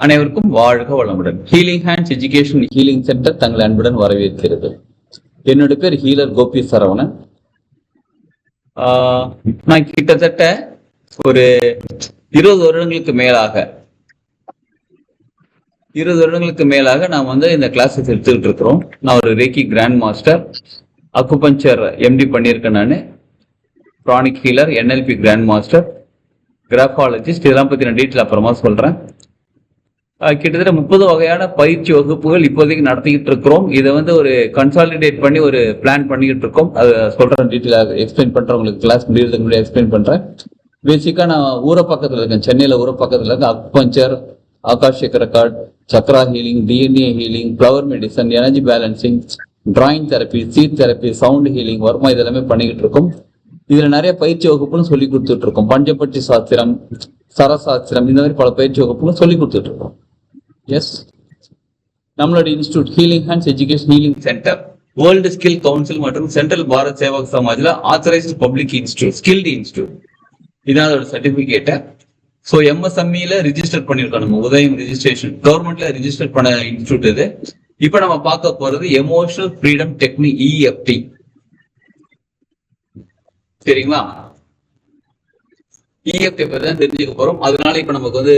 அனைவருக்கும் வாழ்க வளமுடன். Healing hands education healing centre தங்களை அன்புடன் வரவேற்கிறது. என்னுடைய பேர் ஹீலர் கோபி சரவணன். நான் கிட்டத்தட்ட ஒரு 20 வருடங்களுக்கு மேலாக நான் இந்த கிளாஸஸ் எடுத்துக்கிட்டு இருக்கிறோம். நான் ஒரு reiki grand master, acupuncture MD பண்ணியிருக்கேன். நான் pranic healer, NLP grand master, graphologist. இதெல்லாம் பற்றி நான் டீட்டெயில் அப்புறமா சொல்கிறேன். கிட்டத்தட்ட 30 வகையான பயிற்சி வகுப்புகள் இப்போதைக்கு நடத்திக்கிட்டு இருக்கிறோம். இதை ஒரு கன்சாலிடேட் பண்ணி ஒரு பிளான் பண்ணிக்கிட்டு இருக்கோம். அதை சொல்கிறேன், டீட்டெயிலாக எக்ஸ்பிளைன் பண்ணுறேன். உங்களுக்கு கிளாஸ் முடியறதுக்கு முன்னாடி எக்ஸ்பிளைன் பண்ணுறேன். பேசிக்காக நான் ஊரை பக்கத்தில் இருக்கேன், சென்னையில் ஊரை பக்கத்தில் இருக்கேன். Acupuncture, akashic record, chakra healing, DNA healing, flower medicine, energy balancing, drawing therapy, seed therapy, sound healing, வர்மா, இதெல்லாமே பண்ணிக்கிட்டு இருக்கோம். இதில் நிறைய பயிற்சி வகுப்புன்னு சொல்லி கொடுத்துட்டு இருக்கோம். பஞ்சபட்சி சாஸ்திரம், சரசாஸ்திரம், இந்த மாதிரி பல பயிற்சி வகுப்புகளும் சொல்லி கொடுத்துட்டு இருக்கோம். எஸ், நம்மளோட institute healing hands education healing centre world skill council மற்றும் சென்ட்ரல் பாரத் சேவக் சமாஜ்ல authorised public institute, skilled institute. இதான் அதோட சர்டிபிகேட். ஸோ MSME ரிஜிஸ்டர் பண்ணிருக்கோம். நம்ம உதயம் ரிஜிஸ்ட்ரேஷன் கவர்மெண்ட்ல ரிஜிஸ்டர் பண்ண இன்ஸ்டியூட் இது. இப்போ நம்ம பார்க்க போறது எமோஷனல் ஃப்ரீடம் டெக்னிக், EFT. சரிங்களா? EFT பத்தி தான் தெரிஞ்சுக்க போறோம். அதனால இப்ப நமக்கு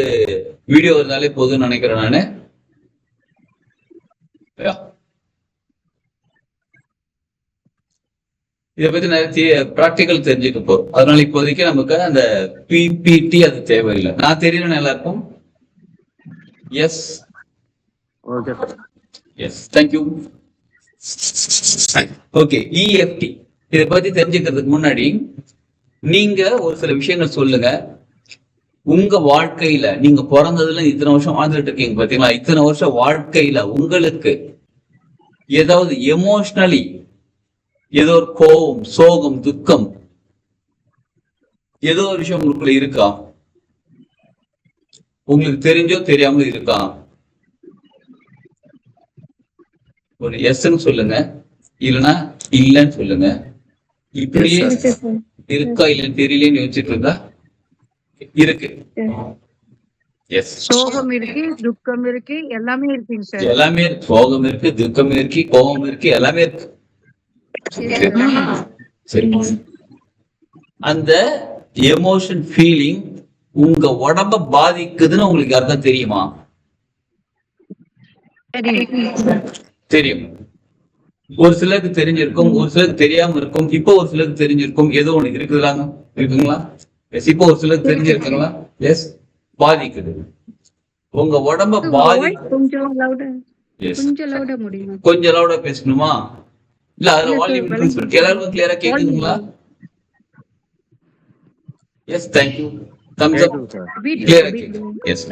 வீடியோ இருந்தாலே போதும்னு நினைக்கிறேன் நானு. இதை பத்தி நிறைய பிராக்டிகல் தெரிஞ்சுக்க போறோம். அதனால இப்போதைக்கு நமக்கு அந்த PPT அது தேவையில்லை. நான் தெரியல எல்லாருக்கும். Yes, yes, thank you. Okay, EFT இதை பத்தி தெரிஞ்சுக்கிறதுக்கு முன்னாடி நீங்க ஒரு சில விஷயங்கள் சொல்லுங்க. உங்க வாழ்க்கையில நீங்க பிறந்ததுல இத்தனை வருஷம் வாழ்ந்துட்டு இருக்கீங்க பாத்தீங்களா? இத்தனை வருஷம் வாழ்க்கையில உங்களுக்கு ஏதாவது எமோஷனலி ஏதோ ஒரு கோபம், சோகம், துக்கம், ஏதோ ஒரு விஷயம் உங்களுக்குள்ள இருக்கா? உங்களுக்கு தெரிஞ்சோ தெரியாம இருக்கா? ஒரு எஸ்ன்னு சொல்லுங்க, இல்லைன்னா இல்லன்னு சொல்லுங்க. இப்படியே இருக்கா இல்லன்னு தெரியலன்னு யோசிச்சுட்டு இருந்தா இருக்கு. எஸ், சோகம் இருக்கு, துக்கம் இருக்கு, எல்லாமே இருக்குங்க சார். எல்லாமே இருக்கு. சோகம் இருக்கு, துக்கம் இருக்கு, கோபம் இருக்கு, எல்லாமே இருக்கு. சரி, அந்த எமோஷன் ஃபீலிங் உங்க உடம்ப பாதிக்குதுன்னு உங்களுக்கு யாருக்கா தெரியுமா? தெரியும். ஒரு சிலருக்கு தெரிஞ்சிருக்கும், ஒரு சிலருக்கு தெரியாம இருக்கும். இப்போ ஒரு சிலருக்கு தெரிஞ்சிருக்கும். ஏதோ ஒண்ணு இருக்குங்களா? எஸ், இப்போ ஒரு சிலருக்கு தெரிஞ்சிருக்குங்களா? எஸ், பாதிக்குது. உங்க உடம்ப கொஞ்சம் லவுடா பேசணுமா? இல்ல அதுல வால்யூம் இன்க்ரீஸ் பண்ணி எல்லாருக்கும் கிளியரா கேக்குதுங்களா? Yes, thank you. Thumbs up. கிளியரா கேக்குது. எஸ்,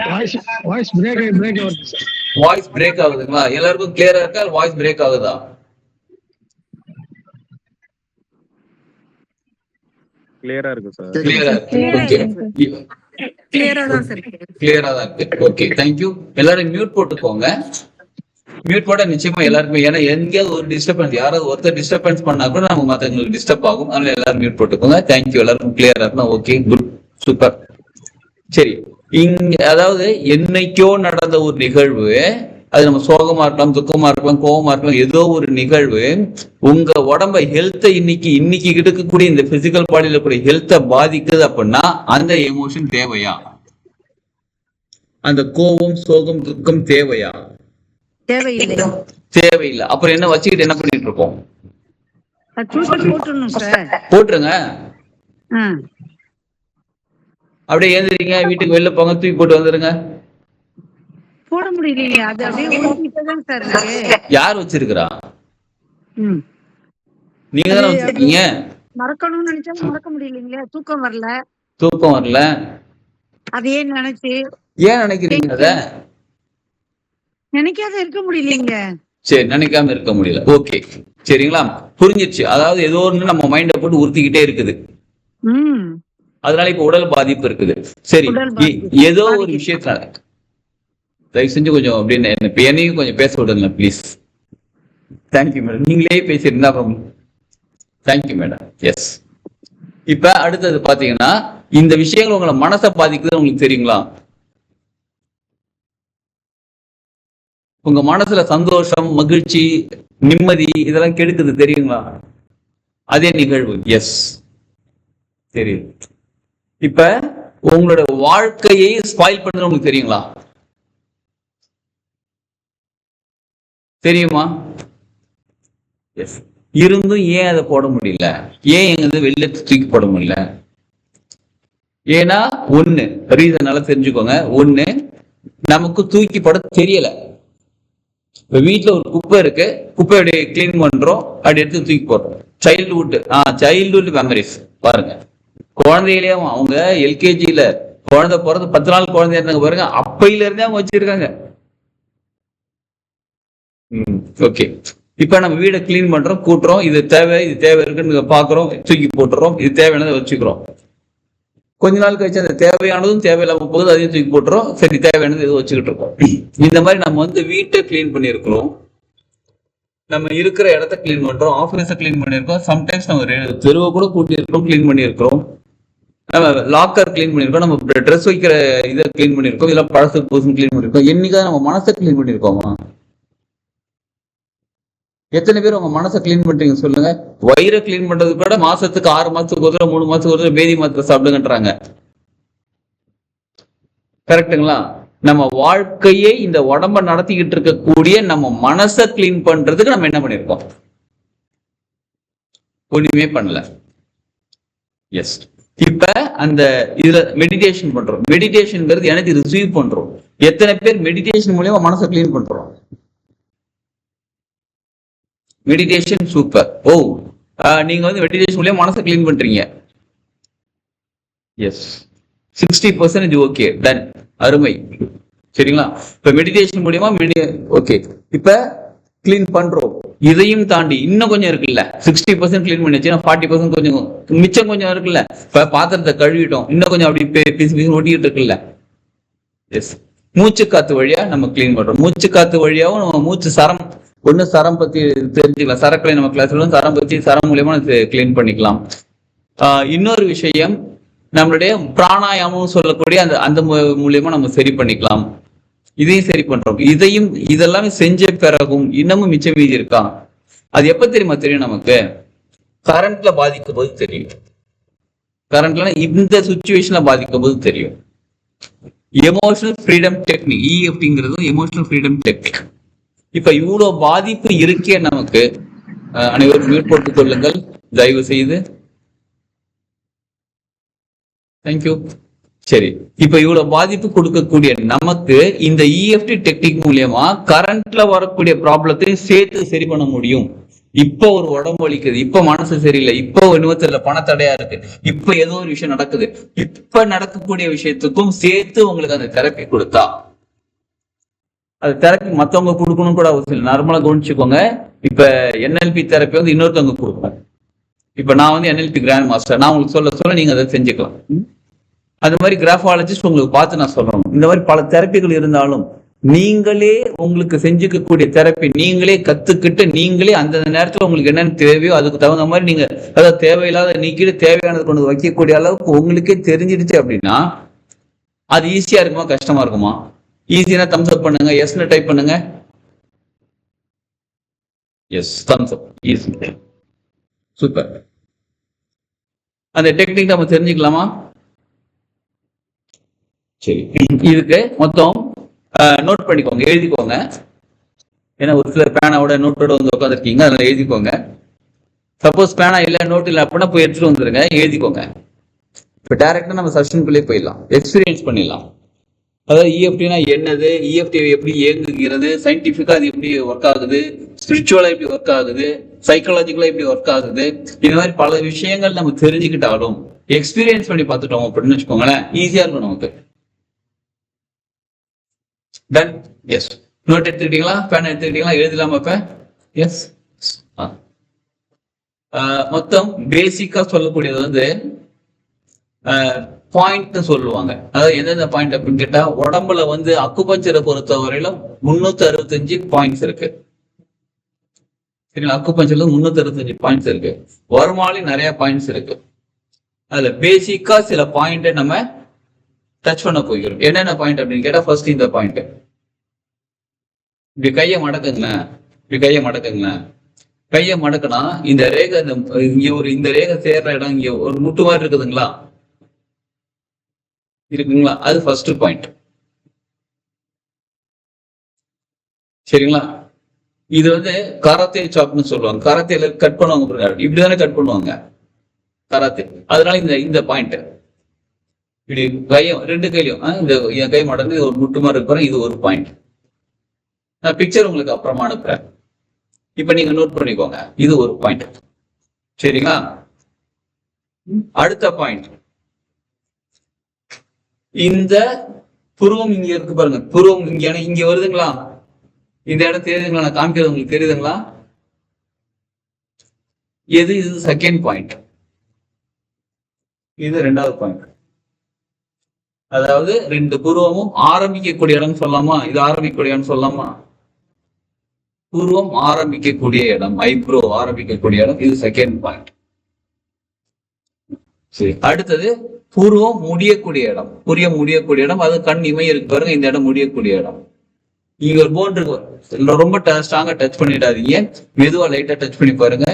வாய்ஸ் பிரேக் ஆகுதுங்களா? எல்லாருக்கும் கிளியரா இருக்கா? வாய்ஸ் பிரேக் ஆகுதா? கிளியரா இருக்கு சார். கிளியரா இருக்கு. ஓகே, கிளியரா தான் இருக்கு. Okay, thank you. எல்லாரும் மியூட் போட்டுக்கோங்க. மியூட் போட்டா நிச்சயமா எல்லாருக்குமே, ஏன்னா எங்கேயாவது ஒரு டிஸ்டர்பன்ஸ், யாராவது ஒருத்தர் டிஸ்டர்பன்ஸ் பண்ணா கூட நம்ம மத்தவங்களுக்கு டிஸ்டர்ப் ஆகும். அதனால எல்லாரும் மியூட் போட்டுக்கோங்க. தேங்க்யூ. எல்லாருக்கும் கிளியரா இருக்கணும். Okay, good, super. சரி, இங்க அதாவது என்னைக்கோ நடந்த ஒரு நிகழ்வு, அது நம்ம சோகமா இருக்கலாம், துக்கமா இருக்கலாம், கோபமா இருக்கலாம், ஏதோ ஒரு நிகழ்வு உங்க உடம்ப ஹெல்த்தை இன்னைக்கு இருக்கக்கூடிய இந்த பிசிக்கல் பாடியில கூடிய ஹெல்த்தை பாதிக்குது அப்படின்னா அந்த எமோஷன் தேவையா? அந்த கோபம், சோகம், துக்கம் தேவையா? தேவையில்லை. அப்புறம் என்ன வச்சுக்கிட்டு என்ன பண்ணிட்டு இருக்கோம்? போட்டுருங்க. அப்படியே ஏந்திரிங்க, வீட்டுக்கு வெளில போங்க, தூக்கி போட்டு வந்துருங்க. போட முடியலையே, அது அப்படியே யார் வச்சிருக்கிறா? நீங்க தானே வச்சிருக்கீங்க. மறக்கணும்னு நினைச்சா மறக்க முடியலீங்களே. தூக்கம் வரல. அதையே ஏன் நினைக்கிறீங்க? அத நினைக்காத இருக்க முடியலீங்க. சரி, நினைக்காம இருக்க முடியல. ஓகே, சரிங்களா? புரிஞ்சிருச்சு. அதாவது ஏதோ ஒண்ணு நம்ம மைண்ட போட்டு உறுத்திக்கிட்டே இருக்குது. அதனால இப்ப உடல் பாதிப்பு இருக்குது. சரி, ஏதோ ஒரு விஷயத்தினால தயவு செஞ்சு கொஞ்சம் அப்படின்னு என்னையும் கொஞ்சம் பேச விடுங்க ப்ளீஸ். Thank you madam. நீங்களே பேசியிருந்தா தேங்க்யூ மேடம். எஸ், இப்ப அடுத்தது பாத்தீங்கன்னா இந்த விஷயங்கள் உங்களை மனசை பாதிக்குதுன்னு உங்களுக்கு தெரியுங்களா? உங்க மனசுல சந்தோஷம், மகிழ்ச்சி, நிம்மதி இதெல்லாம் கெடுக்குது தெரியுங்களா? அதே நிகழ்வு. எஸ், தெரியுது. இப்ப உங்களோட வாழ்க்கையை ஸ்பாயில் பண்றது உங்களுக்கு தெரியுங்களா? தெரியுமா? எஸ். இருந்தும் ஏன் அதை போட முடியல? ஏன் எங்க வெளில தூக்கி போட முடியல? ஏன்னா ஒண்ணு ரீசன் நல்லா தெரிஞ்சுக்கோங்க. ஒண்ணு, நமக்கு தூக்கி போட தெரியல. இப்ப வீட்டுல ஒரு குப்பை இருக்கு, குப்பை அப்படியே கிளீன் பண்றோம், அப்படி எடுத்து தூக்கி போடுறோம். சைல்ட்ஹுட் மெமரிஸ் பாருங்க. குழந்தையிலேயும் அவங்க எல்கேஜில குழந்தை பிறந்து 10 நாள் குழந்தையா இருந்தாங்க பாருங்க, அப்பையில இருந்தே அவங்க வச்சிருக்காங்க. ஓகே. இப்ப நம்ம வீடை கிளீன் பண்றோம், கூட்டுறோம், இது தேவை இருக்குன்னு பாக்குறோம், தூக்கி போட்டுறோம், இது தேவையானதை வச்சுக்கிறோம். கொஞ்ச நாள் கழிச்சு அந்த தேவையானதும் தேவையில்லாம போகுது, அதையும் தூக்கி போட்டுறோம். சரி, தேவையானது எதுவும் வச்சுக்கிட்டு இருக்கோம். இந்த மாதிரி நம்ம வீட்டை கிளீன் பண்ணிருக்கிறோம், நம்ம இருக்கிற இடத்த கிளீன் பண்றோம், ஆபீஸை கிளீன் பண்ணிருக்கோம், சம்டைம்ஸ் நம்ம தெருவை கூட கூட்டி இருக்கோம், கிளீன் பண்ணிருக்கிறோம், நம்ம லாக்கர் கிளீன் பண்ணிருக்கோம், நம்ம ட்ரெஸ் வைக்கிற இதை கிளீன் பண்ணிருக்கோம், இதெல்லாம் பழசு புதுசு கிளீன் பண்ணிருக்கோம். என்னைக்காவது நம்ம மனசை கிளீன் பண்ணிருக்கோமா? எத்தனை பேர் உங்க மனசை கிளீன் பண்றீங்க சொல்லுங்க. வயிறை கிளீன் பண்றது கூட மாசத்துக்கு 6 மாசத்துக்கு ஒரு 3 மாசத்துக்கு ஒரு பேதி மாத்திரை சாப்பிடுங்கன்றாங்க. கரெக்டுங்களா? நம்ம வாழ்க்கையை, இந்த உடம்ப நடத்திக்கிட்டு இருக்கக்கூடிய நம்ம மனசை கிளீன் பண்றதுக்கு நம்ம என்ன பண்ணிருக்கோம்? ஒண்ணுமே பண்ணல. எஸ். இப்ப அந்த இதுல மெடிடேஷன் பண்றோம். மெடிடேஷன்ங்கிறது எனக்கு ரிசீவ் பண்றோம். எத்தனை பேர் மெடிடேஷன் மூலமா மனசை கிளீன் பண்றோம்? Meditation super. நீங்க மெடிடேஷன் மூலமா மனசை கிளீன் பண்றீங்க. எஸ், 60% ஓகே, டன், அருமை. சரிங்களா? இப்ப மெடிடேஷன் மூலமா ஓகே, இப்ப கிளீன் பண்றோம். இதையும் தாண்டி இன்னும் கொஞ்சம் இருக்குல்ல. 60% கிளீன் பண்ணிச்சுன்னா 40% கொஞ்சம் மிச்சம் கொஞ்சம் இருக்குல்ல. இப்ப பாத்திரத்தை கழுவிட்டோம், இன்னும் கொஞ்சம் அப்படி பிசு ஒட்டிக்கிட்டு இருக்குல்ல. எஸ், மூச்சு காத்து வழியா நம்ம கிளீன் பண்றோம். மூச்சு காத்து வழியாவும் நம்ம மூச்சு சரம், ஒண்ணு சரம் பத்தி தெரிஞ்சுக்கலாம். சரக்களை நம்ம கிளாஸ்ல சரம் பத்தி, சரம் மூலியமா கிளீன் பண்ணிக்கலாம். இன்னொரு விஷயம், நம்மளுடைய பிராணாயாமம் சொல்லக்கூடிய அந்த மூலியமா நம்ம சரி பண்ணிக்கலாம். இதையும் சரி பண்றோம். இதெல்லாமே செஞ்ச பிறகும் இன்னமும் மிச்சம் மீதி இருக்கா? அது எப்ப தெரியுமா தெரியும்? நமக்கு கரண்ட்ல பாதிக்கும் போது தெரியும். கரண்ட்ல இந்த சுச்சுவேஷன்ல பாதிக்கும் போது தெரியும். எமோஷனல் ஃப்ரீடம் டெக்னிக், EFTங்கிறது எமோஷனல் ஃப்ரீடம் டெக்னிக். இப்ப இவ்வளவு பாதிப்பு இருக்கே நமக்கு. அனைவரும் மியூட் போட்டுக் கொள்ளுங்கள் தயவு செய்து. தேங்க்யூ. சரி, இப்ப இவ்வளவு பாதிப்பு கொடுக்கக்கூடிய நமக்கு இந்த EFT டெக்னிக் மூலியமா கரண்ட்ல வரக்கூடிய ப்ராப்ளத்தையும் சேர்த்து சரி பண்ண முடியும். இப்ப ஒரு உடம்பு வலிக்குது, இப்ப மனசு சரியில்லை, இப்ப இன்னொருத்தர்ல பணத்தடையா இருக்கு, இப்ப ஏதோ ஒரு விஷயம் நடக்குது, இப்ப நடக்கக்கூடிய விஷயத்துக்கும் சேர்த்து உங்களுக்கு அந்த தெரப்பி கொடுத்தா, அது தெரப்பி மத்தவங்க கொடுக்கணும் கூட அவசியம். நார்மலா கவனிச்சுக்கோங்க. இப்ப NLP தெரப்பி இன்னொருத்தவங்க கொடுக்கணும். இப்ப நான் NLP கிராண்ட் மாஸ்டர், நான் உங்களுக்கு சொல்ல நீங்க அதை செஞ்சுக்கலாம். அது மாதிரி கிராஃபாலஜிஸ்ட் உங்களுக்கு பார்த்து நான் சொல்லணும். இந்த மாதிரி பல தெரப்பிகள் இருந்தாலும் நீங்களே உங்களுக்கு செஞ்சுக்கக்கூடிய தெரப்பி நீங்களே கத்துக்கிட்டு, நீங்களே அந்த நேரத்துல உங்களுக்கு என்னென்ன தேவையோ அதுக்கு தகுந்த மாதிரி நீங்க அதாவது தேவையில்லாத நீக்கிட்டு தேவையானது கொண்டு வைக்கக்கூடிய அளவுக்கு உங்களுக்கே தெரிஞ்சிடுச்சு அப்படின்னா அது ஈஸியா இருக்குமா கஷ்டமா இருக்குமா? ஈஸியா தம்ஸ் அப் பண்ணுங்க, எஸ்னு டைப் பண்ணுங்க. Yes, thumbs up, easy, super. அந்த டெக்னிக் நம்ம தெரிஞ்சுக்கலாமா? சரி, இதுக்கு மொத்தம் நோட் பண்ணிக்கோங்க, எழுதிக்கோங்க. ஏன்னா ஒரு சிலர் பேனாவோட நோட்டோட உட்காந்துருக்கீங்க, அதனால எழுதிக்கோங்க. சப்போஸ் பேனா இல்லை, நோட் இல்லை அப்படின்னா போய் எடுத்துட்டு வந்துருங்க, எழுதிக்கோங்க. இப்போ டைரக்டா நம்ம செஷனுக்குள்ளே போயிடலாம், எக்ஸ்பீரியன்ஸ் பண்ணிடலாம். அதாவது EFTனா என்னது, EFT எப்படி இயங்குகிறது, சயின்டிபிக்கா அது எப்படி ஒர்க் ஆகுது, ஸ்பிரிச்சுவலா எப்படி ஒர்க் ஆகுது, சைக்காலஜிக்கலா எப்படி ஒர்க் ஆகுது, இந்த மாதிரி பல விஷயங்கள் நம்ம தெரிஞ்சுக்கிட்டாலும் எக்ஸ்பீரியன்ஸ் பண்ணி பார்த்துட்டோம் அப்படின்னு வச்சுக்கோங்களேன், ஈஸியா இருக்கும் நமக்கு. டன். எஸ், நோட் எடுத்துக்கிட்டீங்களா? பேன் எடுத்துக்கிட்டீங்களா? எழுதலாமா இப்ப? எஸ். மொத்தம் பேசிக்கா சொல்லக்கூடியது பாயிண்ட் சொல்லுவாங்க. அதாவது எந்தெந்த பாயிண்ட் அப்படின்னு கேட்டா, உடம்புல அக்குபஞ்சரை பொறுத்த வரையில 365 பாயிண்ட்ஸ் இருக்கு. சரிங்களா? அக்குபஞ்சர்ல 365 பாயிண்ட்ஸ் இருக்கு. வருமாலி நிறைய பாயிண்ட்ஸ் இருக்கு. அதுல பேசிக்கா சில பாயிண்ட் நம்ம டச் பண்ண போகிறோம். என்னென்ன பாயிண்ட் அப்படின்னு கேட்டா, ஃபர்ஸ்ட் இந்த பாயிண்ட் இப்படி கையை மடக்குங்களேன், இப்படி கையை மடக்குங்களேன். கையை மடக்குனா இந்த ரேகை இங்க இந்த ரேகை சேர்ற இடம் இங்க ஒரு முட்டு மாதிரி இருக்குதுங்களா? இருக்குங்களா? அது ஃபர்ஸ்ட் பாயிண்ட். சரிங்களா? இது கராத்தே சாப்னு சொல்லுவாங்க. கராத்தேல கட் பண்ணுவாங்க, இப்படிதானே கட் பண்ணுவாங்க கராத்தே. அதனால இந்த பாயிண்ட் இப்படி கையும் ரெண்டு கையிலும் என் கை மடங்கு ஒரு முட்டு மாதிரி இருக்கிறேன். இது ஒரு பாயிண்ட். நான் பிக்சர் உங்களுக்கு அப்புறமா அனுப்புறேன். இப்ப நீங்க நோட் பண்ணிக்கோங்க, இது ஒரு பாயிண்ட். சரிங்களா? அடுத்த பாயிண்ட், இந்த புருவம் இங்க இருக்கு பாருங்க. புருவம் இங்க வருதுங்களா? இந்த இடம் தெரியுதுங்களா? நான் காமிக்கிறது உங்களுக்கு தெரியுதுங்களா? இது செகண்ட் பாயிண்ட். இது ரெண்டாவது பாயிண்ட். அதாவது ரெண்டு புருவமும் ஆரம்பிக்கக்கூடிய இடம் சொல்லலாமா? இது ஆரம்பிக்கக்கூடிய இடம் சொல்லலாமா? புருவம் ஆரம்பிக்கக்கூடிய இடம், ஐப்ரோ ஆரம்பிக்கக்கூடிய இடம், இது செகண்ட் பாயிண்ட். சரி, அடுத்தது புருவம் முடியக்கூடிய இடம். புரியம் முடியக்கூடிய இடம், அது கண் இமை இருக்கு பாருங்க, இந்த இடம் முடியக்கூடிய இடம். இங்க ஒரு போன் இருக்கு, ரொம்ப ஸ்ட்ராங்கா டச் பண்ணிடாதீங்க, மெதுவா லைட்டா டச் பண்ணி பாருங்க.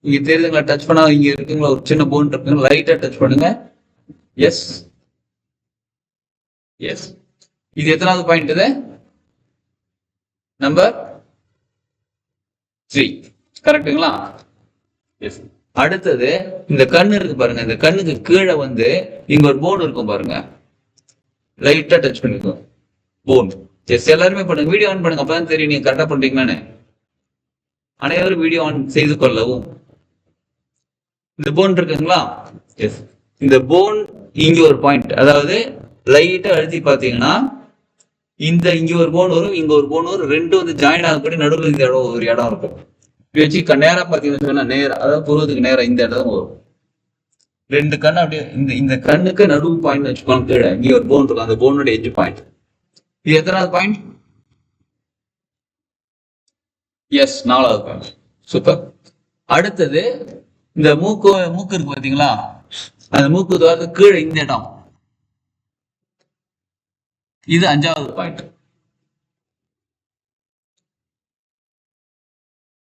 இங்க தெரியுதுங்களா? டச் பண்ணா இங்க இருக்குங்களா ஒரு சின்ன போன் இருக்குங்க, லைட்டா டச் பண்ணுங்க. Yes yes. இது எத்தனாவது பாயிண்ட்? இது நம்பர் 3. கரெக்டுங்களா? எஸ். அடுத்தது இந்த கண்ணு இருக்கு பாருங்க, இந்த கண்ணுக்கு கீழே இங்க ஒரு போன் இருக்கும் பாருங்க, லைட்டா டச் பண்ணிக்கோ போன். எஸ், எல்லாருமே பண்ணுங்க, வீடியோ ஆன் பண்ணுங்க, அப்பதான் தெரியும் நீங்க கரெக்டா பண்றீங்களான்னு. அனைவரும் வீடியோ ஆன் செய்து கொள்ளவும். இந்த போன் இருக்குங்களா? எஸ். இந்த போன் இங்க ஒரு பாயிண்ட், அதாவது லைட்டா அழுத்தி பாத்தீங்கன்னா இங்க ஒரு போன் வரும், இங்க ஒரு போன் வரும், ரெண்டும் ஜாயின் ஆகக்கூடிய நடுவில் இந்த இடம் ஒரு இடம் இருக்கும். வச்சு நேரா பாத்தீங்கன்னு சொன்னா நேரா, அதாவது புருவத்துக்கு நேரா இந்த இடம் வரும். ரெண்டு கண்ணு அப்படியே இந்த கண்ணுக்கு நடுவு பாயிண்ட் வச்சுக்கோங்க. கீழே இங்க ஒரு போன் இருக்கும், அந்த போனோட எட்ஜ் பாயிண்ட். இது எத்தனாவது பாயிண்ட்? எஸ், 4வது பாயிண்ட். சூப்பர். அடுத்தது இந்த மூக்கு இருக்கு பாத்தீங்களா? அந்த மூக்கு துவாரத்துக்கு கீழே இந்த இடம், இது 5வது பாயிண்ட்.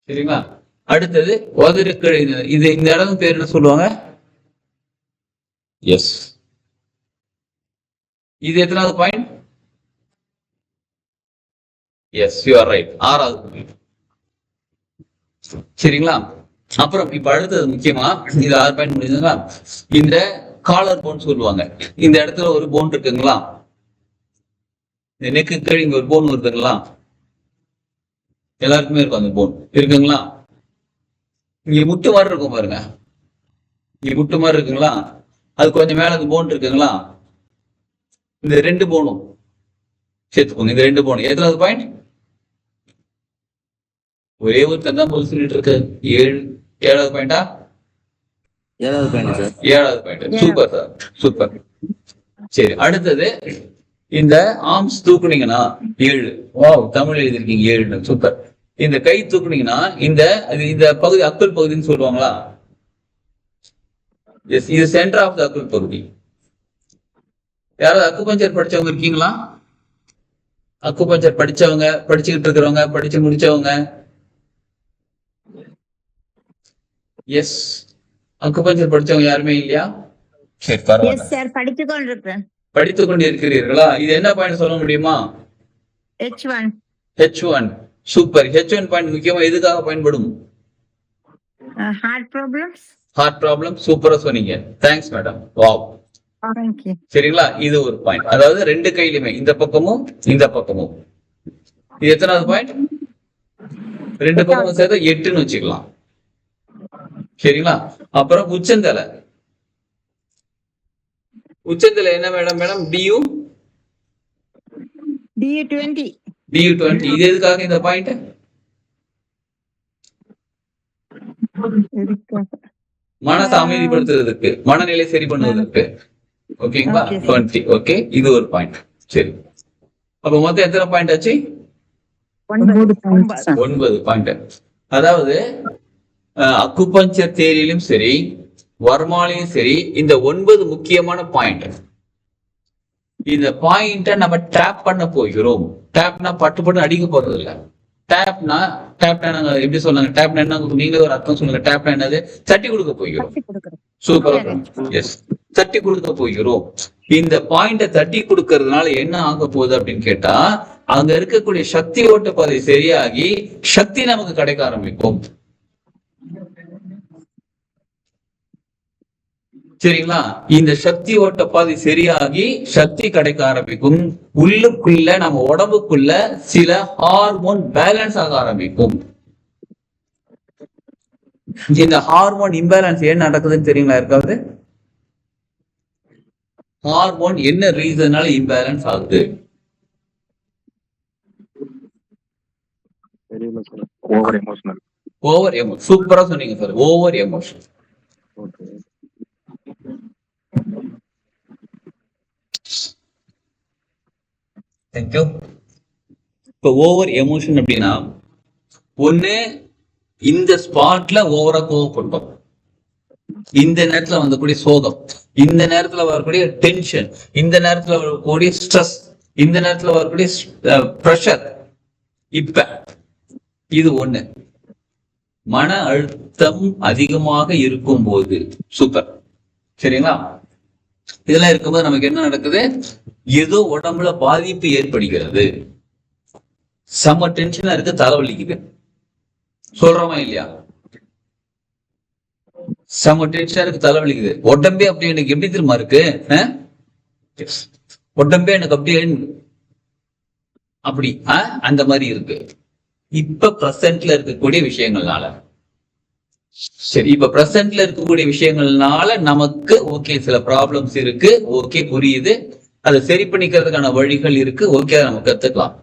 சரிங்களா? அடுத்தது உதடு கீழே இது இந்த இடம் பேர் என்ன சொல்லுவாங்க? எஸ். இது எத்தனாவது point? Yes, you are right, 6வது பாயிண்ட். சரிங்களா? அப்புறம் இப்ப அடுத்தது முக்கியமா, இது 6 பாயிண்ட் முடியுதுங்களா? இந்த காலர் போன் சொல்லுவாங்க. இந்த இடத்துல ஒரு போன் இருக்குங்களா? இந்த நெக்கு கீழே இங்க ஒரு போன் வருதுங்களா? எல்லாருக்குமே இருக்கும் அந்த போன், இருக்குங்களா? இங்க முட்டு மாதிரி இருக்கும் பாருங்க, இங்க முட்டு மாதிரி இருக்குங்களா? அது கொஞ்சம் மேல அந்த போன் இருக்குங்களா? இந்த ரெண்டு போனும் சேர்த்துக்கோங்க. இந்த ரெண்டு போனும் எத்தனாவது பாயிண்ட்? ஒரே ஒரு தான் போல் சொல்லிட்டு இருக்கு. 7வது பாயிண்டா? 7வது பாயிண்ட் சார். 7வது பாயிண்ட். Super sir, super. சரி, அடுத்தது இந்த ஆர்ம்ஸ் தூக்குனீங்கன்னா 7. வாவ், தமிழ் எழுதிருக்கீங்க 7. சூப்பர். இந்த கை தூக்குனீங்கன்னா இந்த பகுதி அக்குள் பகுதின்னு சொல்லுவாங்களா? எஸ், இது சென்டர் ஆஃப் த அக்குள் பகுதி. யாராவது அக்குபஞ்சர் படிச்சவங்க இருக்கீங்களா? அக்குபஞ்சர் படிச்சவங்க, படிச்சுக்கிட்டு இருக்கிறவங்க, படிச்சு முடிச்சவங்க? எஸ், அக்குபஞ்சர் படிச்சவங்க யாருமே இல்லையா? சரி, பரவாயில்ல. படித்துக் கொண்டு இருக்கிறீர்களா? இது என்ன பாயிண்ட் சொல்ல முடியுமா? H1. சூப்பர். H1 பாயிண்ட் முக்கியமா எதுக்காக பயன்படும்? Heart problem. சூப்பரா சொன்னீங்க. Thanks madam. வாவ். சரிங்களா? இது ஒரு பாயிண்ட், அதாவது ரெண்டு கையிலுமே இந்த பக்கமும் இந்த பக்கமும். இது எத்தனாவது பாயிண்ட்? ரெண்டு பக்கமும் சேர்த்து 8ன்னு வச்சுக்கலாம். சரிங்களா? அப்புறம் உச்சந்தலை. உச்சந்தலை என்ன மேடம்? DU20. இது எதுக்காக இந்த பாயிண்ட்? மனசை அமைதிப்படுத்துறதுக்கு, மனநிலை சரி பண்ணுவதற்கு. ஓகேங்களா? 20. ஓகே, இது ஒரு பாயிண்ட். சரி, அப்ப மொத்தம் எத்தனை பாயிண்ட் ஆச்சு? 9 பாயிண்ட். அதாவது அக்குபஞ்சர் தேரியிலும் சரி, வர்மாலையும் சரி, இந்த 9 முக்கியமான பாயிண்ட். இந்த பாயிண்ட நம்ம டேப் பண்ண போகிறோம். டேப்னா பட்டு பட்டு அடிக்க போறது இல்ல. டேப்னா நாங்க எப்படி சொன்னாங்க, டேப்னா என்ன நீங்களே ஒரு அர்த்தம் சொல்லுங்க. டேப்னா என்னது? தட்டி கொடுக்க போகிறோம். தட்டி கொடுக்குறேன். சூப்பர். எஸ், தட்டி கொடுக்க போகிறோம். இந்த பாயிண்ட தட்டி கொடுக்கறதுனால என்ன ஆக போகுது அப்படின்னு கேட்டா, அங்க இருக்கக்கூடிய சக்தி ஓட்ட பாதை சரியாகி சக்தி நமக்கு கிடைக்க ஆரம்பிக்கும். சரிங்களா? இந்த சக்தி ஓட்ட பாதை சரியாகி சக்தி கிடைக்க ஆரம்பிக்கும். உள்ளுக்குள்ள நம்ம உடம்புக்குள்ள சில ஹார்மோன் பேலன்ஸ் ஆக ஆரம்பிக்கும். இந்த ஹார்மோன் இம்பேலன்ஸ் ஏன் நடக்குதுன்னு தெரியுங்களா இருக்காது? ஹார்மோன் என்ன ரீசனால இம்பேலன்ஸ் ஆகுது? தெரியல sir. Over emotional. Over emotion. சூப்பரா சொன்னீங்க sir. Over emotion. Okay. Thank you. இப்போ ஓவர் எமோஷன் அப்படின்னா, ஒண்ணு இந்த ஸ்பாட்ல ஓவரா கோவப்பட்டோம், இந்த நேரத்துல வந்தக்கூடிய சோகம், இந்த நேரத்துல வரக்கூடிய டென்ஷன், இந்த நேரத்துல வரக்கூடிய ஸ்ட்ரெஸ், இந்த நேரத்துல வரக்கூடிய ப்ரெஷர். இப்ப இது ஒண்ணு. மன அழுத்தம் அதிகமாக இருக்கும் போது சூப்பர். சரிங்களா? இதெல்லாம் இருக்கும்போது நமக்கு என்ன நடக்குது? ஏதோ உடம்புல பாதிப்பு ஏற்படுகிறது. செம டென்ஷனா இருக்கு, தலைவலிக்குது. சொல்றோமா இல்லையா? செம டென்ஷனா இருக்கு, தலைவலிக்குது. உடம்பே அப்படி எனக்கு எப்படி தெரியுமா இருக்கு? உடம்பே எனக்கு அப்படியே அப்படி அந்த மாதிரி இருக்கு. இப்ப பிரசன்ட்ல இருக்கக்கூடிய விஷயங்கள்னால. சரி, இப்ப பிரசன்ட்ல இருக்கக்கூடிய விஷயங்கள்னால நமக்கு ஓகே சில ப்ராப்ளம்ஸ் இருக்கு, ஓகே புரியுது, அதை சரி பண்ணிக்கிறதுக்கான வழிகள் இருக்கு, ஓகே நம்ம கத்துக்கலாம்.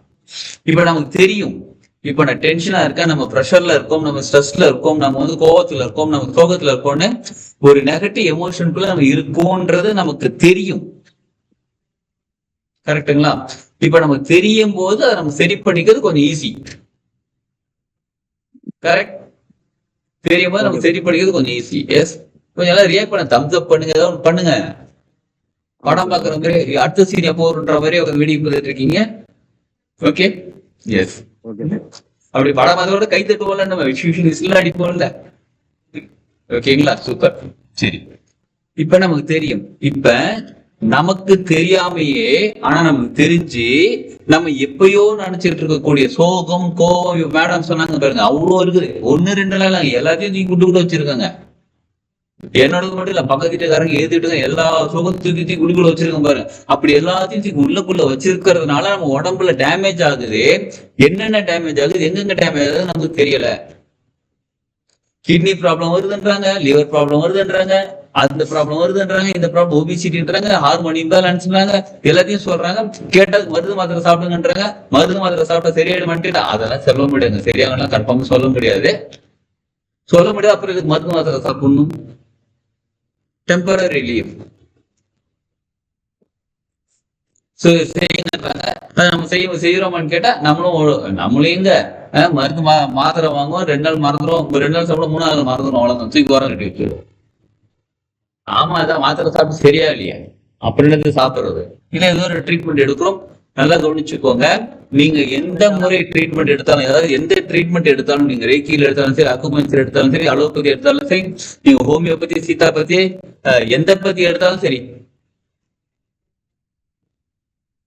இப்ப நமக்கு தெரியும், இப்ப நான் டென்ஷனா இருக்கேன், நம்ம ப்ரெஷர்ல இருக்கோம், நம்ம ஸ்ட்ரெஸ்ல இருக்கோம், நம்ம வந்து கோவத்துல இருக்கோம், நம்ம சோகத்துல இருக்கோம்னு ஒரு நெகட்டிவ் எமோஷனுக்குள்ள நம்ம இருக்கோன்றது நமக்கு தெரியும். கரெக்டுங்களா? இப்ப நமக்கு தெரியும் போது அதை நம்ம சரி பண்ணிக்கிறது கொஞ்சம் ஈஸி. கரெக்ட்? தெரியும் போது நம்ம சரி பண்ணிக்கிறது கொஞ்சம் ஈஸி. எஸ், கொஞ்சம் எல்லாம் ரியாக்ட் பண்ண, தம்ஸ் அப் பண்ணுங்க, ஏதாவது பண்ணுங்க. படம் பாக்குற மாதிரி அடுத்த சீன் எப்போ வருன்ற மாதிரி ஒரு வீடியோ பார்த்துட்டு இருக்கீங்க. ஓகே, எஸ், அப்படி படம் அதோட கை தட்டுவோம்ல, நம்ம விசில் அடிப்போம்ல. ஓகேங்களா? சூப்பர். சரி, இப்ப நமக்கு தெரியும். இப்ப நமக்கு தெரியாமையே ஆனா நமக்கு தெரிஞ்சு நம்ம எப்பயோ நினைச்சிட்டு இருக்கக்கூடிய சோகம், கோவம், மேடம் சொன்னாங்க பாருங்க, அவ்வளவு இருக்குது. 1 2 எல்லாம் எல்லாத்தையும் தூக்கி குட்டுக்குள்ள வச்சிருக்காங்க. என்னோட மட்டும் இல்ல, பக்கத்து வீட்டுக்காரங்க எழுதிட்டு எல்லா சோகத்தையும் தூக்கி குடுக்குள்ள வச்சிருக்கோம் பாருங்க. அப்படி எல்லாத்தையும் தூக்கி உள்ளுக்குள்ள வச்சிருக்கிறதுனால நம்ம உடம்புல டேமேஜ் ஆகுது. என்னென்ன டேமேஜ் ஆகுது, எங்கெங்க டேமேஜ் ஆகுது நமக்கு தெரியல. கிட்னி ப்ராப்ளம் வருதுன்றாங்க, லிவர் ப்ராப்ளம் வருதுன்றாங்க, அந்த ப்ராப்ளம் வருதுன்றாங்க, இந்த ப்ராப்ளம் ஒபிசிட்டின்றாங்க, ஹார்மோன் இம்பேலன்ஸ்ன்றாங்க, எல்லாத்தையும் சொல்றாங்க. கேட்டா மருந்து மாத்திரை சாப்பிடுங்கன்றாங்க. மருந்து மாத்திரை சாப்பிட்டா சரியாயிடுமான்ட்டு அதெல்லாம் சொல்ல முடியாது. சரியாகலாம் கன்ஃபார்ம் சொல்ல முடியாது. அப்புறம் இதுக்கு மருந்து மாத்திரை சாப்பிடணும். டெம்பரரி ரிலீஃப் நம்ம செய்யறோமான்னு கேட்டா நம்மளும் எங்க மருந்து மாத்திரை வாங்குவோம், 2 நாள் மறந்துடும், 2 நாள் சாப்பிட 3 நாள் மறந்துடும், அவ்வளவுதான், தூக்கி வர கட்டி வச்சு. ஆமா, அதான் மாத்திரை சாப்பிட்டு சரியா இல்லையா, அப்படின்னு சாப்பிடுறது இல்ல. ஏதோ ஒரு ட்ரீட்மெண்ட் எடுக்கிறோம். நல்லா கவனிச்சுக்கோங்க. நீங்க எந்த முறை ட்ரீட்மெண்ட் எடுத்தாலும், அதாவது எந்த ட்ரீட்மெண்ட் எடுத்தாலும், நீங்க ரேக்கியில் எடுத்தாலும் சரி, அக்குபஞ்சர் எடுத்தாலும் சரி, அலோபதி எடுத்தாலும் சரி, நீங்க ஹோமியோபதி, சீதாபதி, எந்த பத்தி எடுத்தாலும் சரி,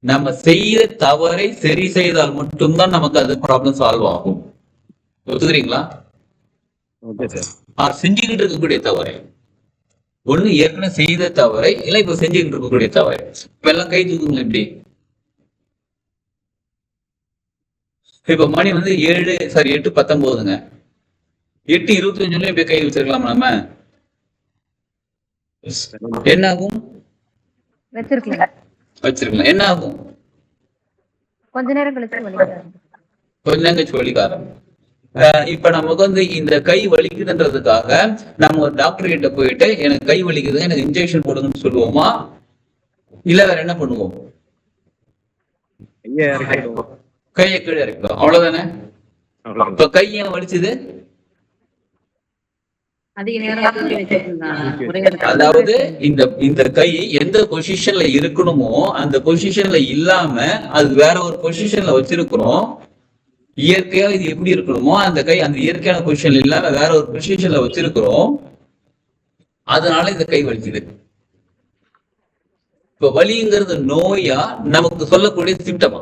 நம்ம செய்யற தவறை சரி செய்தால் மட்டும்தான் நமக்கு அது ப்ராப்ளம் சால்வ் ஆகும். ஒத்துக்கிறீங்களா? செஞ்சுக்கிட்டு இருக்கக்கூடிய தவறை, ஒண்ணு ஏற்கனவே செய்த தவறை, இல்ல இப்ப செஞ்சுக்கிட்டு இருக்கக்கூடிய தவறை. இப்ப எல்லாம் கை தூக்குங்க. எப்படி இப்ப மணி வந்து 8:19, 8:25 இப்ப கை வச்சிருக்கலாம் நம்ம. என்ன ஆகும்? வச்சிருக்கலாம். என்ன ஆகும்? கொஞ்ச நேரம் கழிச்சு வலிக்காரம். இப்ப நமக்கு வந்து இந்த கை வலிக்குதுன்றதுக்காக நம்ம ஒரு டாக்டர் கிட்ட போயிட்டு எனக்கு கை வலிக்குது, எனக்கு இன்ஜெக்ஷன் போடுங்கன்னு சொல்லுவோமா, இல்ல வேற என்ன பண்ணுவோம்? கையை கீழே இறக்கிடும். அவ்வளவுதானே. இப்ப கை ஏன் வலிச்சுது? அதிக நேரம் தூக்கி வச்சுட்டு இருந்தாங்க. ஒரே இடத்துல. அதாவது இந்த கை எந்த பொசிஷன்ல இருக்கணுமோ அந்த பொசிஷன்ல இல்லாம அது வேற ஒரு பொசிஷன்ல வச்சிருக்கிறோம். இயற்கையா இது எப்படி இருக்கணுமோ அந்த கை அந்த இயற்கையான பொசிஷன்ல இல்லாம வேற ஒரு பொசிஷன்ல வச்சிருக்கிறோம். அதனால இந்த கை வலிக்குது. இப்ப வலிங்கிறது நோயா நமக்கு சொல்லக்கூடிய சிம்டமா?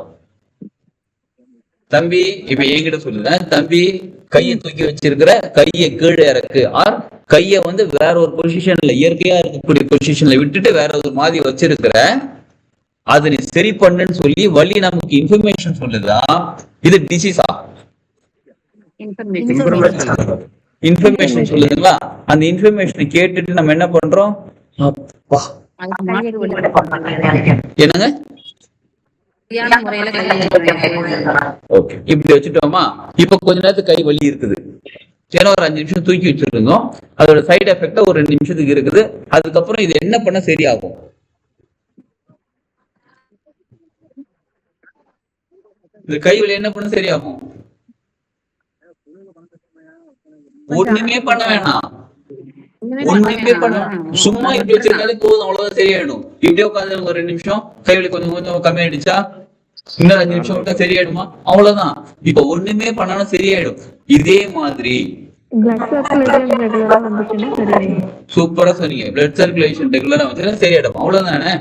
தம்பி இப்ப என்கிட்ட சொல்லுங்க, தம்பி கையை தூக்கி வச்சிருக்கிற, கையை கீழே இறக்கு, ஆர் கைய வேற ஒரு பொசிஷன்ல இயற்கையா இருக்கக்கூடிய பொசிஷன்ல விட்டுட்டு வேற ஒரு மாதிரி வச்சிருக்கிற, அது நீ சரி பண்ணுன்னு சொல்லி வலி நமக்கு இன்ஃபர்மேஷன் சொல்லுதா? இது டிசீஸா? இன்ஃபர்மேஷன் சொல்லுதுங்களா? அந்த இன்ஃபர்மேஷனை கேட்டுட்டு நம்ம என்ன பண்றோம்? அப்பா என்னங்க ஓகே இப்படி வச்சுட்டோமா? இப்ப கொஞ்ச நேரத்துக்கு கை வலி இருக்குது, ஏன்னா ஒரு 5 நிமிஷம் தூக்கி வச்சிருந்தோம், அதோட சைடு எஃபெக்டா ஒரு 2 நிமிஷத்துக்கு இருக்குது. அதுக்கப்புறம் இது என்ன பண்ண சரியாகும்? இந்த கை வலி என்ன பண்ண சரியாகும்? ஒண்ணுமே பண்ண வேணாம், ஒண்ணுமே பண்ண சும்மா இப்படி வச்சிருந்தாலே போதும், அவ்வளவுதான் சரியாயிடும். இப்படியே உட்காந்து ஒரு 2 நிமிஷம் கை வலி கொஞ்சம் கொஞ்சம் கம்மியாயிடுச்சா, இன்னும் 5 நிமிஷம் விட்டா சரியாயிடுமா? அவ்வளவுதான். இப்ப ஒண்ணுமே பண்ணாலும் சரியாயிடும். இதே மாதிரி சூப்பரா சொன்னீங்க, பிளட் சர்க்குலேஷன் ரெகுலரா வந்துச்சுன்னா சரியாயிடும், அவ்வளவுதானே.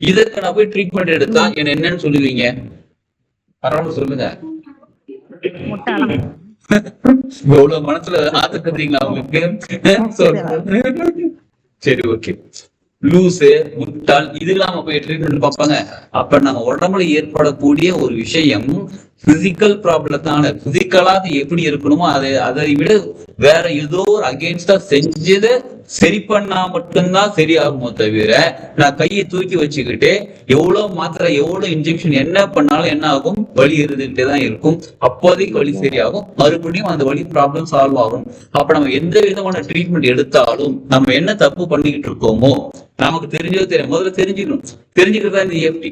இதற்கு நான் போய் ட்ரீட்மெண்ட் எடுத்தா என்ன என்னன்னு சொல்லுவீங்க? பரவாயில்ல சொல்லுங்க. எவ்வளவு மனசுல ஆத்துக்கிறீங்களா உங்களுக்கு? சரி ஓகே. லூசு, முட்டாள் இதெல்லாம் போய் ட்ரீட்மெண்ட் பார்ப்பாங்க. அப்ப நம்ம உடம்புல ஏற்படக்கூடிய ஒரு விஷயம் பிசிக்கல் ப்ராப்ளத்தான பிசிக்கலாக எப்படி இருக்கணுமோ அதை விட வேற ஏதோ ஒரு அகேன்ஸ்டா செஞ்சது சரி பண்ணா மட்டும்தான் சரியாகுமோ தவிர, நான் கையை தூக்கி வச்சுக்கிட்டு எவ்வளவு மாத்திரை எவ்வளவு இன்ஜெக்ஷன் என்ன பண்ணாலும் என்ன ஆகும்? வலி இருந்துகிட்டே தான் இருக்கும். அப்போதைக்கு வலி சரியாகும், மறுபடியும் அந்த வலி ப்ராப்ளம் சால்வ் ஆகும். அப்ப நம்ம எந்த விதமான ட்ரீட்மெண்ட் எடுத்தாலும் நம்ம என்ன தப்பு பண்ணிக்கிட்டு இருக்கோமோ நமக்கு தெரிஞ்சது தெரியும், முதல்ல தெரிஞ்சுக்கணும். தெரிஞ்சுக்கிறதா இந்த EFT.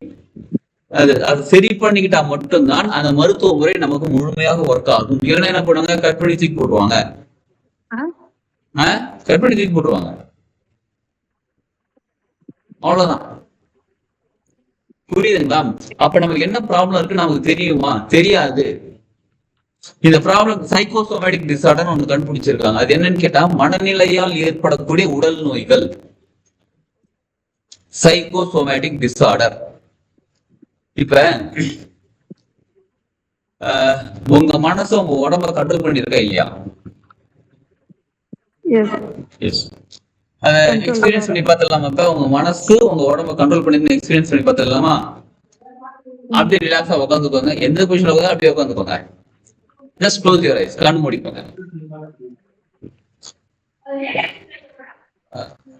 அது சரி பண்ணிக்கிட்டா மட்டும்தான் அந்த மருத்துவ முறை நமக்கு முழுமையாக ஒர்க் ஆகும். இல்லைன்னா என்ன பண்ணுவாங்க? கற்பனை தூக்கி போடுவாங்க, கற்பனை தூக்கி போடுவாங்க, அவ்வளவுதான். புரியுதுங்களா? அப்ப நமக்கு என்ன ப்ராப்ளம் இருக்கு நமக்கு தெரியுமா? தெரியாது. இந்த ப்ராப்ளம் சைக்கோசோமேட்டிக் டிசார்டர் ஒண்ணு கண்டுபிடிச்சிருக்காங்க. அது என்னன்னு கேட்டா மனநிலையால் ஏற்படக்கூடிய உடல் நோய்கள், சைக்கோசோமேட்டிக் டிசார்டர். இப்ப உங்க மனசு உங்க உடம்ப கண்ட்ரோல் பண்ணிருக்கா இல்லையா? எக்ஸ்பீரியன்ஸ் பண்ணி பார்த்துடலாமா? இப்ப உங்க மனசு உங்க உடம்ப கண்ட்ரோல் பண்ணி எக்ஸ்பீரியன்ஸ் பண்ணி பார்த்துடலாமா? அப்படியே ரிலாக்ஸா உட்காந்துக்கோங்க. எந்த பொசிஷன்ல உட்காந்து அப்படியே உட்காந்துக்கோங்க. ஜஸ்ட் க்ளோஸ் யுவர் ஐஸ், கண்ணு மூடிக்கோங்க.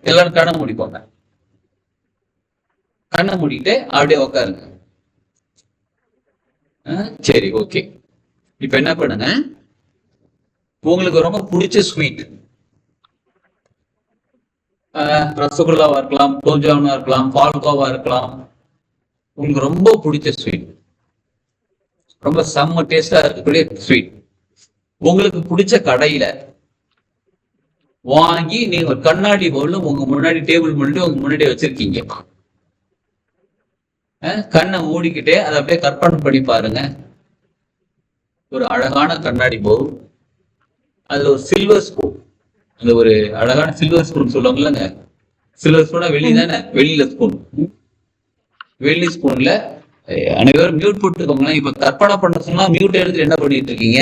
எல்லாரும் கண்ணை மூடிக்கோங்க. கண்ணை மூடிட்டு அப்படியே உட்காருங்க. சரி ஓகே. இப்ப என்ன பண்ணுங்க, உங்களுக்கு ரொம்ப பிடிச்ச ஸ்வீட், ரசகுல்லாவா இருக்கலாம், குலோப்ஜாமுனா இருக்கலாம், பால்கோவா இருக்கலாம், உங்களுக்கு ரொம்ப பிடிச்ச ஸ்வீட், ரொம்ப செம்ம டேஸ்டா இருக்கக்கூடிய ஸ்வீட் உங்களுக்கு பிடிச்ச கடையில வாங்கி நீங்க ஒரு கண்ணாடி பவுல்ல உங்க முன்னாடி டேபிள் முன்னாடி உங்க முன்னாடி வச்சிருக்கீங்க. கண்ணை மூடிக்கிட்டே அதை அப்படியே கற்பனை பண்ணி பாருங்க. ஒரு அழகான கண்ணாடி பவுல், அதுல ஒரு சில்வர் ஸ்பூன், அந்த ஒரு அழகான சில்வர் ஸ்பூன் சொல்லுவாங்கல்லங்க, சில்வர் ஸ்பூனா வெள்ளி தானே, வெள்ளியில ஸ்பூன், வெள்ளி ஸ்பூன்ல அனைவரும் மியூட் போட்டுக்கோங்களேன். இப்ப கற்பனை பண்ண சொன்னா மியூட் எடுத்து என்ன பண்ணிட்டு இருக்கீங்க?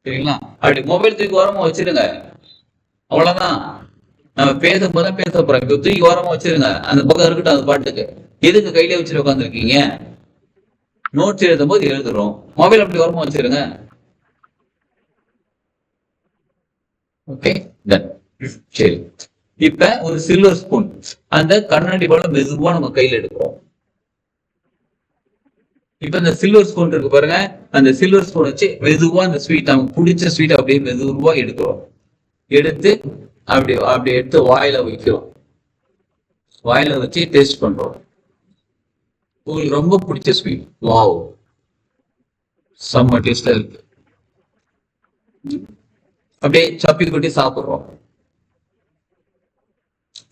சரிங்களா? அப்படி மொபைல் தூக்கி ஓரமா வச்சிருங்க, அவ்வளவுதான். நம்ம பேசும்போது பேச போறோம், தூக்கி ஓரமா வச்சிருங்க, அந்த பக்கம் இருக்கட்டும் அது பாட்டுக்கு. எதுக்கு கையில வச்சுட்டு உட்காந்துருக்கீங்க? நோட்ஸ் எழுதும் போது எழுதுறோம், மொபைல் அப்படி ஓரமா வச்சிருங்க. Okay done. சரி, இப்ப ஒரு சில்வர் ஸ்பூன், அந்த கண்ணாடி போல மெதுவா நம்ம கையில எடுக்கிறோம். இப்ப இந்த சில்வர் ஸ்பூன் இருக்கு பாருங்க, அந்த சில்வர் ஸ்பூன் வச்சு மெதுவா அந்த ஸ்வீட், நமக்கு பிடிச்ச ஸ்வீட் அப்படியே மெதுவா எடுக்கிறோம். எடுத்து அப்படி எடுத்து வாயில வைக்கிறோம். வாயில வச்சு டேஸ்ட் பண்றோம். உங்களுக்கு ரொம்ப பிடிச்ச ஸ்வீட், வாவ் செம்ம டேஸ்டா இருக்கு. அப்படியே சப்பி கொட்டி சாப்பிடுறோம்.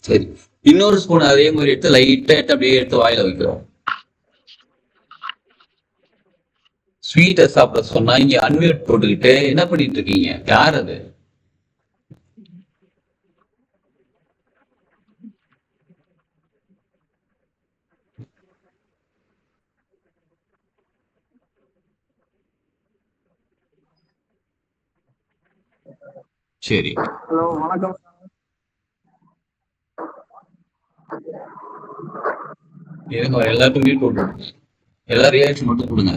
சரி, இன்னொரு ஸ்பூன் அதே மாதிரி எடுத்து லைட்டா எடுத்து அப்படியே எடுத்து வாயில வைக்கிறோம். ஸ்வீட்டை சாப்பிட சொன்னா இங்க அன்மியூட் போட்டுக்கிட்டு என்ன பண்ணிட்டு இருக்கீங்க? யார் அது? சரி, ஹலோ வணக்கம். இருங்க, எல்லாருக்கும் மியூட் போட்டு எல்லா ரியாக்ஷன் மட்டும் கொடுங்க.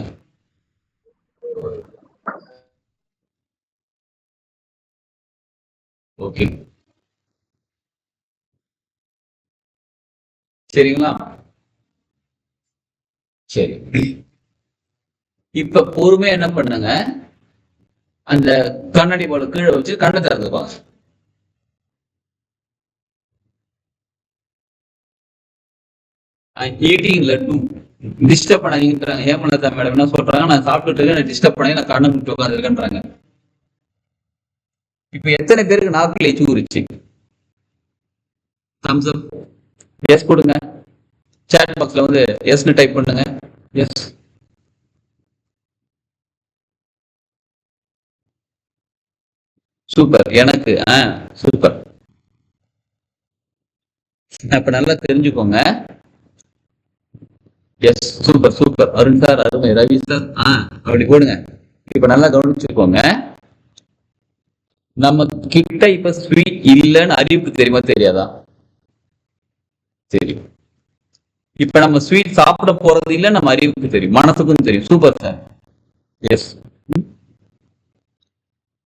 ஓகே, சரிங்களா? சரி, இப்ப பொறுமையா என்ன பண்ணுங்க, அந்த கண்ணாடி போல கீழே வச்சு கண்ணை திறந்துப்பாங்க. ஈட்டிங் லட்டு டிஸ்டர்ப் பண்ணாதீங்கன்றாங்க. ஹேமலதா மேடம் என்ன சொல்றாங்க, நான் சாப்பிட்டுட்டு இருக்கேன், நான் டிஸ்டர்ப் பண்ணி நான் கண்ணை முடிச்சு உட்காந்துருக்கேன்றாங்க. இப்ப எத்தனை பேருக்கு நாக்குல எச்சு ஊறிச்சு? தம்ஸ் அப், எஸ் கொடுங்க. சாட் பாக்ஸ்ல வந்து எஸ்னு டைப் பண்ணுங்க. Yes, super. எனக்கு சூப்பர். அப்ப நல்லா தெரிஞ்சுக்கோங்க. Yes, super super. Arun sir அருமை. ரவி சார் அப்படி போடுங்க. இப்ப நல்லா கவனிச்சுக்கோங்க. நம்ம கிட்ட இப்ப ஸ்வீட் இல்லைன்னு அறிவிப்பு தெரியுமா தெரியாதா? தெரியும். இப்ப நம்ம ஸ்வீட் சாப்பிட போறது இல்ல நம்ம அறிவுக்கு தெரியும், மனசுக்கும் தெரியும். Super sir. எஸ்,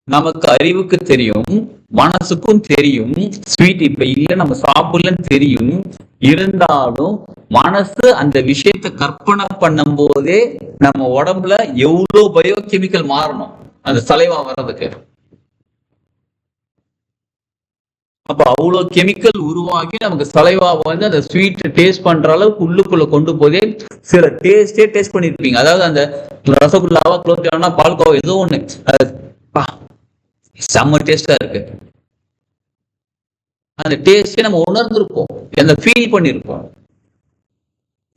நமக்கு அறிவுக்கு தெரியும், மனசுக்கும் தெரியும் ஸ்வீட் இப்ப இல்ல நம்ம சாப்பிடலன்னு தெரியும். இருந்தாலும் மனசு அந்த விஷயத்தை கற்பனை பண்ணும் போதே நம்ம உடம்புல எவ்வளவு பயோகெமிக்கல் மாறணும் அந்த சலைவா வர்றதுக்கு. அப்ப அவ்வளவு கெமிக்கல் உருவாகி நமக்கு சலைவா வந்து அந்த ஸ்வீட் டேஸ்ட் பண்ற அளவுக்கு உள்ளுக்குள்ள கொண்டு போதே சில டேஸ்ட் பண்ணிருப்பீங்க. அதாவது அந்த ரசகுல்லாவா குலோப்ஜாமுனா பால்கோவா ஏதோ ஒண்ணு செம்ம டேஸ்டா இருக்கு. அந்த டேஸ்டே நம்ம உணர்ந்திருப்போம், அந்த ஃபீல் பண்ணிருப்போம்.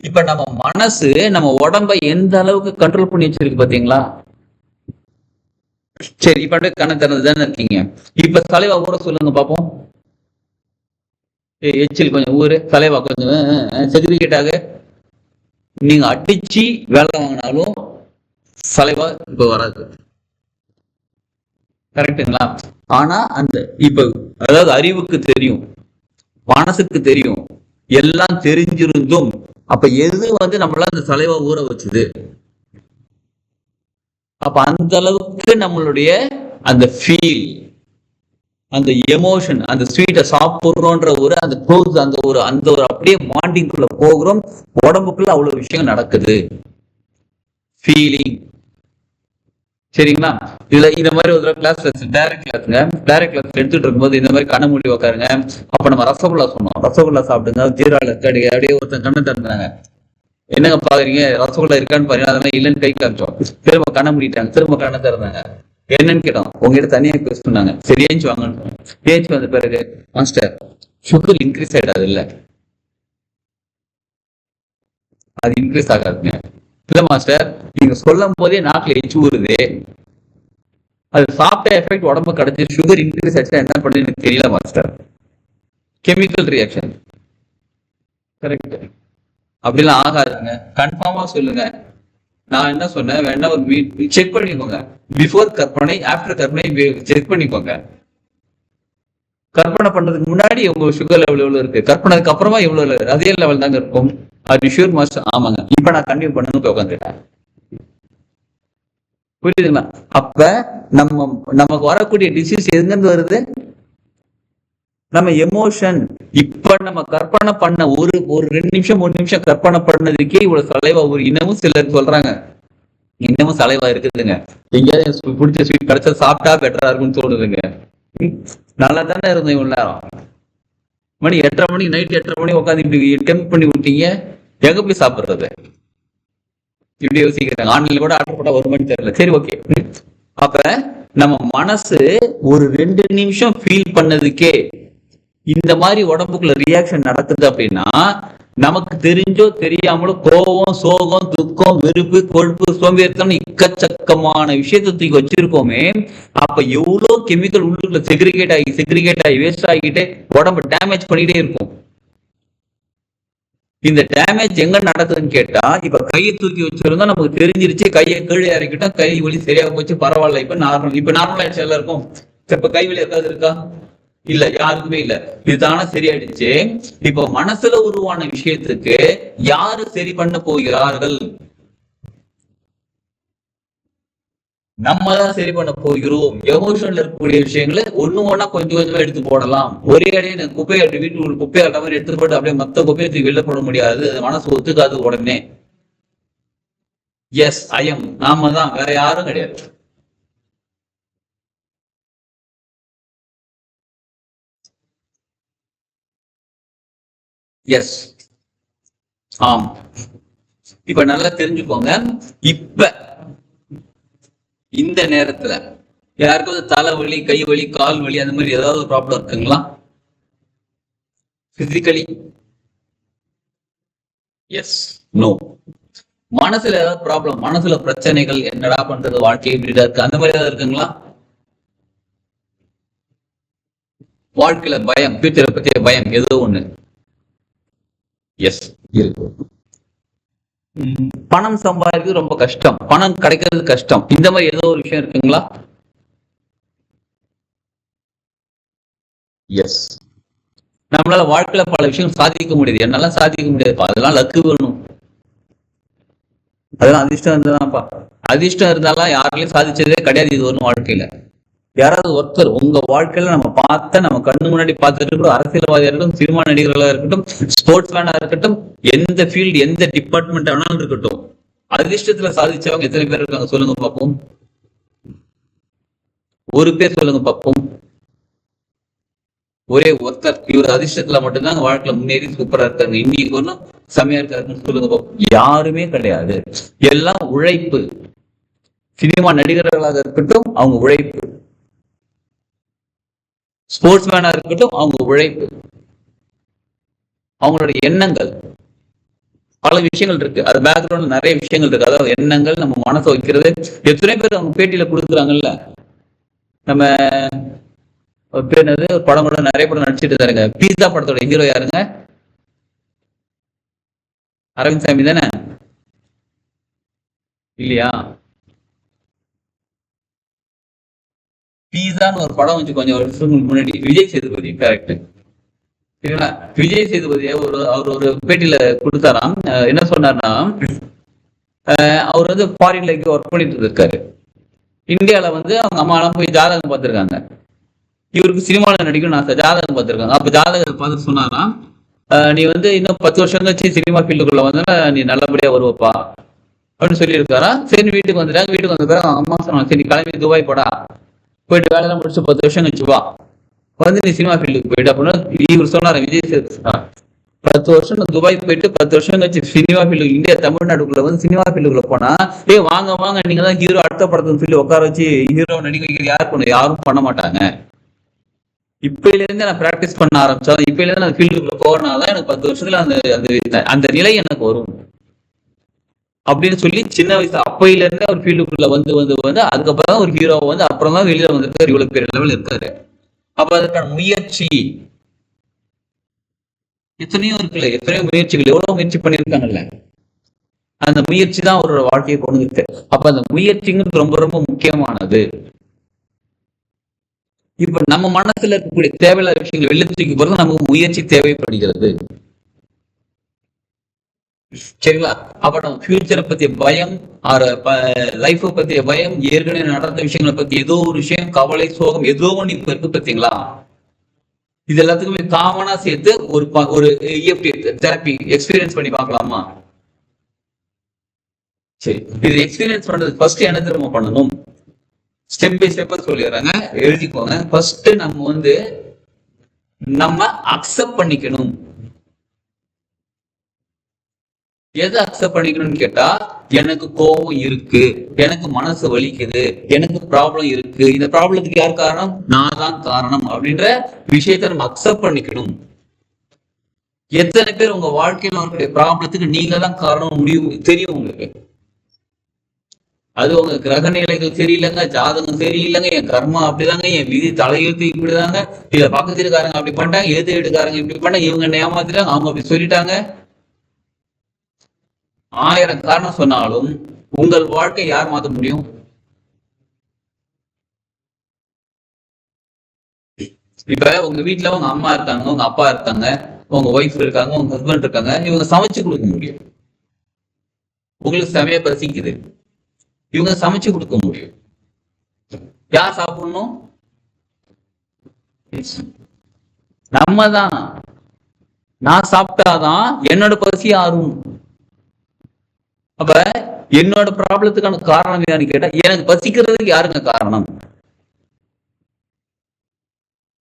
இப்ப நம்ம மனசு நம்ம உடம்ப எந்த அளவுக்கு கண்ட்ரோல் பண்ணி வச்சிருக்கு பாத்தீங்களா? சரி, இப்ப அப்படியே கண்ணை திறந்து தானே இருக்கீங்க. இப்ப சலைவா ஊற சொல்லுங்க பாப்போம். எச்சில் கொஞ்சம் ஊரு, சலைவா கொஞ்சம் செக்ரிகேட் ஆக. நீங்க அடிச்சு வேலை வாங்கினாலும் சலைவா இப்ப வராது. கரெக்டுங்களா? ஆனா அந்த இப்ப அதாவது அறிவுக்கு தெரியும், மனசுக்கு தெரியும், எல்லாம் தெரிஞ்சிருந்தும் அப்ப எது வந்து நம்மள அந்த சலைவா ஊற வச்சுது? அப்ப அந்த அளவுக்கு நம்மளுடைய அந்த ஃபீல், அந்த எமோஷன், அந்த ஸ்வீட்டை சாப்பிடுறோன்ற ஒரு அந்த க்ளோஸ், அந்த ஒரு அப்படியே பாண்டிங்குள்ள போகிறோம். உடம்புக்குள்ள அவ்வளவு விஷயம் நடக்குது. ஃபீலிங். சரிங்களா? இதுல இந்த மாதிரி ஒரு கிளாஸ் டைரக்ட் கிளாஸ்ங்க. டைரக்ட் கிளாஸ் எடுத்துட்டு இருக்கும்போது இந்த மாதிரி கண்ண மூடி உட்காருங்க. அப்ப நம்ம ரசகுல்லா சொன்னோம், ரசகுல்லா சாப்பிடுங்க. ஜீரால அப்படியே ஒருத்தன் கண்ணை திறந்தாங்க. என்னங்க பாக்குறீங்க, ரசகுல்லா இருக்கான்னு பாருங்க. அதெல்லாம் இல்லைன்னு கை காமிச்சோம். திரும்ப கண்ண மூடிட்டாங்க, திரும்ப கண்ணை திறந்தாங்க. என்னன்னு கேட்டோம், உங்ககிட்ட தனியா சொன்னாங்க. சரி, ஏஞ்சி வாங்கன்னு. ஏஞ்சி வந்த பிறகு, மாஸ்டர் சுகர் இன்க்ரீஸ் ஆயிடாது இல்ல? அது இன்க்ரீஸ் ஆகாதுங்க. இல்ல மாஸ்டர், நீங்க சொல்லும் போதே நாக்குல எச்சு ஊறுது, அது சாப்பிட்ட எஃபெக்ட் உடம்பு கிடைச்சி சுகர் இன்க்ரீஸ் ஆச்சுன்னா என்ன பண்ணுறது எனக்கு தெரியல மாஸ்டர். Chemical reaction. கரெக்ட். அப்படிலாம் ஆகாதுங்க. கன்ஃபார்மா சொல்லுங்க. நான் என்ன சொன்னேன், வேணா ஒரு செக் பண்ணிக்கோங்க. பிஃபோர் கற்பனை, ஆஃப்டர் கற்பனை செக் பண்ணிக்கோங்க. கற்பனை பண்றதுக்கு முன்னாடி உங்க சுகர் லெவல் எவ்வளவு இருக்கு, கற்பனைக்கு அப்புறமா எவ்வளவு அதே லெவல் தாங்க இருக்கும். அது ஷூர் மாஸ்டர். ஆமாங்க, இப்ப நான் கண்டினியூ பண்ணணும் உட்காந்துட்டேன். புரியுதுங்களா? அப்ப நமக்கு வரக்கூடிய டிசீஸ் எங்கிருந்து வருது? நம்ம எமோஷன். இப்ப நம்ம கற்பனை பண்ண ஒரு 2 நிமிஷம் 3 நிமிஷம் கற்பனை பண்ணதுக்கே இவ்வளவு சலைவா ஒரு இன்னமும் சிலர் சொல்றாங்க, இன்னமும் சலைவா இருக்குதுங்க. எங்கேயாவது பிடிச்ச ஸ்வீட் கிடைச்சா சாப்பிட்டா பெட்டரா இருக்கும்னு தோணுதுங்க. நல்லா தானே இருந்தேன் இவ்வளவு நேரம். மணி 8:30 மணி, நைட் 8:30 மணி உட்காந்து இப்படி டெம்ப் பண்ணி விட்டீங்க. எங்க போய் சாப்பிடுறது? இப்படி யோசிக்கிறாங்க. ஆன்லைன்ல கூட ஆர்டர் போட்டா 1 மணி தெரியல. சரி, ஓகே. அப்ப நம்ம மனசு ஒரு 2 நிமிஷம் ஃபீல் பண்ணதுக்கே இந்த மாதிரி உடம்புக்குள்ள ரியாக்ஷன் நடக்குது அப்படின்னா நமக்கு தெரிஞ்சோ தெரியாமலோ கோபம், சோகம், துக்கம், வெறுப்பு, கொழுப்பு, சோம்பேறித்தனம் எக்கச்சக்கமான விஷயத்தை தூக்கி வச்சிருக்கோமே. அப்ப எவ்வளவு கெமிக்கல் உள்ளுக்குள்ள செக்ரிகேட் ஆகி வேஸ்ட் ஆகிட்டே உடம்பு டேமேஜ் பண்ணிட்டே இருக்கும். இந்த டேமேஜ் எங்க நடக்குதுன்னு கேட்டா, இப்ப கையை தூக்கி வச்சிருந்தா நமக்கு தெரிஞ்சிருச்சு, கையை கீழே இறக்கிட்டோம், கை வலி சரியா போச்சு, பரவாயில்ல, இப்ப நார்மல் ஆயிடுச்சு எல்லாருக்கும். இப்ப கை வலி இருக்காது இருக்கா? இல்ல, யாருக்குமே இல்ல. இதுதானே சரியாயிடுச்சு. இப்போ மனசுல உருவான விஷயத்துக்கு யாரு சரி பண்ண போகிறார்கள்? நம்ம தான் சரி பண்ண போகிறோம். எமோஷன்ல இருக்கக்கூடிய விஷயங்களை ஒண்ணா கொஞ்சம் கொஞ்சமா எடுத்து போடலாம். ஒரே அடையே குப்பையை வீட்டுக்குள்ள குப்பையை அட்ட மாதிரி எடுத்து போட்டு அப்படியே மொத்த குப்பையை வெளில போட முடியாது. மனசு ஒத்துக்காது உடனே. எஸ், ஐயம், நாம தான், வேற யாரும் கிடையாது. எஸ், ஆம். இப்ப நல்லா தெரிஞ்சுக்கோங்க. இப்ப இந்த நேரத்துல யாருக்காவது தலைவலி, கை வலி, கால் வலி அந்த மாதிரி ஏதாவது ப்ராப்ளம் இருக்குங்களா? பிசிக்கலி? Yes, no. மனசுல ஏதாவது ப்ராப்ளம், மனசுல பிரச்சனைகள், என்னடா பண்றது, வாழ்க்கை இப்படிதான் இருக்கு, அந்த மாதிரி ஏதாவது இருக்குங்களா? வாழ்க்கையில பயம், ஃபியூச்சரை பத்திய பயம், ஏதோ ஒண்ணு. எஸ், இருக்கு. பணம் சம்பாதிக்கிறது ரொம்ப கஷ்டம், பணம் கிடைக்கிறது கஷ்டம், இந்த மாதிரி ஏதோ ஒரு விஷயம் இருக்குங்களா? எஸ். நம்மளால வாழ்க்கையில பல விஷயம் சாதிக்க முடியுது, என்னால சாதிக்க முடியாது, அதெல்லாம் லக்கு வேணும், அதெல்லாம் அதிர்ஷ்டம் இருந்தாதான்ப்பா. அதிர்ஷ்டம் இருந்தாலும் யாருலையும் சாதிச்சதே கிடையாது இது ஒன்றும் வாழ்க்கையில. யாராவது ஒருத்தர் உங்க வாழ்க்கையில நம்ம நம்ம கண்ணு முன்னாடி பார்த்துட்டு இருக்கட்டும், அரசியல்வாதியா இருக்கட்டும், சினிமா நடிகர்களா இருக்கட்டும், ஸ்போர்ட்ஸ் மேனா இருக்கட்டும், எந்த ஃபீல்டு, எந்த டிபார்ட்மெண்ட் வேணாலும் இருக்கட்டும், அதிர்ஷ்டத்துல சாதிச்சவங்க எத்தனை பேர் இருக்காங்க சொல்லுங்க பார்ப்போம். ஒரு பேர் சொல்லுங்க பார்ப்போம். ஒரே ஒருத்தர், இவர் அதிர்ஷ்டத்துல மட்டும்தான் வாழ்க்கையில முன்னேறி சூப்பரா இருக்காங்க, இன்னைக்கு ஒன்றும் செமையா இருக்காருன்னு சொல்லுங்க பார்ப்போம். யாருமே கிடையாது, எல்லாம் உழைப்பு. சினிமா நடிகர்களாக இருக்கட்டும், அவங்க உழைப்பு. ஸ்போர்ட்ஸ் மேனா இருக்கட்டும், அவங்க உழைப்பு. அவங்களுடைய எண்ணங்கள், பல விஷயங்கள் இருக்கு, அது பேக்ரவுண்ட்ல நிறைய விஷயங்கள் இருக்கு. அதாவது எண்ணங்கள், நம்ம மனசை வைக்கிறது. எத்தனை பேர் அவங்க பேட்டியில கொடுக்குறாங்கல்ல, நம்ம பேர் என்னது, ஒரு படம் கூட நிறைய படம் நடிச்சிட்டு இருக்காருங்க. பீஸா படத்தோட ஹீரோ யாருங்க? அரவிந்த் சாமி தானே? இல்லையா? பீஸான்னு ஒரு படம் வந்து கொஞ்சம் வருஷங்களுக்கு முன்னாடி, விஜய் சேதுபதி கரெக்ட். விஜய் சேதுபதி அவர் ஒரு பேட்டியில கொடுத்தாராம். என்ன சொன்னார்னா, அவர் வந்து ஃபாரின்ல ஒர்க் பண்ணிட்டு இருக்காரு. இந்தியாவில வந்து அவங்க அம்மாலாம் போய் ஜாதகம் பார்த்திருக்காங்க. இவருக்கு சினிமாவில் நடிக்கணும்னு ஆசை, ஜாதகம் பார்த்திருக்காங்க. அப்ப ஜாதகத்தை பார்த்து சொன்னாராம், நீ வந்து இன்னும் 10 வருஷம் கழிச்சு சினிமா ஃபீல்டுக்குள்ள வந்தா நீ நல்லபடியா வருவப்பா அப்படின்னு சொல்லியிருக்காரா. சரி, வீட்டுக்கு வந்துட்டாங்க. வீட்டுக்கு வந்த பிறகு அவங்க அம்மா சொன்னாங்க, சரி கிளம்பி துபாய் போடா, போயிட்டு வேலை முடிச்சு 10 வருஷம் கழிச்சு வா, வந்து நீ சினிமா ஃபீல்டுக்கு போயிட்டு அப்படின்னா இவர் சொன்னாரு, விஜய் சேதுபதி 10 வருஷம் துபாய் போயிட்டு 10 வருஷம் கழிச்சு சினிமா ஃபீல்டு, இந்தியா தமிழ்நாட்டுக்குள்ள வந்து சினிமா ஃபீல்டுக்குள்ள போனா, வாங்க வாங்க நீங்க தான் ஹீரோ, அடுத்த படத்துக்கு சொல்லி உட்கார வச்சு ஹீரோ நடிக்க வைக்கிற யார் பண்ண, யாரும் பண்ண மாட்டாங்க. இப்பையில இருந்து நான் பிராக்டிஸ் பண்ண ஆரம்பிச்சா, இப்பையில இருந்து நான் ஃபீல்டுக்குள்ள போறனாலதான் எனக்கு 10 வருஷத்துல அந்த நிலை எனக்கு வரும் அப்படின்னு சொல்லி சின்ன வயசு அப்பையில இருந்து அவர் ஃபீல்டுக்குள்ள வந்து வந்து வந்து அதுக்கப்புறம் தான் ஒரு ஹீரோ வந்து அப்புறம் தான் வெளியில வந்திருக்காரு, இவ்வளவு பெரிய லெவல் இருக்காரு. அப்ப அதுக்கான முயற்சி எத்தனையோ இருக்குல்ல, எத்தனையோ முயற்சிகள், எவ்வளவு முயற்சி பண்ணிருக்காங்கல்ல, அந்த முயற்சி தான் அவரோட வாழ்க்கையை கொண்டு இருக்கு. அப்ப அந்த முயற்சிங்கிறது ரொம்ப ரொம்ப முக்கியமானது. இப்ப நம்ம மனசுல இருக்கக்கூடிய தேவையில்லாத விஷயங்கள் வெளில தூக்கி போறது நமக்கு முயற்சி தேவைப்படுகிறது. சரிங்களா? அப்ப நம்ம ஃபியூச்சரை பத்திய பயம், லைஃபை பத்திய பயம், ஏற்கனவே நடந்த விஷயங்களை பத்தி ஏதோ ஒரு விஷயம், கவலை, சோகம், ஏதோ ஒண்ணு இப்ப இருக்கு பாத்தீங்களா? இது எல்லாத்துக்குமே காமனா சேர்த்து ஒரு EFT தெரப்பி எக்ஸ்பீரியன்ஸ் பண்ணி பார்க்கலாமா? சரி, இது எக்ஸ்பீரியன்ஸ் பண்றது ஃபர்ஸ்ட் என்ன திரும்ப பண்ணணும், ஸ்டெப் பை ஸ்டெப்பா சொல்லிடுறாங்க, எழுதிக்கோங்க. ஃபர்ஸ்ட் நம்ம அக்செப்ட் பண்ணிக்கணும். எதை அக்செப்ட் பண்ணிக்கணும்னு கேட்டா, எனக்கு கோபம் இருக்கு, எனக்கு மனசு வலிக்குது, எனக்கு ப்ராப்ளம் இருக்கு, இந்த ப்ராப்ளத்துக்கு யார் காரணம்? நான் தான் காரணம் அப்படின்ற விஷயத்தை நம்ம அக்செப்ட் பண்ணிக்கணும். எத்தனை பேர் உங்க வாழ்க்கையில அவருடைய ப்ராப்ளத்துக்கு நீங்க தான் காரணம் முடியும் தெரியும் உங்களுக்கு? அது உங்க கிரக நிலைகள் சரியில்லைங்க, ஜாதகம் சரியில்லைங்க, என் கர்மா அப்படிதாங்க, என் விதி தலையெழுத்து இப்படிதாங்க, இல்ல பக்கத்து வீட்டுக்காரங்க அப்படி பண்ணிட்டாங்க, எதிர்த்து வீட்டுக்காரங்க இப்படி பண்ணாங்க, இவங்க என்ன ஏமாத்திட்டாங்க, அவங்க அப்படி சொல்லிட்டாங்க. 1000 காரணம் சொன்னாலும் உங்கள் வாழ்க்கை யார் மாத்த முடியும்? இப்ப உங்க வீட்டுல உங்க அம்மா இருக்காங்க, உங்க அப்பா இருக்காங்க, உங்க ஒய்ஃப் இருக்காங்க, உங்க ஹஸ்பண்ட் இருக்காங்க, இவங்க சமைச்சு கொடுக்க முடியும். உங்களுக்கு சமைய பசிக்குது, இவங்க சமைச்சு கொடுக்க முடியும். யார் சாப்பிடணும்? நம்ம தான். நான் சாப்பிட்டாதான் என்னோட பசி ஆறும். அப்ப என்னோட ப்ராப்ளத்துக்கான காரணம் யாருன்னு கேட்டா, எனக்கு பசிக்கிறதுக்கு யாருங்க காரணம்?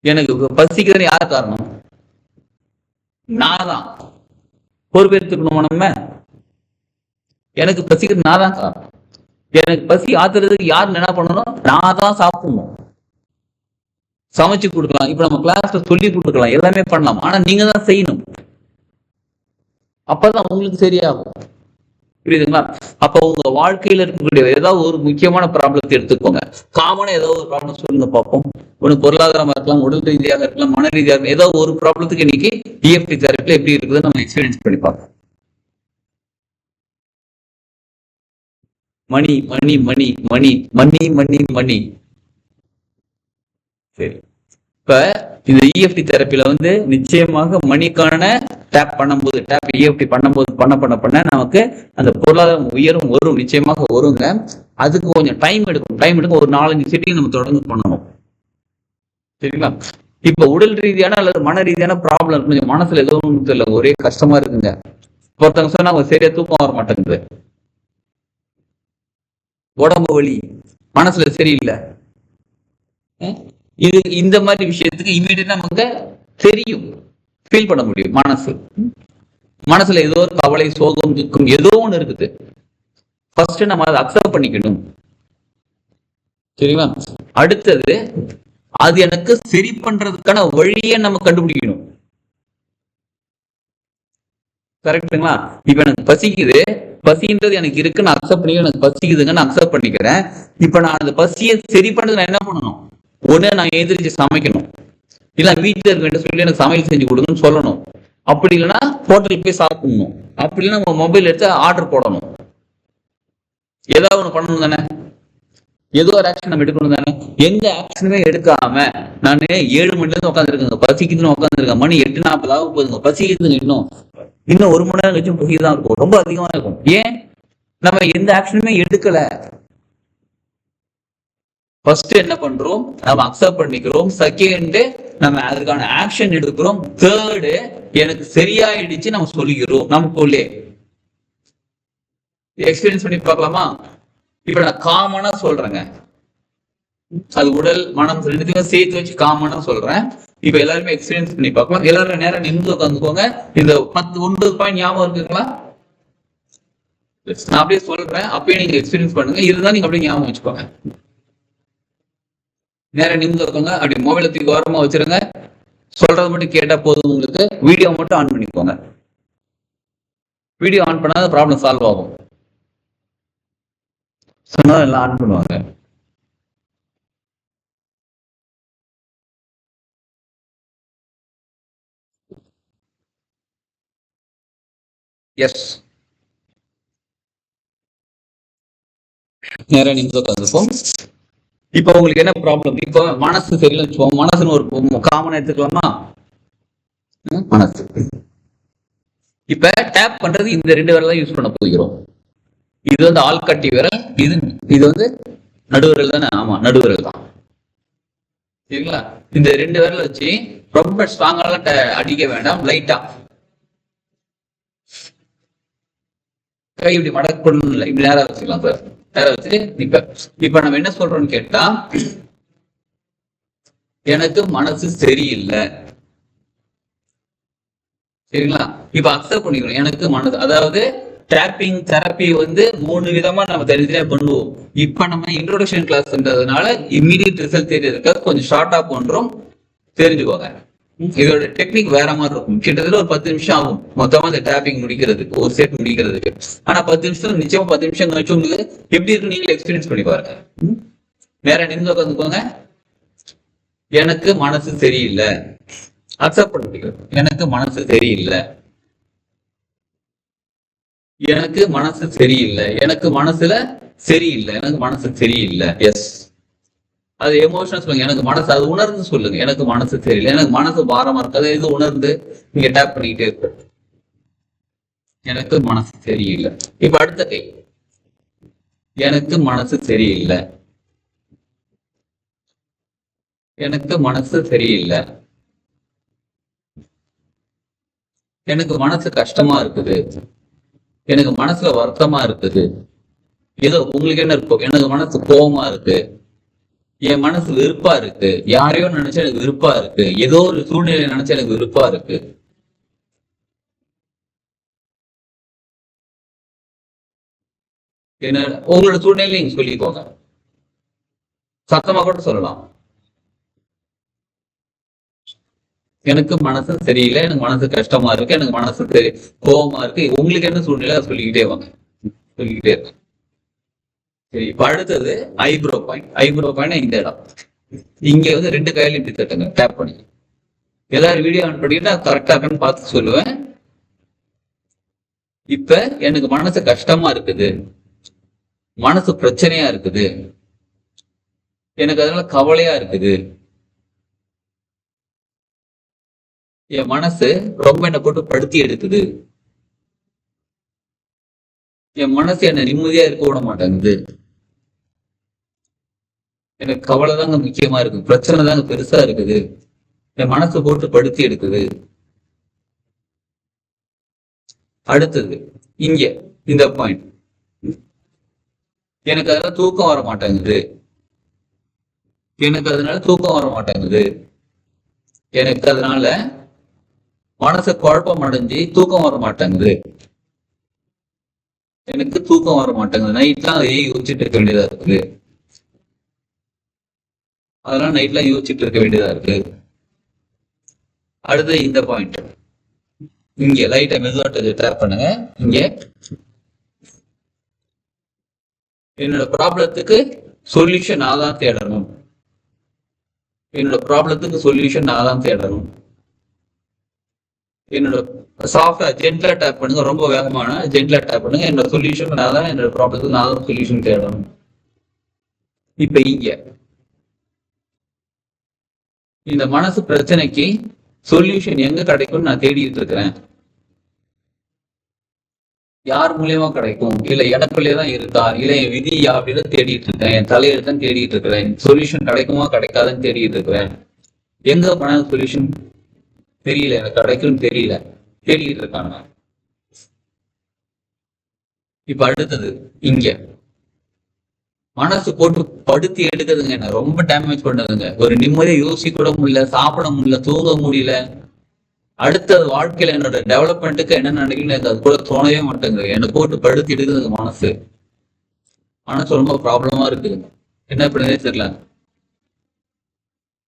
எனக்கு பசிக்கிறது யார் காரணம்? நான் தான். பொறுப்பேற்றுக்கணும் நம்ம. எனக்கு பசிக்கிறது நான் தான் காரணம். எனக்கு பசி ஆத்துறதுக்கு யார் என்ன பண்ணணும்? நான் தான் சாப்பிடணும். சமைச்சு கொடுக்கலாம், இப்ப நம்ம கிளாஸ்ல சொல்லி கொடுக்கலாம், எல்லாமே பண்ணலாம், ஆனா நீங்க தான் செய்யணும். அப்பதான் உங்களுக்கு சரியாகும். புரியுதுங்களா? அப்ப உங்க வாழ்க்கையில இருக்கக்கூடிய ஏதாவது ஒரு முக்கியமான ப்ராப்ளத்தை எடுத்துக்கோங்க. காமனா ஏதாவது ஒரு ப்ராப்ளம் சொல்லுங்க பார்ப்போம். ஒண்ணு பொருளாதாரமா இருக்கலாம், உடல் ரீதியாக இருக்கலாம், மன ரீதியாக இருக்கலாம். ஏதோ ஒரு ப்ராப்ளத்துக்கு இன்னைக்கு EFT தெரப்பில எப்படி இருக்குதுன்னு நம்ம எக்ஸ்பீரியன்ஸ் பண்ணி பார்ப்போம். மணி மணி மணி மணி மணி மணி மணி. சரி, இப்ப இந்த EFT தெரப்பில நிச்சயமாக மணிக்கான டேப் பண்ணும்போது, டேப் EFT பண்ணும்போது பண்ண நமக்கு அந்த பொருளாதாரம் உயரும் வரும், நிச்சயமாக வருங்க. அதுக்கு கொஞ்சம் டைம் எடுக்கும். ஒரு 4-5 செட்டிங் நம்ம தொடர்ந்து பண்ணணும். சரிங்களா? இப்ப உடல் ரீதியான அல்லது மன ரீதியான ப்ராப்ளம், கொஞ்சம் மனசுல ஏதோ ஒன்று தெரியல, ஒரே கஷ்டமா இருக்குங்க. ஒருத்தவங்க சொன்னா அவங்க சரியா தூக்கம் வர மாட்டேங்குது, உடம்பு வலி, மனசுல சரியில்லை. இது இந்த மாதிரி விஷயத்துக்கு இமீடியட்டா நமக்கு தெரியும், ஃபீல் பண்ண முடியும். மனசுல ஏதோ ஒரு கவலை, சோகம், துக்கம் ஏதோ ஒண்ணு இருக்குது. ஃபர்ஸ்ட் நம்ம அதை அக்செப்ட் பண்ணிக்கணும். சரிங்களா? அடுத்தது அது எனக்கு சரி பண்றதுக்கான வழியை நம்ம கண்டுபிடிக்கணும். கரெக்டுங்களா? இப்ப எனக்கு பசிக்குது, பசின்றது எனக்கு இருக்கு, நான் அக்செப்ட் பண்ணிக்கிறேன். எனக்கு பசிக்குதுங்க, நான் அக்செப்ட் பண்ணிக்கிறேன். இப்ப நான் அந்த பசியை சரி பண்றது நான் என்ன பண்ணணும்? ஒண்ணு நான் எந்திரிச்சு சமைக்கணும், இல்ல வீட்டுல இருக்க சொல்லி எனக்கு சமையல் செஞ்சு கொடுங்கன்னு சொல்லணும். அப்படி இல்லைன்னா ஹோட்டலுக்கு போய் சாப்பிடணும். அப்படி இல்லைன்னா நம்ம மொபைல் எடுத்து ஆர்டர் போடணும். ஏதாவது ஒண்ணு பண்ணணும் தானே? ஏதோ ஒரு ஆக்ஷன் நம்ம எடுக்கணும் தானே? எந்த ஆக்ஷனுமே எடுக்காம நான் 7 மணில இருந்து உட்காந்துருக்கேங்க, பசிக்குதுன்னு உட்காந்துருக்கேன், மணி 8:40 ஆக போகுதுங்க, பசிக்குதுங்க, இன்னும் 1 மணி நேரம் கழிச்சு பசிதான் இருக்கும், ரொம்ப அதிகமா இருக்கும். ஏன்? நம்ம எந்த ஆக்ஷனுமே எடுக்கல. ஃபர்ஸ்ட் என்ன பண்றோம்? நம்ம அக்செப்ட் பண்ணிக்கிறோம். செகண்ட், நம்ம அதுக்கான ஆக்ஷன் எடுக்கிறோம். தேர்டு, எனக்கு சரியாயிடுச்சு நம்ம சொல்லிக்கிறோம் நமக்குள்ளே. எக்ஸ்பீரியன்ஸ் பண்ணி பார்க்கலாமா? இப்ப நான் காமனா சொல்றேங்க, அது உடல் மனம் ரெண்டுத்தையும் சேர்த்து வச்சு காமனா சொல்றேன். இப்ப எல்லாருமே எக்ஸ்பீரியன்ஸ் பண்ணி பார்க்கலாம். எல்லாரும் நேரம் நின்று உட்காந்துக்கோங்க. இந்த 9 பாயிண்ட் ஞாபகம் இருக்குங்களா? நான் அப்படியே சொல்றேன், அப்பயே நீங்க எக்ஸ்பீரியன்ஸ் பண்ணுங்க. இதுதான் நீங்க அப்படியே ஞாபகம் வச்சுக்கோங்க. நேரம் நிமிந்து வைக்கோங்க, அப்படி மொபைலை தூக்கி ஓரமா வச்சிருங்க. சொல்றது மட்டும் கேட்டா போதும். உங்களுக்கு வீடியோ மட்டும் ஆன் பண்ணிக்கோங்க. வீடியோ ஆன் பண்ணாத ப்ராப்ளம் சால்வ் ஆகும். சொன்னா எல்லாம் ஆன் பண்ணுவாங்க. எஸ், நேரம் நிமிந்து உட்காந்துப்போம். இப்ப உங்களுக்கு என்ன ப்ராப்ளம்? இப்ப மனசு சரியில்லை வச்சுக்கோங்க. மனசுன்னு ஒரு காமன் எடுத்துக்கலாமா? மனசு. இப்ப டேப் பண்றது இந்த 2 விரல் தான் யூஸ் பண்ண போகிறோம். இது ஆள்காட்டி விரல், இது நடுவிரல் தானே? ஆமா, நடுவிரல் தான். சரிங்களா? இந்த 2 விரல் வச்சு ரொம்ப ஸ்ட்ராங்காலாம் அடிக்க வேண்டாம், லைட்டா கை இப்படி மடக்கணும் இல்லை, இப்படி நேரம் வச்சுக்கலாம் சார். நேரம் வச்சு இப்ப நம்ம என்ன சொல்றோம்னு கேட்டா, எனக்கு மனசு சரியில்லை. சரிங்களா? இப்ப அக்செப்ட் பண்ணிக்கணும் எனக்கு மனசு, அதாவது டேப்பிங் தெரப்பி வந்து 3 விதமா நம்ம தனித்தனியா பண்ணுவோம். இப்ப நம்ம இன்ட்ரோடக்ஷன் கிளாஸ்ன்றதுனால இம்மீடியட் ரிசல்ட் தெரியறதுக்காக கொஞ்சம் ஷார்ட்டா பண்றோம், தெரிஞ்சுக்கோங்க. இதோட டெக்னிக் வேற மாதிரி இருக்கும். கிட்டத்தட்ட ஒரு 10 நிமிஷம் ஆகும் மொத்தமா இந்த டேப்பிங் முடிக்கிறதுக்கு, ஒரு செட் முடிக்கிறதுக்கு. ஆனா 10 நிமிஷம் நிச்சயமா 10 நிமிஷம் கழிச்சு உங்களுக்கு எப்படி இருக்கு நீங்களே எக்ஸ்பீரியன்ஸ் பண்ணி பாருங்க. வேற நின்று உட்காந்துக்கோங்க. எனக்கு மனசு சரியில்லை, அக்செப்ட் பண்ண முடியும். எனக்கு மனசு சரியில்லை, எனக்கு மனசு சரியில்லை, எனக்கு மனசுல சரியில்லை, எனக்கு மனசு சரியில்லை. எஸ், அது எமோஷனல் சொல்லுங்க. எனக்கு மனசு, அது உணர்ந்து சொல்லுங்க. எனக்கு மனசு தெரியல, எனக்கு மனசு பாரமா இருக்காது, இது உணர்ந்து நீங்க டேப் பண்ணிக்கிட்டே இருக்க. எனக்கு மனசு சரியில்லை. இப்ப அடுத்த கை, எனக்கு மனசு சரியில்லை, எனக்கு மனசு சரியில்லை, எனக்கு மனசு கஷ்டமா இருக்குது, எனக்கு மனசுல வருத்தமா இருக்குது. ஏதோ உங்களுக்கு என்ன இருக்கும்? எனக்கு மனசு கோபமா இருக்கு, என் மனசு வெறுப்பா இருக்கு, யாரையோ நினைச்சா எனக்கு வெறுப்பா இருக்கு, ஏதோ ஒரு சூழ்நிலை நினைச்சா எனக்கு வெறுப்பா இருக்கு. என்ன உங்களோட சூழ்நிலை நீங்க சொல்லிக்கோங்க, சத்தமா கூட சொல்லலாம். எனக்கு மனசு சரியில்லை, எனக்கு மனசு கஷ்டமா இருக்கு, எனக்கு மனசு கோபமா இருக்கு. உங்களுக்கு என்ன சூழ்நிலை சொல்லிக்கிட்டே வாங்க, சொல்லிக்கிட்டே இருக்கு. சரி, இப்ப அடுத்தது ஐப்ரோ பாயிண்ட். ஐப்ரோ பாயிண்ட் இந்த இடம். இங்க வந்து 2 கையில இப்படி தட்டுங்க, டேப் பண்ணி. எல்லாரும் வீடியோ ஆன் பண்ணிட்டு கரெக்டா இருக்கான்னு பார்த்து சொல்லுவேன். இப்ப எனக்கு மனசு கஷ்டமா இருக்குது, மனசு பிரச்சனையா இருக்குது, எனக்கு அதனால கவலையா இருக்குது, என் மனசு ரொம்ப என்னை போட்டு படுத்தி எடுக்குது, என் மனசு என்ன நிம்மதியா இருக்க விட மாட்டேங்குது, எனக்கு கவலை தாங்க முக்கியமா இருக்கு, பிரச்சனை தாங்க பெருசா இருக்குது, என் மனசு போட்டு படுத்தி எடுக்குது. அடுத்தது இங்க இந்த பாயிண்ட், எனக்கு அதனால தூக்கம் வர மாட்டேங்குது, எனக்கு அதனால தூக்கம் வர மாட்டேங்குது, எனக்கு அதனால மனசு குழப்பம் அடைஞ்சு தூக்கம் வர மாட்டேங்குது, எனக்கு தூக்கம் வர மாட்டேங்குது, நைட்லாம் அதையே யோசிச்சுட்டு இருக்க வேண்டியதா இருக்குது, அதெல்லாம் நைட்லாம் யோசிச்சுட்டு இருக்க வேண்டியதா இருக்கு. அடுத்து இந்த பாயிண்ட், இங்க லைட்டா மெதுவா டேப் பண்ணுங்க. இங்க என்னோட ப்ராப்ளத்துக்கு சொல்யூஷன் நான் தான் தேடணும், என்னோட ப்ராப்ளத்துக்கு சொல்யூஷன் நான் தான் தேடணும். என்னோட சாஃப்டா ஜென்ட்லா டேப் பண்ணுங்க, ரொம்ப வேகமான ஜென்ட்லா டேப் பண்ணுங்க. என்னோட சொல்யூஷன் நான் தான், என்னோட ப்ராப்ளத்துக்கு நான் தான் சொல்யூஷன் தேடணும். இப்ப இங்க இந்த மனசு பிரச்சனைக்கு சொல்யூஷன் எங்க கிடைக்கும்னு நான் தேடிட்டு இருக்கிறேன். யார் மூலியமா கிடைக்கும்? இல்ல எனக்குள்ளேயே தான் இருக்கா, இல்ல என் விதியா அப்படின்னு தேடிட்டு இருக்கேன், என் தலையெழுத்தான் தேடிட்டு இருக்கிறேன். சொல்யூஷன் கிடைக்குமா கிடைக்காதுன்னு தேடிட்டு இருக்கிறேன். எங்க பண்ண சொல்யூஷன் தெரியல, எனக்கு கிடைக்கும்னு தெரியல, தேடிட்டு இருக்காங்க. இப்ப அடுத்தது இங்க மனசு போட்டு படுத்தி எடுக்குதுங்க, என்ன ரொம்ப டேமேஜ் பண்ணுதுங்க. ஒரு நிம்மதியா யோசிக்க கூட முடியல, சாப்பிட முடியல, தூங்க முடியல. அடுத்தது வாழ்க்கையில என்னோட டெவலப்மெண்ட்டுக்கு என்ன நினைக்கணும் எனக்கு அது கூட தோணவே மாட்டேங்குது. என்னை போட்டு படுத்தி எடுக்குதுங்க மனசு. மனசு ரொம்ப ப்ராப்ளமா இருக்குது, என்ன பண்ணுறதே தெரியல.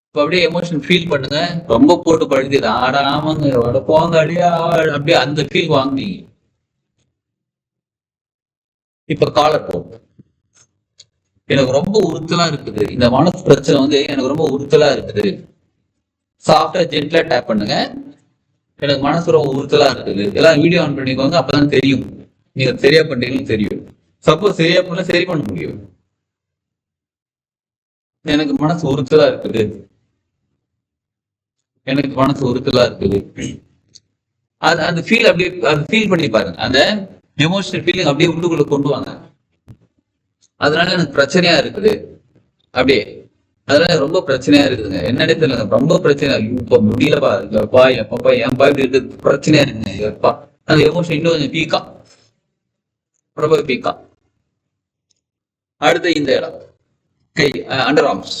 இப்ப அப்படியே எமோஷன் ஃபீல் பண்ணுங்க, ரொம்ப போட்டு படுத்திடு. ஆடாமங்க போங்க அடியா, அப்படியே அந்த ஃபீல் வாங்குனீங்க. இப்ப காலர் போ, எனக்கு ரொம்ப உறுத்தலா இருக்குது, இந்த மனசு பிரச்சனை வந்து எனக்கு ரொம்ப உறுத்தலா இருக்குது. சாஃப்டா ஜென்ட்லா டேப் பண்ணுங்க. எனக்கு மனசு ரொம்ப உறுத்தலா இருக்குது. எல்லாம் வீடியோ ஆன் பண்ணிக்கோங்க, அப்பதான் தெரியும் நீங்க சரியா பண்றீங்கன்னு தெரியும். சப்போஸ் சரியா பண்ணல சரி பண்ண முடியும். எனக்கு மனசு உறுத்தலா இருக்குது, எனக்கு மனசு உறுத்தலா இருக்குது. அது அந்த ஃபீல் அப்படியே அது ஃபீல் பண்ணி பாருங்க. அந்த எமோஷனல் ஃபீலிங் அப்படியே உள்ளுக்குள்ள கொண்டு வாங்க. அதனால எனக்கு பிரச்சனையா இருக்குது, அப்படியே அதனால ரொம்ப பிரச்சனையா இருக்குதுங்க. என்னன்னே தெரியல, ரொம்ப பிரச்சனை. இப்ப முடியலப்பா, எப்பா எப்பப்பா என் பாய் இருக்கு, பிரச்சனையா இருக்குங்க எப்பா. அந்த எமோஷன் இன்னும் கொஞ்சம் பீக்கா, ரொம்ப பீக்கா. அடுத்து இந்த இடம் கை, அண்டர் ஆர்ம்ஸ்.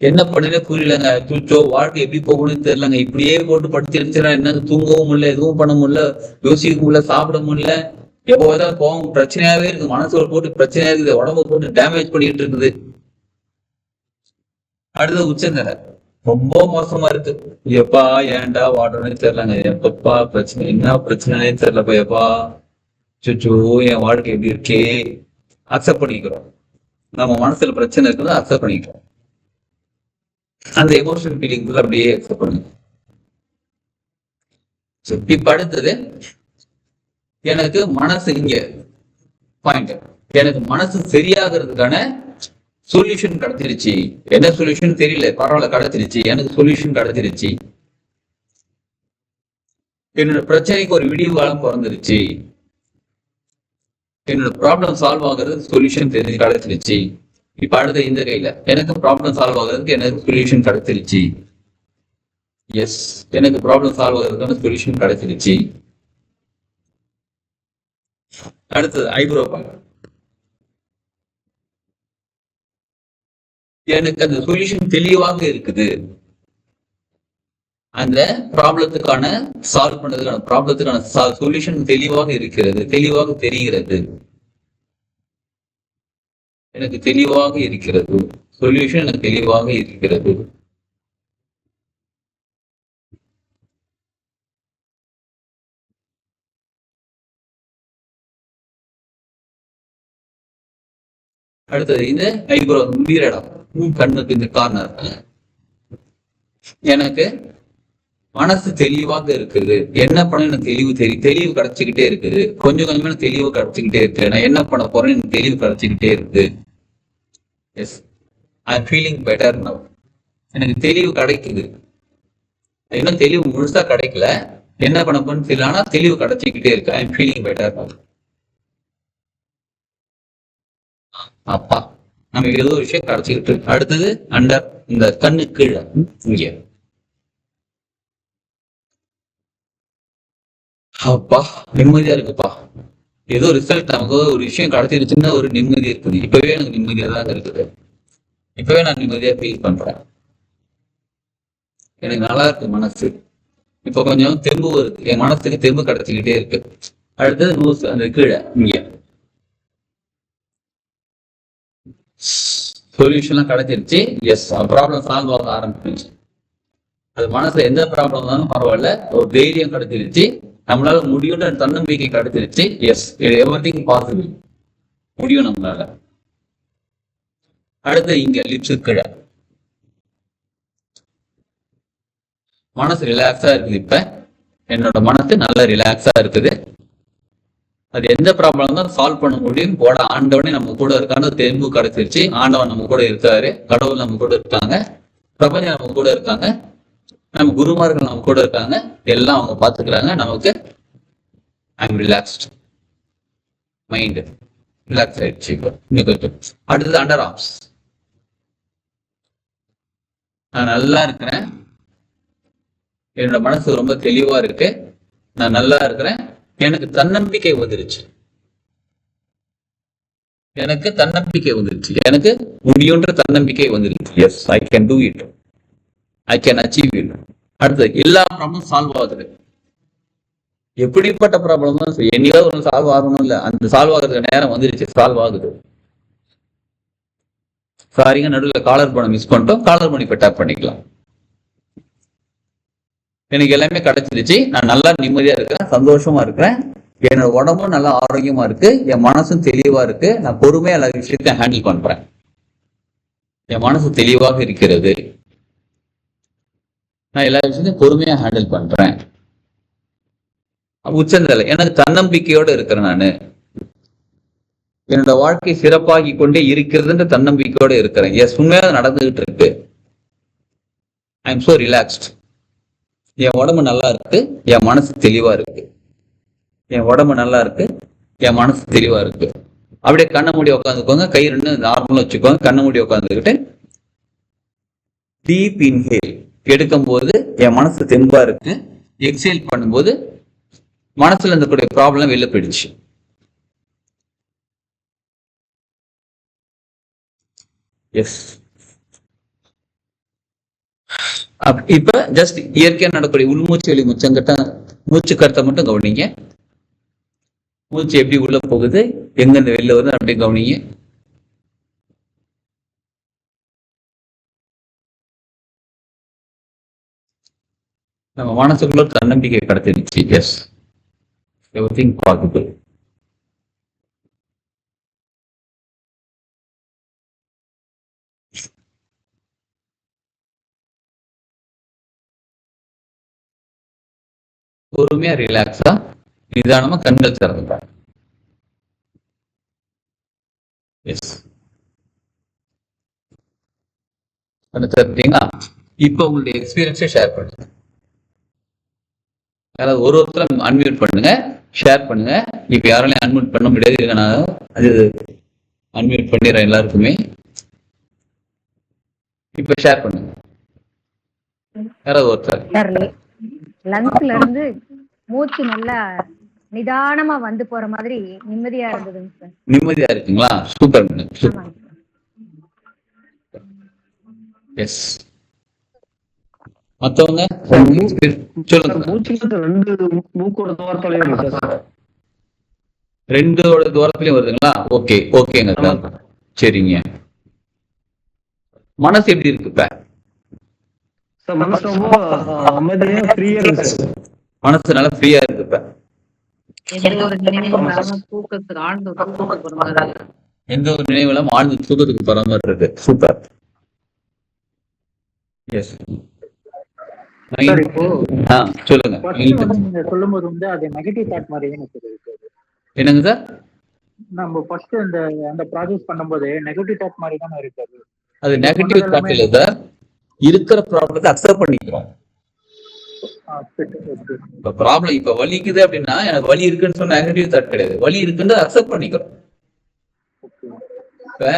என்ன பண்ணுனே புரியலங்க. சுச்சோ வாழ்க்கை எப்படி போகணும்னு தெரியலங்க. இப்படியே போட்டு படுத்திருச்சுனா என்ன, தூங்கவும் முடியல, எதுவும் பண்ண முடியல, யோசிக்க முடியல, சாப்பிட முடியல. எப்போதான் கோவம் பிரச்சனையாவே இருக்கு. மனசுல போட்டு பிரச்சனையா இருக்குது, உடம்பு போட்டு டேமேஜ் பண்ணிட்டு இருக்குது. அடுத்த உச்சந்தலை ரொம்ப மோசமா இருக்கு. எப்பா ஏன்டா வாடனே தெரியலங்க. எப்பப்பா பிரச்சனை, என்ன பிரச்சனைனே தெரியலப்பா. எப்பா சுச்சோ என் வாழ்க்கை எப்படி இருக்கே. அக்செப்ட் பண்ணிக்கிறோம். நம்ம மனசுல பிரச்சனை இருக்குன்னு அக்செப்ட் பண்ணிக்கிறோம். அந்த எமோஷனல் ஃபீலிங் அப்படியே அக்செப்ட் பண்ணுங்க. இப்ப அடுத்தது, எனக்கு மனசு இங்க பாயிண்ட், எனக்கு மனசு சரியாகிறதுக்கான சொல்யூஷன் கிடைச்சிருச்சு. என்ன சொல்யூஷன் தெரியல, பரவாயில்ல கிடைச்சிருச்சு, எனக்கு சொல்யூஷன் கிடைச்சிருச்சு. என்னோட பிரச்சனைக்கு ஒரு விடிவு காலம் பிறந்துருச்சு. என்னோட ப்ராப்ளம் சால்வ் ஆகுறது சொல்யூஷன் தெரிஞ்சு கிடைச்சிருச்சு. இப்ப அடுத்த இந்த கையில எனக்கு ப்ராப்ளம் சால்வ் ஆகுறதுக்கு எனக்கு சொல்யூஷன் கிடைச்சிருச்சு. எஸ், எனக்கு ப்ராப்ளம் சால்வ் ஆகுறதுக்கான சொல்யூஷன் கிடைச்சிருச்சு. அடுத்தது ஐப்ரோ பாயிண்ட். எனக்கு அந்த சொல்யூஷன் தெளிவாக இருக்குது. அந்த ப்ராப்ளத்துக்கான சால்வ் பண்ணதுக்கான ப்ராப்ளத்துக்கான சொல்யூஷன் தெளிவாக இருக்கிறது, தெளிவாக தெரிகிறது. எனக்கு தெளிவாக இருக்கிறது, சொல்யூஷன் எனக்கு தெளிவாக இருக்கிறது. அடுத்தது இந்த ஐப்ரோ முடியிடம், கண்ணுக்கு இந்த கார்னர், எனக்கு மனசு தெளிவாக இருக்குது. என்ன பண்ண எனக்கு தெளிவு கிடைச்சிக்கிட்டே இருக்குது. கொஞ்சம் கொஞ்சமா தெளிவு கிடைச்சிக்கிட்டே இருக்கு. நான் என்ன பண்ண போறேன்னு எனக்கு தெளிவு கிடைச்சிக்கிட்டே இருக்கு. Yes, I am feeling better now. எனக்கு தெளிவு கிடைக்குது. இன்னும் தெளிவு முழுசா கிடைக்கல, என்ன பண்ண போறேன்னு தெரியல, ஆனா தெளிவு கிடைச்சிக்கிட்டே இருக்கு. I am feeling better now. அப்பா நமக்கு ஏதோ ஒரு விஷயம் கிடைச்சிக்கிட்டு இருக்கு. அடுத்தது அண்டர், இந்த கண்ணு கீழே இங்க, அப்பா நிம்மதியா இருக்குப்பா. ஏதோ ரிசல்ட், நமக்கு ஒரு விஷயம் கிடைச்சிருச்சுன்னா ஒரு நிம்மதி இருக்குது. இப்பவே எனக்கு நிம்மதியா தான் இருக்குது. இப்பவே நான் நிம்மதியா ஃபீல் பண்றேன். எனக்கு நல்லா இருக்கு மனசு. இப்ப கொஞ்சம் தெம்பு வருது, என் மனசுக்கு தெம்பு கிடைச்சிக்கிட்டே இருக்கு. அடுத்தது நோஸ், அந்த கீழே இங்க சொல்யூஷன்லாம் கிடைச்சிருச்சு. எஸ், ப்ராப்ளம் சால்வ் ஆக ஆரம்பிச்சிருச்சு. அது மனசுல எந்த ப்ராப்ளம் இருந்தாலும் பரவாயில்ல, ஒரு தைரியம் கிடைச்சிருச்சு, நம்மளால முடியும்ன்ற தன்னம்பிக்கை கிடைச்சிருச்சு. எஸ், எவ்ரிதிங் பாசிபிள், முடியும் நம்மளால. அடுத்து இங்க லிப்ஸ் கீழே மனசு ரிலாக்ஸா இருக்குது. இப்ப என்னோட மனசு நல்ல ரிலாக்ஸா இருக்குது. அது எந்த ப்ராப்ளம் தான் சால்வ் பண்ண முடியும் போட, ஆண்டவனே நம்ம கூட இருக்கான்னு தெம்பு கிடைச்சிருச்சு. ஆண்டவன் நம்ம கூட இருக்காரு, கடவுள் நம்ம கூட இருக்காங்க, பிரபஞ்சம் நம்ம கூட இருக்காங்க, நம்ம குருமார்கள் நம்ம கூட இருக்காங்க, எல்லாம் அவங்க பாத்துக்கிறாங்க. நமக்கு I am relaxed, mind relax ஆயிடுச்சு. அடுத்தது அண்டர் ஆர்ம்ஸ். நான் நல்லா இருக்கிறேன், என்னோட மனசு ரொம்ப தெளிவா இருக்கு, நான் நல்லா இருக்கிறேன், எனக்கு தன்னம்பிக்கை வந்துருச்சு. எனக்கு தன்னம்பிக்கை வந்துருச்சு, எனக்கு முடியுன்ற தன்னம்பிக்கை வந்துருச்சு. Yes, I can do it, I can achieve it. அடுத்தது எல்லா ப்ராப்ளமும் சால்வ் ஆகுது. எப்படிப்பட்ட ப்ராப்ளம் தான் என்னையாவது ஒன்று சால்வ் ஆகணும் இல்ல, அந்த சால்வ் ஆகுறதுக்கு நேரம் வந்துருச்சு, சால்வ் ஆகுது. சாரிங்க, நடுவில் காலர் பண்ண மிஸ் பண்ணிட்டோம், காலர் பண்ணி இப்ப டேப் பண்ணிக்கலாம். எனக்கு எல்லாமே கிடைச்சிருச்சு, நான் நல்லா நிம்மதியா இருக்கிறேன், சந்தோஷமா இருக்கிறேன், என்னோட உடம்பும் நல்லா ஆரோக்கியமா இருக்கு, என் மனசும் தெளிவா இருக்கு, நான் பொறுமையா எல்லா விஷயத்தையும் ஹேண்டில் பண்றேன், என் மனசு தெளிவாக இருக்கிறது, நான் எல்லா விஷயத்தையும் பொறுமையா ஹேண்டில் பண்றேன். உச்சந்தலை, எனக்கு தன்னம்பிக்கையோட இருக்கிறேன், நானு என்னோட வாழ்க்கை சிறப்பாகி கொண்டே இருக்கிறதுன்ற தன்னம்பிக்கையோட இருக்கிறேன். எஸ், உண்மையாக நடந்துகிட்டு இருக்கு. I am so relaxed. என் உடம்பு நல்லா இருக்கு, என் மனசு தெளிவா இருக்கு, என் உடம்பு நல்லா இருக்கு, என் மனசு தெளிவா இருக்கு. அப்படியே கண்ணை மூடி உட்காந்துக்கோங்க, கை ரெண்டு நார்மலா வச்சுக்கோங்க, கண்ணை மூடி உட்காந்துக்கிட்டு டீப் இன்ஹேல் எடுக்கும் போது என் மனசு தெம்பா இருக்கு, எக்ஸேல் பண்ணும்போது மனசுல இருந்தக்கூடிய ப்ராப்ளம் வெளில போயிடுச்சு. எஸ், இப்ப ஜஸ்ட் இயற்கையா நடக்கூடிய உள்மூச்சு வெளி மூச்சங்கிட்ட மூச்சு கருத்தை மட்டும் கவனிங்க. மூச்சு எப்படி உள்ள போகுது, எங்க இந்த வெளில வருது அப்படி கவனிங்க. நம்ம மனசுக்குள்ள தன்னம்பிக்கை கடத்திடுச்சு. S, everything possible. பொறுமையா ரிலாக்ஸா நிதானமா கண்கள் திறந்துட்டா. எஸ், திறந்தீங்களா? இப்ப உங்களுடைய எக்ஸ்பீரியன்ஸை ஷேர் பண்ணுங்க. யாராவது ஒருத்தர் அன்மியூட் பண்ணுங்க, ஷேர் பண்ணுங்க. இப்ப யாராலையும் அன்மியூட் பண்ண முடியாது, நான் அது அன்மியூட் பண்ணிடுறேன் எல்லாருக்குமே. இப்ப ஷேர் பண்ணுங்க யாராவது ஒருத்தர். லங்ஸ்ல இருந்து மூச்சு நல்லா நிதானமா வந்து போற மாதிரி நிம்மதியா இருந்ததுங்க சார். நிம்மதியா இருக்குங்களா? Super super. எஸ், மத்தவங்க சொல்லுங்க. ரெண்டோட தூரத்துலயும் வருதுங்களா? ஓகே, ஓகேங்க சார். சரிங்க. மனசு எப்படி இருக்கு இப்ப? மனசு நல்லா ஃப்ரீயா இருக்கு இப்ப. எந்த ஒரு நினைவும் இல்லாம தூக்கத்துக்கு ஆழ்ந்த தூக்கத்துக்கு போற மாதிரி இருக்கு. எந்த ஒரு நினைவுலாம் ஆழ்ந்து தூக்கத்துக்கு போற மாதிரி இருக்கு. சூப்பர். எஸ், சொல்லுங்க. நீங்க சொல்லும்போது வந்து அது நெகட்டிவ் தாட் மாதிரி எனக்கு இருக்கு. என்னங்க சார்? நம்ம ஃபர்ஸ்ட் அந்த ப்ராஜெக்ட் பண்ணும்போது நெகட்டிவ் தாட் மாதிரி தானே இருக்காது. அது நெகட்டிவ் தாட் இல்ல சார், இருக்கிற ப்ராப்ளத்தை அக்செப்ட் பண்ணிக்கிறோம். இப்ப ப்ராப்ளம் இப்ப வலிக்குது அப்படின்னா எனக்கு வலி இருக்குன்னு சொன்னா நெகட்டிவ் தாட் கிடையாது, வலி இருக்குன்னு அக்செப்ட் பண்ணிக்கிறோம். இப்ப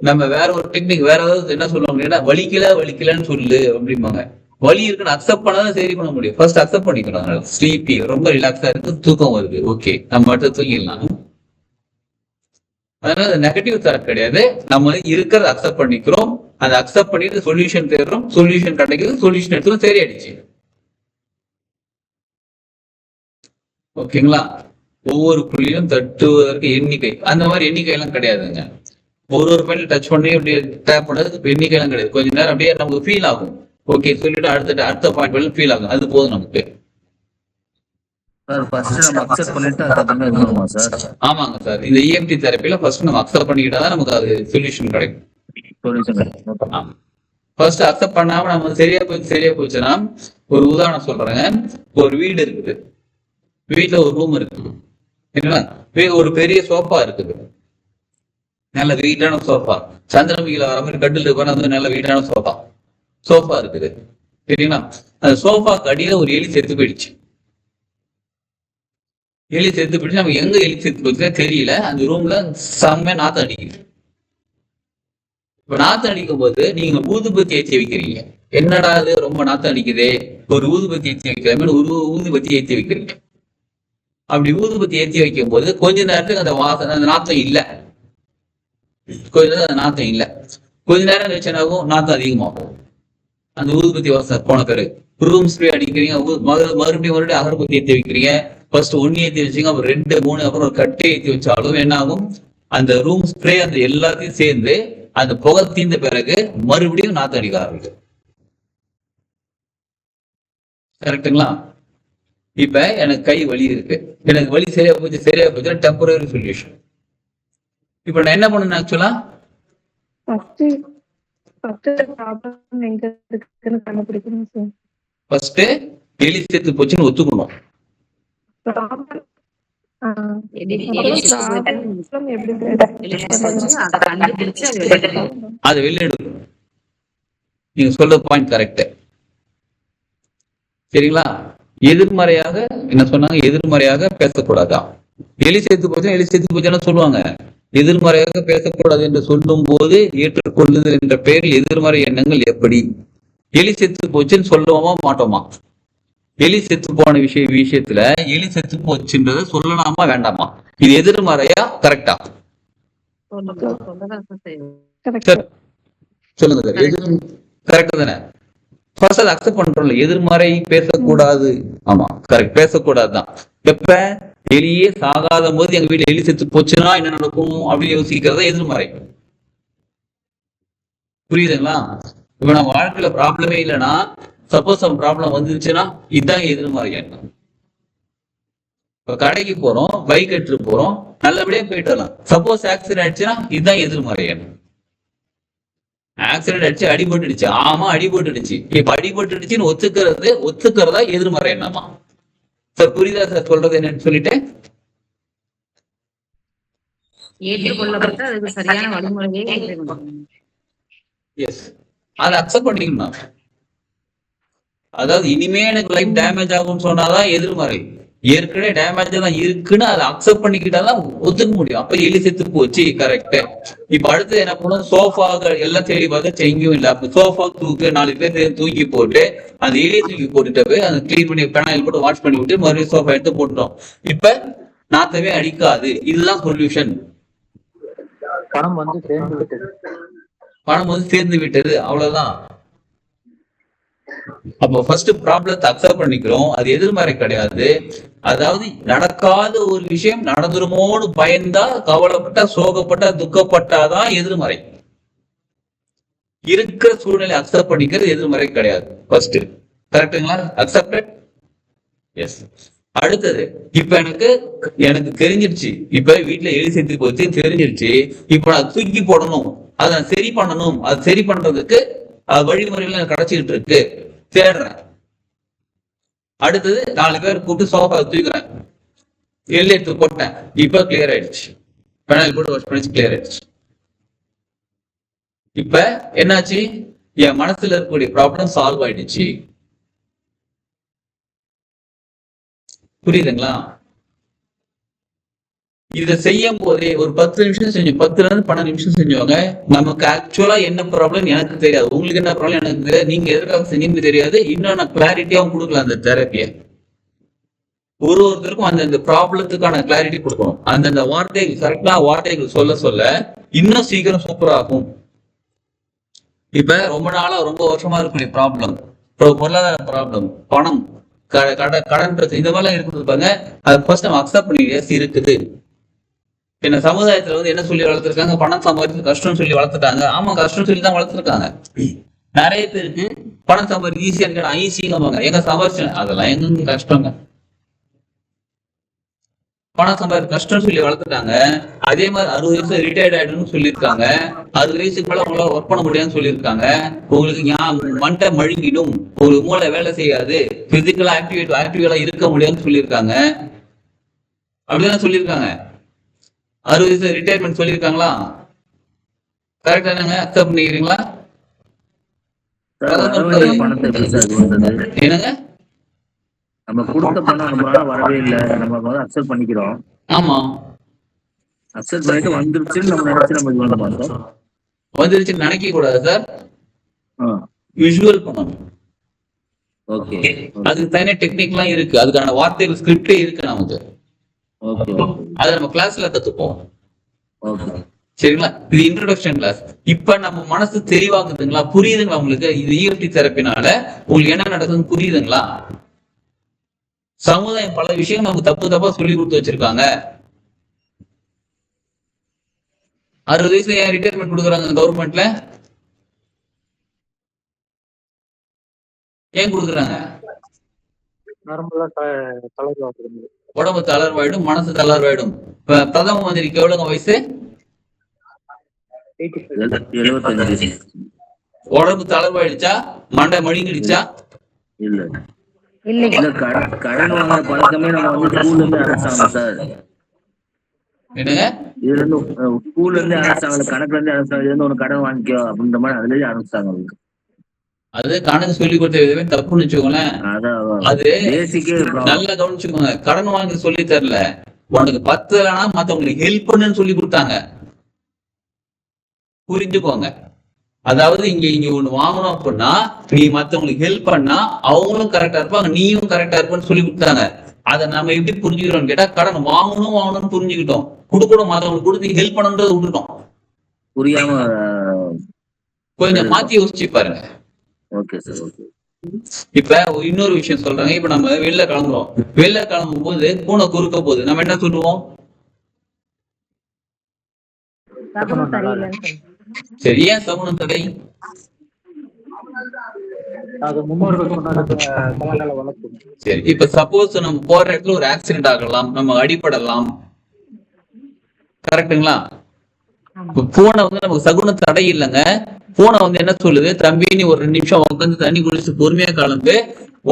நம்ம வேற ஒரு டெக்னிக் வேற ஏதாவது என்ன சொல்லுவாங்க, வலிக்கலன்னு சொல்லு அப்படிம்பாங்க. வலி இருக்குன்னு அக்செப்ட் பண்ணாதான் சரி பண்ண முடியும். ஃபர்ஸ்ட் அக்செப்ட் பண்ணிக்கணும். ஸ்லீப்பி, ரொம்ப ரிலாக்ஸா இருக்கு, தூக்கம் வருது, ஓகே நம்ம மட்டும் தூங்கிடலாம். அதனால நெகட்டிவ் தாட் கிடையாது, நம்ம இருக்கிறத அக்செப்ட் பண்ணிக்கிறோம். அதை அக்செப்ட் பண்ணிட்டு சொல்யூஷன் தேடுறோம், சொல்யூஷன் கிடைக்குது, சொல்யூஷன் எடுத்து சரி ஆயிடுச்சு. ஓகேங்களா? ஒவ்வொரு புள்ளியும் தட்டுவதற்கு எண்ணிக்கை, அந்த மாதிரி எண்ணிக்கை எல்லாம் கிடையாதுங்க. ஒரு பாயிண்ட் டச் பண்ணி அப்படியே டேப் பண்ணது எண்ணிக்கை எல்லாம் கிடையாது. கொஞ்ச நேரம் அப்படியே நமக்கு ஃபீல் ஆகும். ஓகே சொல்லிட்டு அடுத்த பாயிண்ட் ஃபீல் ஆகும், அது போதும் நமக்கு. ஆமாங்க சார், இந்த EFT தெரப்பில ஃபர்ஸ்ட் நம்ம அக்செப்ட் பண்ணிக்கிட்டாதான் நமக்கு அது சொல்யூஷன் கிடைக்கும். ஃபர்ஸ்ட் அக்செப்ட் பண்ணாம நம்ம சரியா போச்சுன்னா, ஒரு உதாரணம் சொல்றேங்க. ஒரு வீடு இருக்குது, வீட்டுல ஒரு ரூம் இருக்குது, ஒரு பெரிய சோஃபா இருக்குது, நல்ல வெயிட்டான சோஃபா. சந்திரமுகில வர மாதிரி கட்டில் இருக்கு, நல்ல வெயிட்டான சோஃபா இருக்குது, சரிங்களா? அந்த சோஃபாக்கு அடியில ஒரு எலி செத்து போயிடுச்சு. நம்ம எங்க எலி செத்து போச்சுன்னா தெரியல. அந்த ரூம்ல செம்ம நாத்தம் அடிக்குது. இப்ப நாத்தம் அடிக்கும் போது நீங்க ஊதுபத்தி ஏற்றி வைக்கிறீங்க. என்னடா அது ரொம்ப நாத்தம் அடிக்குதே, ஒரு ஊதுபத்தி ஏற்றி வைக்கிறமே, ஒரு ஊதுபத்தி ஏற்றி வைக்கிறீங்க. அப்படி ஊதுபத்தி ஏற்றி வைக்கும் போது கொஞ்ச நேரத்துக்கு அந்த நாத்தம் இல்லை. கொஞ்ச நேரம் கழிச்சனாகும் நாத்தம் அதிகமாகும். அந்த ஊதுபத்தி வாசனை போன பிறகு ரூம் ஸ்ப்ரே அடிக்கிறீங்க, மறுபடியும் அகர்பத்தி ஏற்றி வைக்கிறீங்க. ஃபர்ஸ்ட் 1 ஏற்றி வச்சுங்க, அப்புறம் 2, 3, அப்புறம் ஒரு கட்டை ஏற்றி வச்சாலும் என்ன ஆகும், அந்த ரூம் ஸ்ப்ரே அந்த எல்லாத்தையும் சேர்ந்து அந்த புகை தீர்ந்த பிறகு மறுபடியும் நாத்தம் அடிக்க ஆரம்பிக்கும். கரெக்டுங்களா? இப்ப எனக்கு கை வலி இருக்கு, எனக்கு வலி சரியா போச்சு டெம்பரரி சொல்யூஷன். இப்ப நான் என்ன பண்ணணும் ஆக்சுவலா, ஃபர்ஸ்ட் எலி செத்து போச்சுன்னு ஒத்துக்கணும். அது வெளில எடுக்கணும். நீங்க சொல்ற பாயிண்ட் கரெக்ட், சரிங்களா? எதிர்மறையாக என்ன சொன்னாங்க, எதிர்மறையாக பேசக்கூடாதான். எலி செத்து போச்சுன்னு சொல்லுவாங்க. எதிர்மறையாக பேசக்கூடாது என்று சொல்லும் போது ஏற்றுக்கொள்ளுதல் என்ற பெயரில் எதிர்மறை எண்ணங்கள் எப்படி? எலி செத்து போச்சுன்னு சொல்லுவோமா மாட்டோமா? எலி செத்து போன விஷயத்துல எலி செத்து போச்சுன்றத சொல்லலாமா வேண்டாமா? இது எதிர்மறையா கரெக்டா? சொல்லுங்க சார், கரெக்ட் தானே? ஃபர்ஸ்ட் அதை அக்செப்ட் பண்றோம்ல, எதிர்மறை பேசக்கூடாது. ஆமா கரெக்ட், பேசக்கூடாதுதான். எப்ப எலியே சாகாத போது எங்க வீட்டுல எலி செத்து போச்சுன்னா என்ன நடக்கும் அப்படின்னு யோசிக்கிறத எதிர்மறை. புரியுதுங்களா? இப்ப நம்ம வாழ்க்கையில ப்ராப்ளமே இல்லைன்னா, சப்போஸ் நம்ம ப்ராப்ளம் வந்துருச்சுன்னா இதுதான் எதிர்மறை எண்ணம். இப்ப கடைக்கு போறோம், பைக் எடுத்துட்டு போறோம், நல்லபடியா போயிட்டு வரலாம். சப்போஸ் ஆக்சிடென்ட் ஆயிடுச்சுன்னா இதுதான் எதிர்மறை எண்ணம். ஆக்சிடென்ட் ஆயிடுச்சு, அடிபட்டுடுச்சு, ஆமா அடிபட்டுடுச்சு, இப்ப அடிபட்டுடுச்சுன்னு ஒத்துக்கிறதா எதிர்மறை எண்ணமா? சார் புரியுதா சார் சொல்றது என்னன்னு சொல்லிட்டேன்? ஏற்றுக்கொள்ளப்பட்ட அதுக்கு சரியான வழிமுறையே எஸ், அதை அக்செப்ட் பண்ணிக்கணும். அதாவது இனிமே எனக்கு லைஃப் டேமேஜ் ஆகும்னு சொன்னாதான் எதிர்மறை. ஏற்கனவே டேமேஜ் தான் இருக்குன்னு அதை அக்செப்ட் பண்ணிக்கிட்டாதான் ஒத்துக்க முடியும். அப்ப எலி செத்து போச்சு, கரெக்ட். இப்ப அடுத்து என்ன பண்ணும், சோஃபா எல்லாம் தேடி பார்த்தா எங்கேயும் இல்லை. அப்ப சோஃபா தூக்கு 4 பேர் தூக்கி போட்டு அந்த எலியை தூக்கி போட்டுட்டு போய் அதை கிளீன் பண்ணி பெனாயில் போட்டு வாஷ் பண்ணி விட்டு மறுபடியும் சோஃபா எடுத்து போட்டுட்டோம். இப்ப நாத்தவே அடிக்காது. இதுதான் சொல்யூஷன். பணம் வந்து சேர்ந்து விட்டது. பணம் வந்து சேர்ந்து விட்டது, அவ்வளவுதான். அப்போ ஃபர்ஸ்ட் ப்ராப்ளத்தை அக்செப்ட் பண்ணிக்கிறோம், அது எதிர்மறை கிடையாது. அதாவது நடக்காத ஒரு விஷயம் நடந்துருமோன்னு பயந்தா, கவலைப்பட்டா, சோகப்பட்டா, துக்கப்பட்டாதான் எதிர்மறை. இருக்கிற சூழ்நிலை அக்செப்ட் பண்ணிக்கிறது எதிர்மறை கிடையாது. ஃபர்ஸ்ட் கரெக்டுங்களா? அக்செப்டட். எஸ். அடுத்தது, இப்ப எனக்கு தெரிஞ்சிருச்சு, இப்ப வீட்டுல எலி செத்து போச்சு தெரிஞ்சிருச்சு, இப்ப நான் தூக்கி போடணும், அதை சரி பண்ணணும். அது சரி பண்றதுக்கு வழிமுறைகள் கிடைச்சிட்டு இருக்கு, தேடுறேன். அடுத்தது 4 பேர் கூப்பிட்டு சோஃபா தூக்குறேன், எள்ளு எடுத்து போட்டேன், இப்ப கிளியர் ஆயிடுச்சு, பெனாயில் போட்டு வாஷ் பண்ணி கிளியர் ஆயிடுச்சு. இப்ப என்னாச்சு, என் மனசுல இருக்கக்கூடிய ப்ராப்ளம் சால்வ் ஆயிடுச்சு. புரியுதுங்களா? இத செய்யும் போதே ஒரு 10 நிமிஷம் செஞ்சோம், 10ல இருந்து 12 நிமிஷம் செஞ்சவங்க, நமக்கு ஆக்சுவலா என்ன ப்ராப்ளம் எனக்கு தெரியாது, உங்களுக்கு என்ன ப்ராப்ளம் எனக்கு தெரியாது, நீங்க எதுக்காக செஞ்சீங்கன்னு தெரியாது. இன்னும் நான் கிளாரிட்டியாவும் கொடுக்கலாம் அந்த தெரப்பிய. ஒருத்தருக்கும் அந்த ப்ராப்ளத்துக்கான கிளாரிட்டி கொடுக்கணும். அந்தந்த வார்த்தைகள் கரெக்டா வார்த்தைகள் சொல்ல இன்னும் சீக்கிரம் சூப்பரா ஆகும். இப்ப ரொம்ப நாளா ரொம்ப வருஷமா இருக்கக்கூடிய ப்ராப்ளம், பொருளாதார ப்ராப்ளம், பணம், கடன் பிரச்சனை, இந்த மாதிரிலாம் இருக்குது பாருங்க. அது ஃபர்ஸ்ட் நம்ம அக்செப்ட் பண்ணி இருக்குது. என்ன சமுதாயத்துல வந்து என்ன சொல்லி வளர்த்துருக்காங்க, பணம் சம்பாதிச்சு கஷ்டம் சொல்லி வளர்த்துட்டாங்க. ஆமா கஷ்டம் சொல்லி தான் வளர்த்துருக்காங்க. நிறைய பேருக்கு பணம் சம்பாதிக்க ஈஸியா இருக்கா, ஈஸிங்க எங்க சம்பாதிச்சேன், அதெல்லாம் எங்க கஷ்டங்க. பணம் சம்பாதிக்க கஷ்டம் சொல்லி வளர்த்துட்டாங்க. அதே மாதிரி 60 வயசு ரிட்டையர்ட் ஆயிடுன்னு சொல்லியிருக்காங்க. 60 வயசுக்கு மேல உங்களால ஒர்க் பண்ண முடியாதுன்னு சொல்லியிருக்காங்க. உங்களுக்கு மண்டை மழுங்கிடும், உங்களுக்கு மூளை வேலை செய்யாது, பிசிக்கலா ஆக்டிவா இருக்க முடியாதுன்னு சொல்லியிருக்காங்க. அப்படிதான் சொல்லியிருக்காங்க. 60 வயசு ரிட்டையர்மெண்ட் சொல்லியிருக்காங்களா? கரெக்டா என்னங்க, அக்செப்ட் பண்ணிக்கிறீங்களா? என்னங்க, நம்ம கொடுத்த பணம் நம்மளால வரவே இல்லை, நம்ம அக்செப்ட் பண்ணிக்கிறோம். ஆமா அக்செப்ட் பண்ணிட்டு வந்துருச்சுன்னு நம்ம நினைச்சு நம்ம இது பண்ண மாட்டோம். வந்துருச்சுன்னு நினைக்க கூடாது சார், விஷுவல் பண்ணணும். ஓகே, அதுக்கு தனியா டெக்னிக்லாம் இருக்கு, அதுக்கான வார்த்தைகள் ஸ்கிரிப்டே இருக்கு நமக்கு. ஓகே, அதை நம்ம கிளாஸ்ல கத்துப்போம். ஓகே சரிங்களா? இது இன்ட்ரோடக்ஷன் கிளாஸ். இப்ப நம்ம மனசு தெளிவாகுதுங்களா, புரியுதுங்களா உங்களுக்கு? இது EFT தெரப்பினால உங்களுக்கு என்ன நடக்குதுன்னு புரியுதுங்களா? சமுதாயம் பல விஷயம் நமக்கு தப்பா சொல்லி கொடுத்து வச்சிருக்காங்க. 60 வயசுல ஏன் ரிட்டையர்மெண்ட் கொடுக்குறாங்க கவர்மெண்ட்ல? ஏன் கொடுக்குறாங்க? உடம்பு தளர்வாயிடும், மனசு தளர்வாயிடும். பிரதம மந்திரிக்கு எவ்வளவு வயசு? 75. உடம்பு தளர்வாயிடுச்சா, மண்டை மழுங்கிடுச்சா? இல்ல இல்ல, கடன் வாங்க பழக்கமே நம்ம வந்து ஸ்கூல்ல இருந்து அரசாங்கம் சார். என்னங்க, இதுல இருந்து ஸ்கூல்ல இருந்து அரசாங்கம், கணக்குல இருந்து அரசாங்கம், இதுல இருந்து ஒரு கடன் வாங்கிக்கோ அப்படின்ற மாதிரி அதுலயே ஆரம்பிச்சாங்க. அது கணக்கு சொல்லி கொடுத்த விதமே தப்புன்னு வச்சுக்கோங்களேன். அது நல்லா கவனிச்சுக்கோங்க. கடன் வாங்கி சொல்லி தரல, உனக்கு 10 மத்தவங்களுக்கு ஹெல்ப் பண்ணுன்னு சொல்லி கொடுத்தாங்க. புரிஞ்சுக்கோங்க. அதாவது இங்க ஒண்ணு வாங்கணும் அப்படின்னா நீ மத்தவங்களுக்கு ஹெல்ப் பண்ணா அவங்களும் கரெக்டா இருப்பாங்க, நீயும் கரெக்டா இருப்பான்னு சொல்லி கொடுத்தாங்க. அதை நம்ம எப்படி புரிஞ்சுக்கிறோம்னு கேட்டா, கடன் வாங்கணும்னு புரிஞ்சுக்கிட்டோம், கொடுக்கணும், மத்தவங்களுக்கு கொடுத்து ஹெல்ப் பண்ணணுன்றதை விட்டுட்டோம். புரியாம கொஞ்சம் மாத்தி யோசிச்சு பாருங்க. Okay sir, okay. இப்ப இன்னொரு விஷயம் சொல்றாங்க. இப்ப நம்ம வெளில கிளம்புறோம். வெளில கிளம்பும் போது பூனை குறுக்க போகுது, நம்ம என்ன சொல்லுவோம்? சகுனம் சரியில்லைன்னு சொல்லுங்க. சரி, ஏன் சகுனம் தடை? அது முன்னோர்கள் சொன்னது பழங்களை வளர்க்கும். சரி, இப்ப சப்போஸ் நம்ம போற இடத்துல ஒரு ஆக்சிடென்ட் ஆகலாம், நம்ம அடிபடலாம், கரெக்டுங்களா? பூனை வந்து நமக்கு சகுன தடை இல்லைங்க. பூனை வந்து என்ன சொல்லுது, தம்பி நீ ஒரு 2 நிமிஷம் உட்காந்து தண்ணி குடிச்சு பொறுமையா கிளம்பு,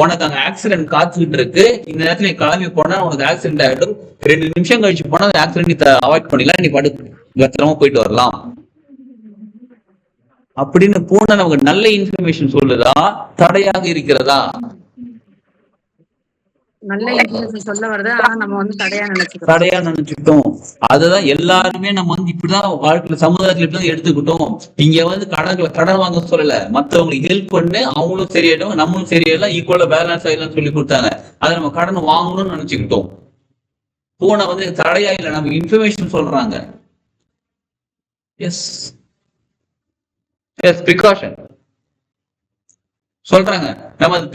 உனக்கு அங்க ஆக்சிடென்ட் காத்துக்கிட்டு இருக்கு, இந்த நேரத்துல நீ கிளம்பி போனா உனக்கு ஆக்சிடென்ட் ஆயிடும், 2 நிமிஷம் கழிச்சு போனா அந்த ஆக்சிடென்ட் நீ அவாய்ட் பண்ணிடலாம், நீ படு பத்திரமா போயிட்டு வரலாம் அப்படின்னு பூனை நமக்கு நல்ல இன்ஃபர்மேஷன் சொல்லுதா, தடையாக இருக்கிறதா? நல்ல இன்ஃபர்மேஷன் சொல்ல வருது, ஆனா நம்ம வந்து தடையா நினைச்சுக்கிறோம். தடையா நினைச்சுக்கிட்டோம். அதுதான் எல்லாருமே நம்ம வந்து இப்படிதான் வாழ்க்கையில சமுதாயத்துல இப்படிதான் எடுத்துக்கிட்டோம். இங்க வந்து கடன் வாங்க சொல்லல, மத்தவங்களுக்கு ஹெல்ப் பண்ணு, அவங்களும் சரியாயிடும் நம்மளும் சரியாயிடலாம், ஈக்குவலா பேலன்ஸ் ஆயிடலாம் சொல்லி கொடுத்தாங்க. அதை நம்ம கடன் வாங்கணும்னு நினைச்சுக்கிட்டோம். பூனை வந்து தடையா இல்லை, நமக்கு இன்ஃபர்மேஷன் சொல்றாங்க. எஸ் எஸ் ப்ரிகாஷன் சொல்றாங்க. நம்ம அது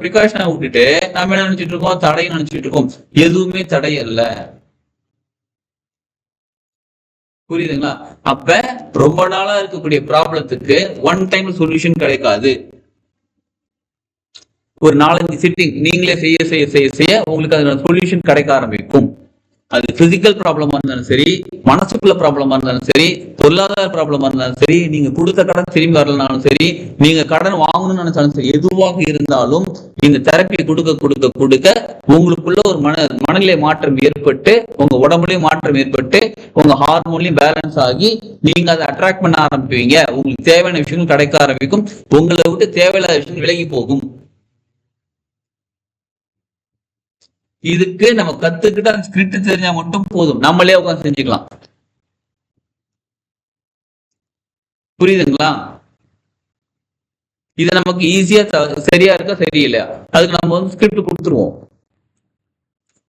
ப்ரிகாஷனை விட்டுட்டு நம்ம என்ன நினைச்சிட்டு இருக்கோம், தடையை நினைச்சிட்டு இருக்கோம். எதுவுமே தடை அல்ல. புரியுதுங்களா? அப்ப ரொம்ப நாளா இருக்கக்கூடிய ப்ராப்ளத்துக்கு ஒன் டைம் சொல்யூஷன் கிடைக்காது. ஒரு 4-5 சிட்டிங் நீங்களே செய்ய செய்ய செய்ய செய்ய உங்களுக்கு அதோட சொல்யூஷன் கிடைக்க ஆரம்பிக்கும். அது பிசிக்கல் ப்ராப்ளமா இருந்தாலும் சரி, மனசுக்குள்ள ப்ராப்ளமா இருந்தாலும் சரி, பொருளாதார ப்ராப்ளமா இருந்தாலும் சரி, நீங்க கொடுத்த கடன் திரும்பி வரலனாலும் சரி, நீங்க கடன் வாங்கணும்னு நினைச்சாலும் சரி, எதுவாக இருந்தாலும் இந்த தெரப்பி கொடுக்க கொடுக்க கொடுக்க உங்களுக்குள்ள ஒரு மனநிலை மாற்றம் ஏற்பட்டு, உங்க உடம்புலயும் மாற்றம் ஏற்பட்டு, உங்க ஹார்மோன்லயும் பேலன்ஸ் ஆகி நீங்க அதை அட்ராக்ட் பண்ண ஆரம்பிப்பீங்க. உங்களுக்கு தேவையான விஷயங்கள் கிடைக்க ஆரம்பிக்கும். உங்களை விட்டு தேவையில்லாத விஷயங்கள் விலகி போகும். இதுக்கு நம்ம கத்துக்கிட்டு அந்த ஸ்கிரிப்ட் தெரிஞ்சா மட்டும் போதும், நம்மளே உட்காந்து செஞ்சுக்கலாம். புரியுதுங்களா? இது நமக்கு ஈஸியா சரியா இருக்கா சரியில்லையா, அதுக்கு நம்ம வந்து ஸ்கிரிப்ட் கொடுத்துருவோம்.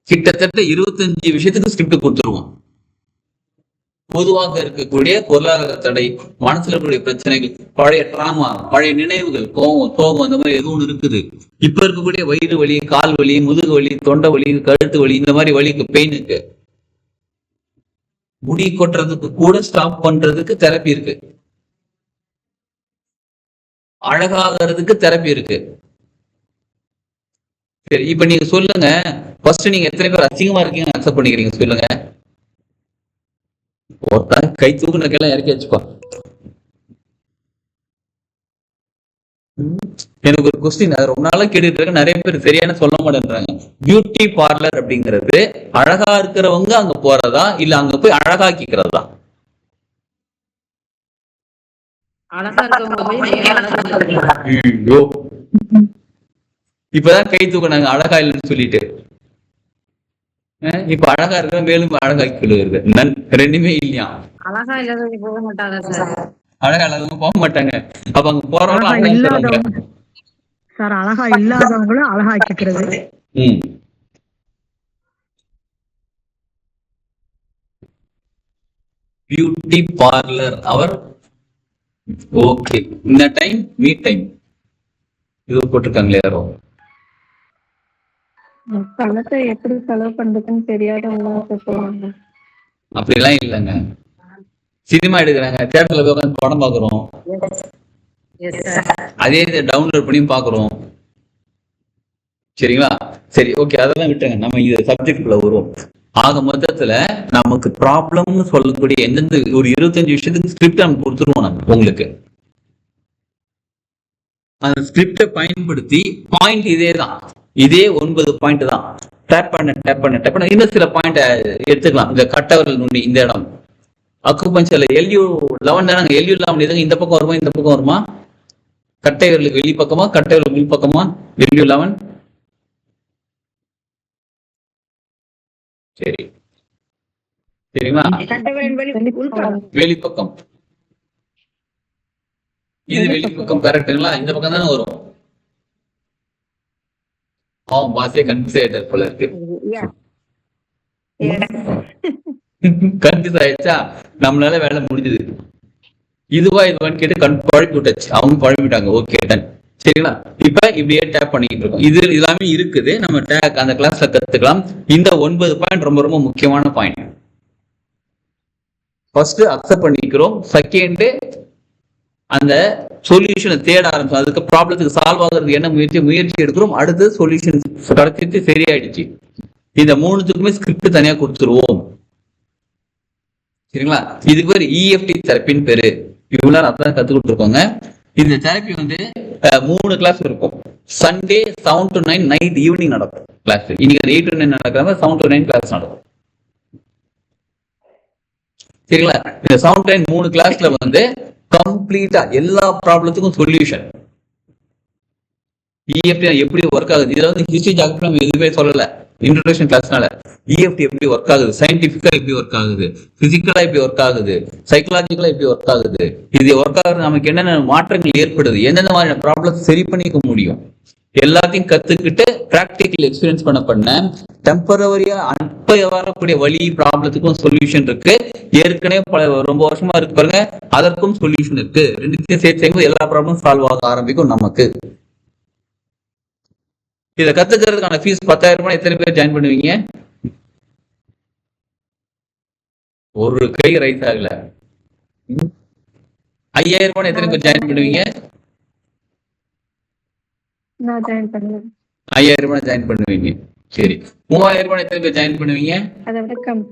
கிட்டத்தட்ட 25 விஷயத்துக்கு ஸ்கிரிப்ட் கொடுத்துருவோம். பொதுவாக இருக்கக்கூடிய பொருளாதார தடை, மனசுல இருக்கக்கூடிய பிரச்சனைகள், பழைய டிராமா, பழைய நினைவுகள், கோபம் சோகம், அந்த மாதிரி எதுவும் இருக்குது. இப்ப இருக்கக்கூடிய வயிறு வலி, கால் வலி, முதுகு வலி, தொண்டை வலி, கழுத்து வலி, இந்த மாதிரி வலிக்கு, பெயினுக்கு, முடி கொட்டுறதுக்கு கூட ஸ்டாப் பண்றதுக்கு தெரப்பி இருக்கு. அழகாகிறதுக்கு தெரப்பி இருக்கு. சரி, இப்ப நீங்க சொல்லுங்க, ஃபர்ஸ்ட் நீங்க எத்தனை பேர் அசிங்கமா இருக்கீங்க அக்செப்ட் பண்ணிக்கிறீங்க சொல்லுங்க. ஒருத்தன் கை தூக்குனக்கெல்லாம் இறக்கி வச்சுப்பா. எனக்கு ஒரு கொஸ்டின், அது ரொம்ப நாளா கேட்டுட்டு இருக்க, நிறைய பேர் சரியான சொல்ல மாட்டேன்றாங்க. பியூட்டி பார்லர் அப்படிங்கிறது அழகா இருக்கிறவங்க அங்க போறதா இல்ல அங்க போய் அழகாக்கிக்கிறதா? அழகா இருக்கவங்க போய் மேல அழகா இப்பதான் கை தூக்குனாங்க அழகா இல்லைன்னு சொல்லிட்டு. இப்ப அழகா இருக்கிற மேலும் அழகாக்கி கொள்ளுகிறது. ரெண்டுமே இல்லையா? அழகா இல்லாதவங்க போக மாட்டாங்க சார். அழகா இல்லாதவங்க போக மாட்டாங்க. அப்ப அங்க போறவங்க சார் அழகா இல்லாதவங்களும் அழகாக்கிக்கிறது. பியூட்டி பார்லர் அவர் ஓகே. இந்த டைம் மீ டைம் இது போட்டிருக்காங்களே யாரோ. பணத்தை எப்படி செலவு பண்றதுன்னு தெரியாதவங்க சொல்லுவாங்க. அப்படிலாம் இல்லைங்க. சினிமா எடுக்கிறாங்க, தியேட்டர்ல போய் உட்காந்து படம் பாக்குறோம், அதே இதை டவுன்லோட் பண்ணி பாக்குறோம். சரிங்களா? சரி, ஓகே, அதெல்லாம் விட்டுங்க, நம்ம இது சப்ஜெக்ட்குள்ள வருவோம். ஆக மொத்தத்துல நமக்கு ப்ராப்ளம்னு சொல்லக்கூடிய எந்தெந்த ஒரு 25 விஷயத்துக்கு ஸ்கிரிப்ட் நம்ம கொடுத்துருவோம். நம்ம உங்களுக்கு அந்த ஸ்கிரிப்டை பயன்படுத்தி பாயிண்ட் இதே தான், இதே 9 பாயிண்ட் தான். டேப் பண்ண இன்னும் சில பாயிண்ட் எடுத்துக்கலாம். இந்த கட்டவர்கள் நுனி, இந்த இடம் அக்குபஞ்சர்ல LU11 தானே. LU11 எதுங்க இந்த பக்கம் வருமா இந்த பக்கம் வருமா? கட்டைவர்களுக்கு வெளி பக்கமா கட்டைவர்களுக்கு உள் பக்கமா? LU11 சரி சரிங்களா? வெளிப்பக்கம். இது வெளிப்பக்கம் கரெக்டுங்களா? இந்த பக்கம் தானே வரும். பாசே கன்ஃபியூஸ் ஆயிட்டார் போல இருக்கு. கன்ஃபியூஸ் ஆயிடுச்சா? நம்மளால வேலை முடிஞ்சது. இதுவான்னு கேட்டு குழப்பி விட்டாச்சு, அவங்க குழப்பிட்டாங்க. Okay done. சரிங்களா? இப்ப இப்படியே டேப் பண்ணிட்டு இருக்கோம். இது எல்லாமே இருக்குது, நம்ம டேக் அந்த கிளாஸ்ல கத்துக்கலாம். இந்த 9 பாயிண்ட் ரொம்ப ரொம்ப முக்கியமான பாயிண்ட். ஃபர்ஸ்ட் அக்செப்ட் பண்ணிக்கிறோம். செகண்ட் அந்த சொல்யூஷனை தேட ஆரம்பிச்சோம். அதுக்கு ப்ராப்ளத்துக்கு சால்வ் ஆகுறதுக்கு என்ன முயற்சி எடுக்கிறோம். அடுத்து சொல்யூஷன் கிடைச்சிட்டு சரியாயிடுச்சு. இந்த 3த்துக்குமே ஸ்கிரிப்ட் தனியா கொடுத்துருவோம். சரிங்களா? இதுக்கு பேர் இஎஃப்டி தெரப்பின்னு பேரு. இவ்வளவு நேரம் அதான் கத்துக்கிட்டு இருக்கோங்க. இந்த தெரப்பி வந்து 3 கிளாஸ் இருக்கும். சண்டே 7 to 9 நைட் ஈவினிங் நடக்கும் கிளாஸ். இன்னைக்கு 8 to 9 நடக்காம 7 to 9 கிளாஸ் நடக்கும். சரிங்களா? இந்த 7 to 9 3 கிளாஸ்ல வந்து கம்ப்ளீட்டா எல்லா ப்ராப்ளத்துக்கும் சொல்யூஷன். இஎஃப்டி எப்படி ஒர்க் ஆகுது, இதுல வந்து ஹிஸ்டரி ஜாகிரபி நம்ம எதுவுமே சொல்லல இன்ட்ரோடக்ஷன் கிளாஸ்னால. இஎஃப்டி எப்படி ஒர்க் ஆகுது, சயின்டிபிக்கா எப்படி ஒர்க் ஆகுது, பிசிக்கலா எப்படி ஒர்க் ஆகுது, சைக்கலாஜிக்கலா எப்படி ஒர்க் ஆகுது, இது ஒர்க் ஆகுறது நமக்கு என்னென்ன மாற்றங்கள் ஏற்படுது, எந்தெந்த மாதிரி ப்ராப்ளம் சரி பண்ணிக்க முடியும், எல்லாத்தையும் கத்துக்கிட்டு பிராக்டிக்கல் எக்ஸ்பீரியன்ஸ் பண்ண டெம்பரவரியா அப்ப வரக்கூடிய வழி ப்ராப்ளத்துக்கும் சொல்யூஷன் இருக்கு. ஏற்கனவே ரொம்ப வருஷமா இருக்கு பாருங்க, அதற்கும் சொல்யூஷன் இருக்கு. ரெண்டுத்தையும் சேர்த்து எல்லா ப்ராப்ளமும் சால்வ் ஆக ஆரம்பிக்கும் நமக்கு. இதை கத்துக்கிறதுக்கான ஃபீஸ் 10,000 ரூபாய். எத்தனை பேர் ஜாயின் பண்ணுவீங்க? ஒரு கை ரைஸ் ஆகல. 5,000 ரூபாய் எத்தனை பேர் ஜாயின் பண்ணுவீங்க? நான் ஜாயின் பண்ணுவேன். 5,000 ரூபாய் ஜாயின் பண்ணுவீங்க. சரி, 3,000 ரூபாய் எத்தனை பேர் ஜாயின் பண்ணுவீங்க? அதை விட கம்.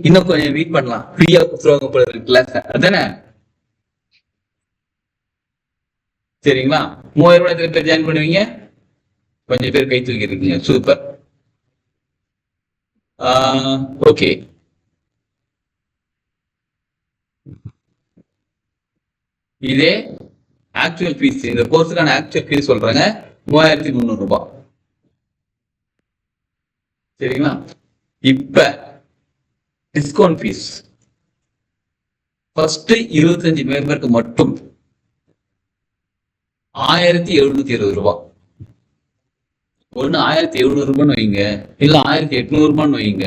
இன்னும் கொஞ்சம் வெயிட் பண்ணலாம், ஃப்ரீயா கொடுத்துருவாங்க போல இருக்கு கிளாஸ், அதானே? சரிங்களா? 3,000 ரூபாய் எத்தனை பேர் ஜாயின் பண்ணுவீங்க? கொஞ்சம் பேர் கை தூக்கி இருக்கீங்க, சூப்பர். ஓகே, இதே ஆக்சுவல் ஃபீஸ், இந்த கோர்ஸுக்கான ஆக்சுவல் ஃபீஸ் சொல்றாங்க 3,300 ரூபாய். சரிங்களா? இப்ப டிஸ்கவுண்ட் ஃபீஸ் ஃபர்ஸ்ட் 25 மெம்பருக்கு மட்டும் 1,720 ரூபாய். ஒண்ணு 1,700 ரூபான்னு வைங்க, இல்ல 1,800 ரூபான்னு வைங்க,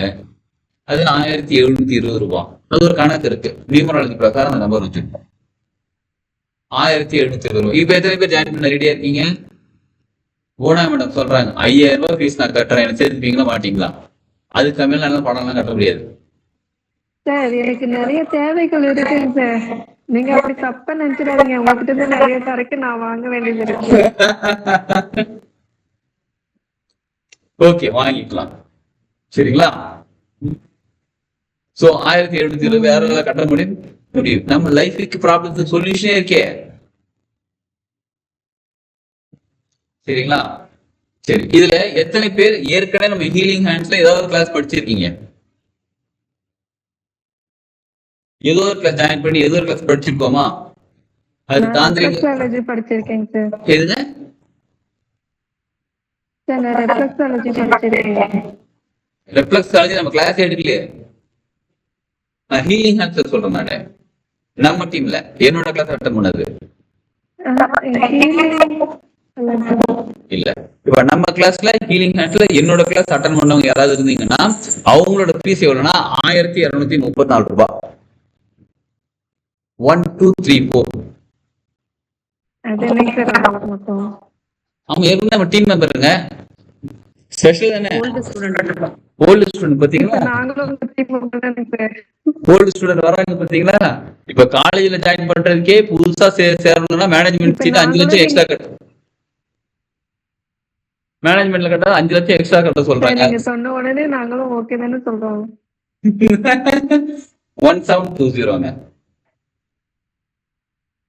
அது 1,720 ரூபாய். அது ஒரு கணக்கு இருக்கு, நியூமராலஜி பிரகாரம் அந்த நம்பர் வச்சிருக்கோம். 1,720 ரூபாய். இப்ப எத்தனை பேர் ஜாயின் பண்ண ரெடியா இருக்கீங்க? போனா மேடம் சொல்றாங்க 5,000 ரூபாய் ஃபீஸ் நான் கட்டுறேன், என்ன சேர்த்துப்பீங்களா மாட்டீங்களா? அதுக்கு கம்மியில பணம்லாம் கட்ட முடியாது சார். எனக்கு நிறைய தேவைகள் இருக்குங்க சார். நீங்க அப்படி தப்பா நினைச்சிடாதீங்க. உங்ககிட்ட இருந்து நிறைய சரக்கு நான் வாங்க வேண்டியது இருக்கு. ஓகே, வாங்கிக்கலாம். சரிங்களா? சோ 1,720 வேற ஏதாவது கட்ட முடியும். நம்ம லைஃபுக்கு ப்ராப்ளத்துக்கு சொல்யூஷனே இருக்கே. சரிங்களா? சரி, இதுல எத்தனை பேர் ஏற்கனவே நம்ம ஹீலிங் ஹேண்ட்ஸ்ல ஏதாவது கிளாஸ் படிச்சிருக்கீங்க? ஏதோ ஒரு கிளாஸ் ஜாயின் பண்ணி ஏதோ ஒரு கிளாஸ் படிச்சிருக்கோமா? அது தாந்திரிக படிச்சிருக்கேங்க சார். எதுங்க சார்? நான் ரெஃப்ளெக்ஸாலஜி படிச்சிருக்கேன். ரெஃப்ளெக்ஸாலஜி நம்ம கிளாஸ் எடுக்கலையே. நான் ஹீலிங் ஹேண்ட்ஸ் சொல்றேன். நானு நம்ம டீம்ல என்னோட கிளாஸ் அட்டன் பண்ணது இல்ல. இப்ப நம்ம கிளாஸ்ல ஹீலிங் ஹேண்ட்ஸ்ல என்னோட கிளாஸ் அட்டன் பண்ணவங்க யாராவது இருந்தீங்கன்னா அவங்களோட ஃபீஸ் எவ்வளவுன்னா 1,234 ரூபாய். 1 2 3 4. அவங்க ஏற்கனவே நம்ம டீம் மெம்பருங்க. ஸ்பெஷல் தானே. ஓல்டு ஸ்டூடண்ட் பாத்தீங்களா? ஓல்டு ஸ்டூடண்ட் வராங்க பாத்தீங்களா? இப்ப காலேஜ்ல ஜாயின் பண்றதுக்கே புதுசா சேரணும்னா மேனேஜ்மெண்ட் சீட் 5 லட்சம் எக்ஸ்ட்ரா கட்ட, மேனேஜ்மெண்ட்ல கட்டா 5 லட்சம் எக்ஸ்ட்ரா கட்ட சொல்றாங்க. நீங்க சொன்ன உடனே நாங்களும் ஓகே தானே சொல்றோம். 1720ங்க.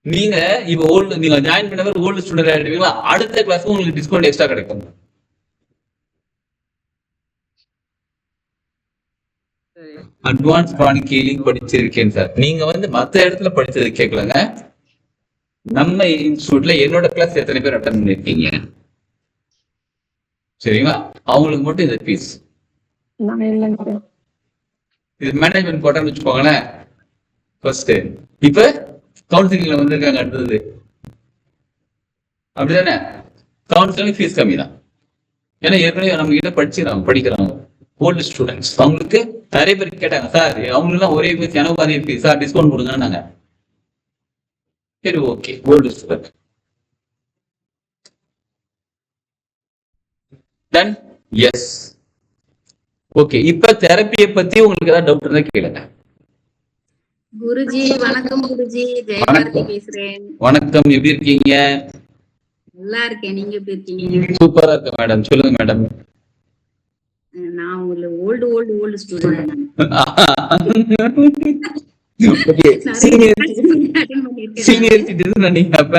நீங்க இப்ப நீங்க ஜாயின் பண்ணவர் ஓல்டு ஸ்டூடண்ட் ஆயிடுவீங்களா? அடுத்த கிளாஸ்க்கு உங்களுக்கு டிஸ்கவுண்ட் எக்ஸ்ட்ரா கிடைக்கும். அட்வான்ஸ் கிரானிக் ஹீலிங் படிச்சிருக்கேன் சார். நீங்க வந்து மத்த இடத்துல படிச்சது கேட்கலங்க. நம்ம இன்ஸ்டிடியூட்ல என்னோட கிளாஸ் எத்தனை பேர் அட்டன் பண்ணிருக்கீங்க? சரிங்களா? அவங்களுக்கு மட்டும் இது ஃபீஸ். இது மேனேஜ்மெண்ட் கோட்டான்னு வச்சுக்கோங்களேன். ஃபர்ஸ்ட் இப்ப கவுன்சிலிங்ல வந்திருக்காங்க. அடுத்தது அப்படிதானே? கவுன்சிலிங் ஃபீஸ் கம்மி தான். ஏன்னா ஏற்கனவே நம்ம கிட்ட படிக்கிறாங்க ஓல்டு ஸ்டூடெண்ட்ஸ். அவங்களுக்கு நிறைய பேர் கேட்டாங்க, சார் அவங்களுக்கு எல்லாம் ஒரே ஃபீஸ், எனக்கு அதே ஃபீஸ் சார், டிஸ்கவுண்ட் கொடுங்க. சரி, okay. Old student done. Yes, okay. இப்ப தெரப்பியை பத்தி உங்களுக்கு ஏதாவது டவுட் இருந்தா கேளுங்க. குருஜி வணக்கம். குருஜி ஜெயபாரதி பேசுறேன். வணக்கம், எப்படி இருக்கீங்க? நல்லா இருக்கேன், நீங்க எப்படி இருக்கீங்க? சூப்பரா இருக்கு மேடம். சொல்லுங்க மேடம். நான் உங்களை ஓல்டு ஸ்டூடெண்ட். சீனியர் சிட்டிசன் நீங்க. அப்ப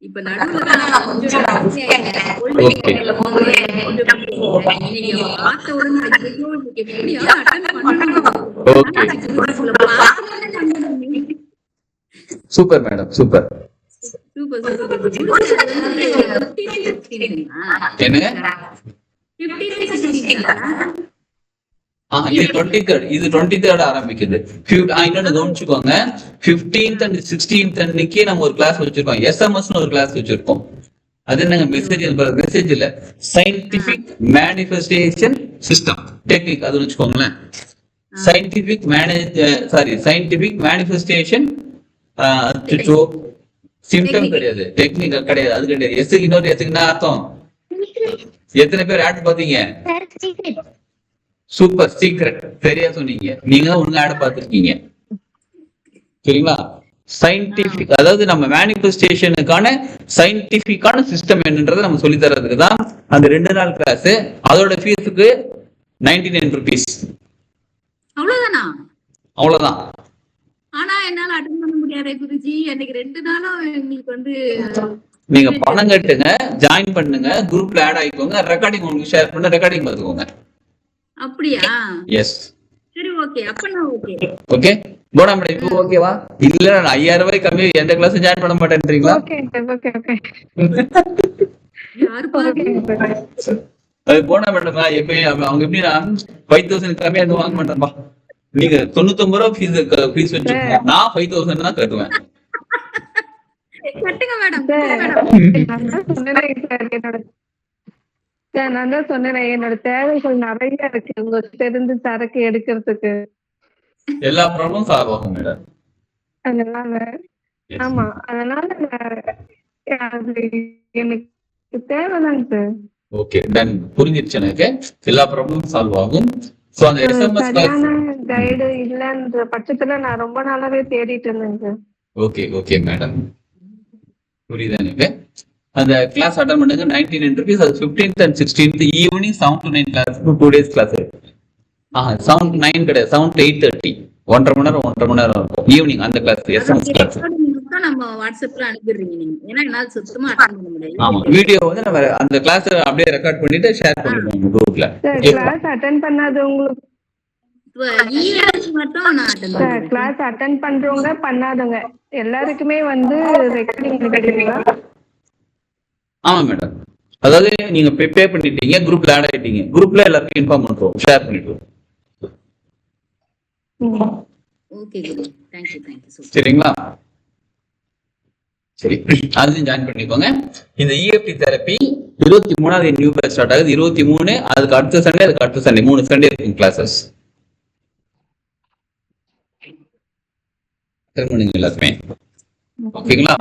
இப்ப நடுவுல சூப்பர் மேடம், சூப்பர். என்னங்க? இது 23rd, இது 23rd ஆரம்பிக்குது. இன்னொன்னு கவனிச்சுக்கோங்க, 15th and 16th அன்னைக்கு நம்ம ஒரு கிளாஸ் வச்சிருக்கோம். SMS ஒரு கிளாஸ் வச்சிருக்கோம். அது என்னங்க? மெசேஜ் இல்ல, சயின்டிபிக் மேனிஃபெஸ்டேஷன் சிஸ்டம் டெக்னிக். அது வச்சுக்கோங்களேன். சயின்டிபிக் மேனிஃபெஸ்டேஷன் சிம்டம் கிடையாது, டெக்னிக் கிடையாது, அது கிடையாது. எஸ்க்கு இன்னொரு எஸ்க்கு என்ன அர்த்தம்? எத்தனை பேர் ஆட் பாத்தீங்க? Super, secret. சரியா சொன்னீங்க. நீங்க தான் ஒழுங்கா ஆட் பார்த்திருக்கீங்க. சரிங்களா? சயின்டிபிக், அதாவது நம்ம மேனிஃபெஸ்டேஷனுக்கான சயின்டிபிக்கான சிஸ்டம் என்னன்றதை நம்ம சொல்லி தரதுக்கு தான் அந்த 2 நாள் கிளாஸ். அதோட ஃபீஸுக்கு 99 rupees. அவ்வளவுதானா? அவ்வளவுதான். ஆனா என்னால அட்டெண்ட் பண்ண முடியாது குருஜி. எனக்கு 2 நாளும் உங்களுக்கு நீங்க பணம் கட்டுங்க, ஜாயின் பண்ணுங்க, குரூப்ல ஆட் ஆயிக்கோங்க, ரெக்கார்டிங் உங்களுக்கு ஷேர் பண்ண, ரெக்கார்டிங் பார்த்துக்கோங்க. அப்படியா? எஸ். சரி, ஓகே. அப்ப நான் ஓகே. ஓகே போனா மேடம். இப்போ ஓகேவா? இல்ல நான் 5000 ரூபாய் கம்மி எந்த கிளாஸ் ஜாயின் பண்ண மாட்டேன்றீங்களா? Okay okay okay. யாரு பாருங்க. அது போனா மேடம். எப்பயும் அவங்க எப்படின்னா 5000 கம்மியா எதுவும் வாங்க மாட்டேன்பா. நீங்க 99 ரூபாய் ஃபீஸ் வச்சுக்கோங்க, நான் 5000 தான் கட்டுவேன். கட்டுங்க மேடம். நான் தான் சொன்னேன், என்னோட தேவைகள் நிறைய இருக்கு உங்ககிட்ட இருந்து சரக்கு எடுக்கிறதுக்கு. எல்லா ப்ராப்ளமும் சால்வ் ஆகும் மேடம். அதனால ஆமா, அதனால அது எனக்கு தேவைதாங்க சார். ஓகே டன், புரிஞ்சிருச்சு எனக்கு. எல்லா ப்ராப்ளமும் சால்வ் ஆகும். சோ அந்த எஸ்எம்எஸ் சரியான கைடு இல்லன்ற பட்சத்துல நான் ரொம்ப நாளாவே தேடிட்டு இருந்தேன் சார். ஓகே ஓகே மேடம், புரியுதா எனக்கு? அந்த கிளாஸ் அட்டன் பண்ணுங்க. 99 rupees. அது 15th and 16th evening 7 to 9 class, 2 days class. 7 to 9 கிடையாது, 7 to 8:30. 1.5 மணி நேரம் இருக்கும் ஈவினிங் அந்த கிளாஸ், எஸ்எம்எஸ் கிளாஸ். நம்ம வாட்ஸ்அப்ல அனுப்பிடுறீங்க நீங்க, ஏன்னா என்னால சுத்தமா அட்டெண்ட் பண்ண முடியாது. ஆமா, வீடியோ வந்து நம்ம அந்த கிளாஸ் அப்படியே ரெக்கார்ட் பண்ணிட்டு ஷேர் பண்ணிடுவோம் குரூப்ல. சார் கிளாஸ் அட்டெண்ட் பண்ணாதவங்களுக்கு மட்டும் நான் அட்டெண்ட் சார் கிளாஸ் அட்டெண்ட் பண்றவங்க பண்ணாதவங்க எல்லாருக்குமே வந்து ரெக்கார்டிங் கிடைக்குங்களா? ஆமா மேடம். அதாவது நீங்க பே பண்ணிட்டீங்க, குரூப்ல ஆட் ஆயிட்டீங்க, குரூப்ல எல்லாருக்கும் இன்ஃபார்ம் பண்றோம், ஷேர் பண்ணிடுவோம். Okay guru, thank you so much. சரிங்களா? சரி, அதுலயும் ஜாயின் பண்ணிக்கோங்க. இந்த EFT தெரப்பி 23ஆவது நியூ பேட்ச் ஸ்டார்ட் ஆகுது. 23, அதுக்கு அடுத்த சண்டே, அதுக்கு அடுத்த சண்டே, 3 சண்டே இருக்கும் கிளாஸஸ். தெரிஞ்சுங்க எல்லாருமே. ஓகேங்களா?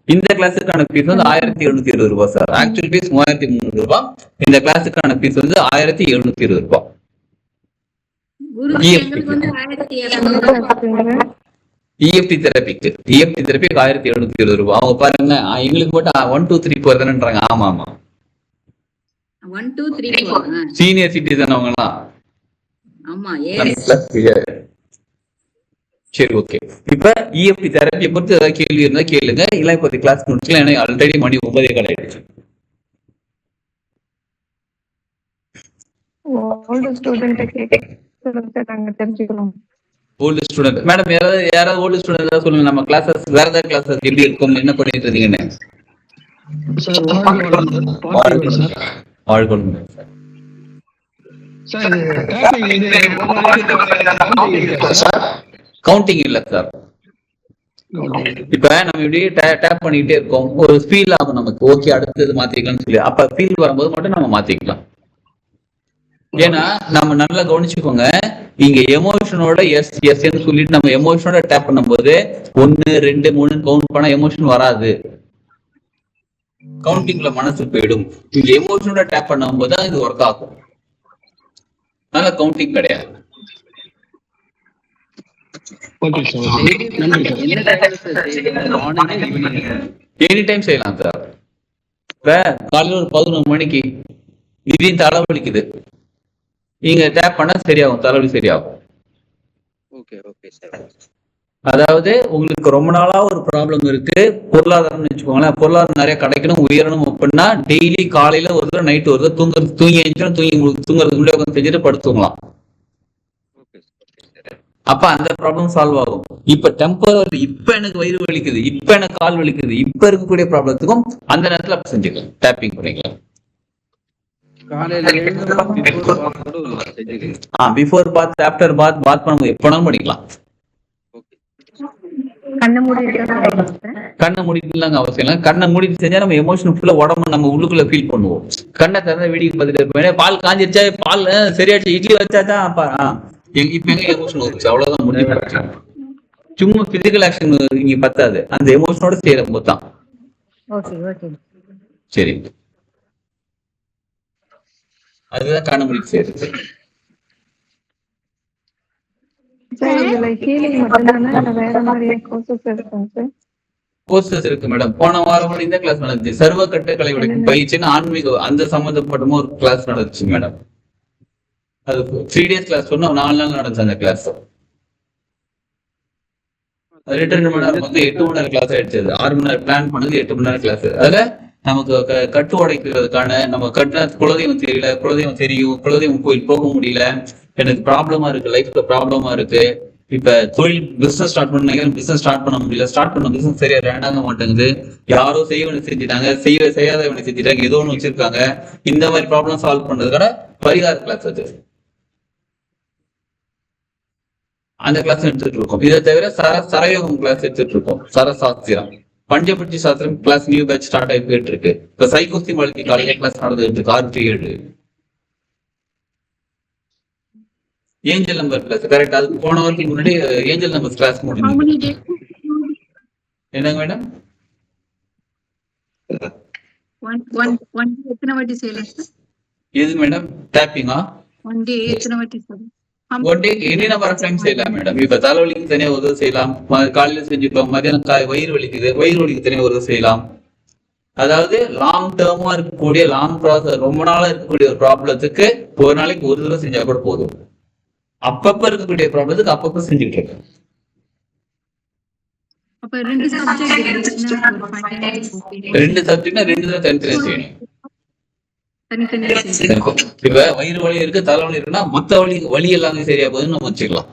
இந்த கிளாஸுக்கான ஃபீஸ் வந்து 1720 ரூபாய் சார். ஆக்சுவல் ஃபீஸ் 3300 ரூபாய். இந்த கிளாஸுக்கான ஃபீஸ் வந்து 1720 ரூபாய். குரு எங்களுக்கு வந்து 1700 EFT தெரபிக்கு 1720 ரூபாய். அவங்க பாருங்க, எங்களுக்கு மட்டும் 1 2 3 4 தானேன்றாங்க. ஆமா ஆமா, 1 2 3 4 சீனியர் சிட்டிசன் அவங்கலாம். ஆமா, சரி ஓகே. இப்ப EFT தெரபியை பொறுத்து ஏதாவது கேள்வி இருந்தா கேளுங்க, இல்ல இப்ப கிளாஸ் முடிச்சுக்கலாம். ஏன்னா ஆல்ரெடி மணி 9 ஆயிடுச்சு. ஓல்டு ஸ்டூடெண்ட் கேட்க நாங்க தெரிஞ்சுக்கிறோம். ஓல்டு ஸ்டூடெண்ட் மேடம், யாராவது ஓல்டு ஸ்டூடெண்ட் ஏதாவது சொல்லுங்க. நம்ம கிளாஸஸ் வேற ஏதாவது கிளாஸஸ் எப்படி இருக்கும், என்ன பண்ணிட்டு இருக்கீங்கன்னு. வாழ்க்கை கவுண்டிங் இல்ல சார். இப்ப நம்ம இப்படி டேப் பண்ணிட்டே இருக்கோம், ஒரு ஃபீல் ஆகும் நமக்கு. ஓகே, அடுத்தது மாத்திக்கலாம்னு சொல்லி, அப்ப ஃபீல் வரும்போது மட்டும் நம்ம மாத்திக்கலாம். ஏன்னா நம்ம நல்லா கவனிச்சுக்கோங்க, இங்க எமோஷனோட எஸ் எஸ்ன்னு சொல்லிட்டு நம்ம எமோஷனோட டேப் பண்ணும்போது 1 2 3 கவுண்ட் பண்ணா எமோஷன் வராது, கவுண்டிங்ல மனசு போயிடும். இங்க எமோஷனோட டேப் பண்ணும்போது தான் இது ஒர்க் ஆகும். அதனால கவுண்டிங் கிடையாது. எனி டைம் செய்யலாம் சார். இப்ப காலையில ஒரு 11 மணிக்கு திடீர்னு தலைவலிக்குது, நீங்க டேப் பண்ணா சரியாகும், தலைவலி சரியாகும். அதாவது உங்களுக்கு ரொம்ப நாளா ஒரு ப்ராப்ளம் இருக்கு, பொருளாதாரம்னு வச்சுக்கோங்களேன். பொருளாதாரம் நிறைய கிடைக்கணும், உயரணும் அப்படின்னா டெய்லி காலையில ஒரு தடவை நைட்டு ஒரு தடவை தூங்கி தூங்குறதுக்கு முன்னாடி உட்காந்து செஞ்சுட்டு படுத்துக்கலாம். அப்ப அந்த ப்ராப்ளம் சால்வ் ஆகும். இப்ப டெம்பரரி, இப்ப எனக்கு வயிறு வலிக்குது, இப்ப எனக்கு கால் வலிக்குது, இப்ப இருக்கக்கூடிய ப்ராப்ளத்துக்கும் அந்த நேரத்துல செஞ்சுக்கலாம், டேப்பிங் பண்ணிக்கலாம். பிஃபோர் பாத், ஆஃப்டர் பாத், பாத் பண்ணும்போது எப்பனாலும் பண்ணிக்கலாம். கண்ணை மூடிட்டு கண்ணை மூடிட்டுலாங்க அவசியம் இல்லை. கண்ணை மூடிட்டு செஞ்சா நம்ம எமோஷன் ஃபுல்லா உடம்பு நம்ம உள்ளுக்குள்ள ஃபீல் பண்ணுவோம். கண்ணை திறந்த வீடியோ பார்த்துட்டு இருப்பேன், பால் காஞ்சிருச்சா, பால் சரியாச்சு, இட்லி வச்சாச்சா, இப்ப எங்க எமோஷன் வந்துச்சு, அவ்வளவுதான் முடிஞ்சு. சும்மா பிசிக்கல் ஆக்ஷன் இங்க பத்தாது, அந்த எமோஷனோட செய்யற போது தான். சரி, அதுதான் கண்ணை மூடிட்டு செய்யறது. கோர்சஸ் இருக்கு மேடம். போன வாரம் கூட இந்த கிளாஸ் நடந்துச்சு, சர்வ கட்ட கலை பயிற்சின்னு ஆன்மீக அந்த சம்பந்தப்பட்ட ஒரு கிளாஸ் நடந்துச்சு மேடம். அது 3 days கிளாஸ் சொன்னா 4 நாள் நடந்துச்சு அந்த கிளாஸ். ரிட்டர்ன் மேடம் வந்து 8 மணி நேரம் கிளாஸ் ஆயிடுச்சு. 6 மணி நேரம் பிளான் பண்ணது, 8 மணி நேரம் கிளாஸ். அதுல நமக்கு கட்டு உடைக்கிறதுக்கான, நம்ம கட்டின குலதெய்வம் தெரியல, குலதெய்வம் தெரியும், குலதெய்வம் கோயில் போக முடியல, எனக்கு ப்ராப்ளமா இருக்கு, லைஃப்ல ப்ராப்ளமா இருக்கு, இப்ப தொழில் பிசினஸ் ஸ்டார்ட் பண்ண பிசினஸ் ஸ்டார்ட் பண்ண முடியல, ஸ்டார்ட் பண்ண பிசினஸ் சரியா ரேண்டாக மாட்டேங்குது, யாரோ செய்யவனை செஞ்சுட்டாங்க, செய்யாதவனை செஞ்சுட்டாங்க, ஏதோ ஒண்ணு வச்சிருக்காங்க. இந்த மாதிரி ப்ராப்ளம் சால்வ் பண்றதுக்கான பரிகார கிளாஸ் அது. அந்த கிளாஸ் எடுத்துட்டு இருக்கோம். இதை தவிர சரயோகம் கிளாஸ் எடுத்துட்டு இருக்கோம், சரசாஸ்திரம், பஞ்சபட்சி சாஸ்திரம் கிளாஸ் நியூ பேட்ச் ஸ்டார்ட் ஆகி போயிட்டு இருக்கு. இப்ப சைக்கோஸ்தி வாழ்க்கை காலையில கிளாஸ் நடந்துட்டு இருக்கு 6 to 7. Angel number class correct. அதுக்கு போன வாரத்துக்கு முன்னாடி ஏஞ்சல் நம்பர் கிளாஸ் முடிஞ்சு. என்னங்க மேடம்? எத்தனை வாட்டி செய்யலாம் சார்? எது மேடம்? டேப்பிங்கா? ஒன் டே எத்தனை வாட்டி sir? One day any number of time செய்யலாம் மேடம். இப்ப தலைவலிக்கு தனியா ஒரு செய்யலாம், காலையில செஞ்சுட்டோம், மதியானம் வயிறு வலிக்கு தனியா ஒரு செய்யலாம். அதாவது லாங் டேர்மா இருக்கக்கூடிய, லாங் ப்ராசஸ், ரொம்ப நாளா இருக்கக்கூடிய ஒரு ப்ராப்ளத்துக்கு ஒரு நாளைக்கு ஒரு தடவை செஞ்சா கூட போதும். அப்பப்ப இருக்கக்கூடிய ப்ராப்ளத்துக்கு அப்பப்ப செஞ்சுட்டு இருக்கேன். அப்ப 2 சப்ஜெக்ட்னா 2 தடவை தனித்தனியா செய்யணும். இப்ப வயிறு வலி இருக்கு, தலைவலி இருக்குன்னா மொத்த வலி எல்லாமே சரியா போகுதுன்னு நம்ம வச்சுக்கலாம்.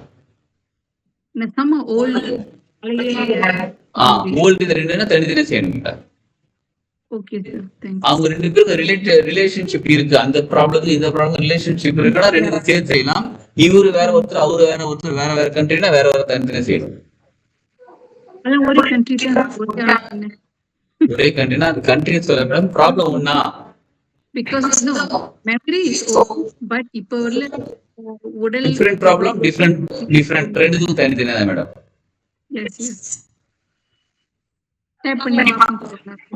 ஓல்டு இது 2 தனித்தனியா செய்யணும். அவங்க 2 பேருக்கு ரிலேஷன்ஷிப் இருக்கு, அந்த ப்ராப்ளத்துக்கு இந்த ப்ராப்ளம் ரிலேஷன்ஷிப் இருக்குன்னா 2 சேர்த்து செய்யலாம். இவரு வேற ஒருத்தர், அவரு வேற ஒருத்தர், வேற கண்ட்ரினா வேற தனித்தனியா செய்யணும். ஒரே கண்ட்ரினா அது கண்ட்ரி சொல்ல மேடம், ப்ராப்ளம் ஒண்ணா. Because no memory is but இப்போ உள்ள உடல் different problem, different ரெண்டுக்கும் தனித்தனியா தான் மேடம். yes tap பண்ணி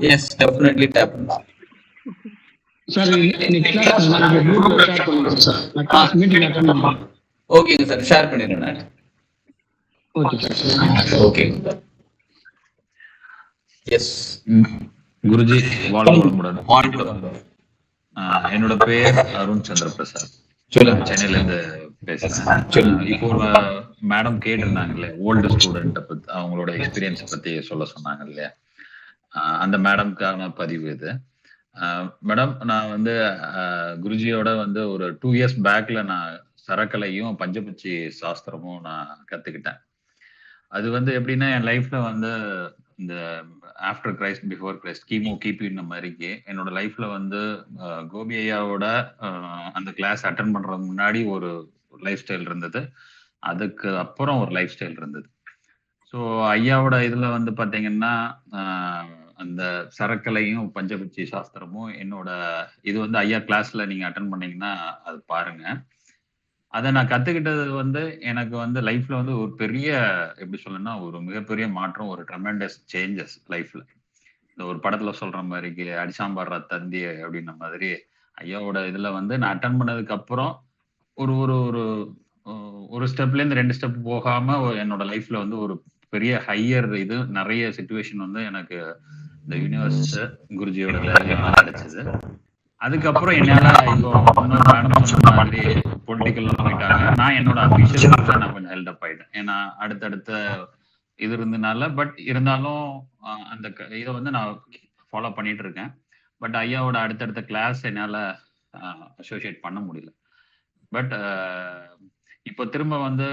yes definitely tap சார். இன்னைக்கு கிளாஸ் நான் குரூப்ல ஷேர் பண்ணுறேன் சார். நான் கிளாஸ் மீட்டிங் அட்டெண்ட் பண்ணுறேன். ஓகேங்க சார், ஷேர் பண்ணிடுறேன் நான். Okay sir. Okay yes Guruji வாழ்த்துடன். என்னோட பேர் அருண் சந்திர பிரசாத், சென்னையில இருந்து பேசுறேன். இப்போ மேடம் கேட்டிருந்தாங்கல்ல ஓல்டு ஸ்டூடெண்ட் பத்தி, அவங்களோட எக்ஸ்பீரியன்ஸ் பத்தி சொல்ல சொன்னாங்க இல்லையா, அந்த மேடம்கான பதிவு இது. மேடம், நான் வந்து குருஜியோட வந்து ஒரு 2 years பேக்ல நான் சரக்கலையும் பஞ்சபட்சி சாஸ்திரமும் நான் கத்துக்கிட்டேன். அது வந்து எப்படின்னா, என் லைஃப்ல வந்து இந்த ஆஃப்டர் கிரைஸ்ட் பிஃபோர் கிரைஸ்ட் கிபி இந்த மாதிரிக்கு என்னோட லைஃப்ல வந்து கோபி ஐயாவோட அந்த கிளாஸ் அட்டன் பண்றதுக்கு முன்னாடி ஒரு லைஃப் ஸ்டைல் இருந்தது, அதுக்கு அப்புறம் ஒரு லைஃப் ஸ்டைல் இருந்தது. ஸோ ஐயாவோட இதுல வந்து பாத்தீங்கன்னா அந்த சரக்கலையும் பஞ்சபட்சி சாஸ்திரமும் என்னோட இது வந்து ஐயா கிளாஸ்ல நீங்க அட்டன் பண்ணீங்கன்னா அது பாருங்க. அதை நான் கத்துக்கிட்டது வந்து எனக்கு வந்து லைஃப்ல வந்து ஒரு பெரிய எப்படி சொல்லணும்னா ஒரு மிகப்பெரிய மாற்றம், ஒரு ட்ரெமெண்டஸ் சேஞ்சஸ் லைஃப்ல. இந்த ஒரு படத்துல சொல்ற மாதிரி அடிசாம்பாடுற தந்தி அப்படின்ற மாதிரி ஐயாவோட இதுல வந்து நான் அட்டன் பண்ணதுக்கு அப்புறம் ஒரு ஒரு ஒரு ஒரு ஸ்டெப்ல இருந்து 2 ஸ்டெப் போகாம என்னோட லைஃப்ல வந்து ஒரு பெரிய ஹையர் இது நிறைய சிச்சுவேஷன் வந்து எனக்கு இந்த யூனிவர்ஸ் குருஜியோட தயவுனால கிடைச்சது. அதுக்கப்புறம் என்னால இப்போ இன்னொரு மேடம் சொன்ன மாதிரி பொலிட்டிக்கல்ல போயிட்டாங்க. நான் என்னோட அபிஷியல் நான் கொஞ்சம் ஹெல்ட் அப் ஆயிட்டேன். ஏன்னா அடுத்தடுத்த இது இருந்தனால. பட் இருந்தாலும் அந்த இதை வந்து நான் ஃபாலோ பண்ணிட்டு இருக்கேன். பட் ஐயாவோட அடுத்தடுத்த கிளாஸ் என்னால அசோசியேட் பண்ண முடியல. பட் இப்போ திரும்ப வந்து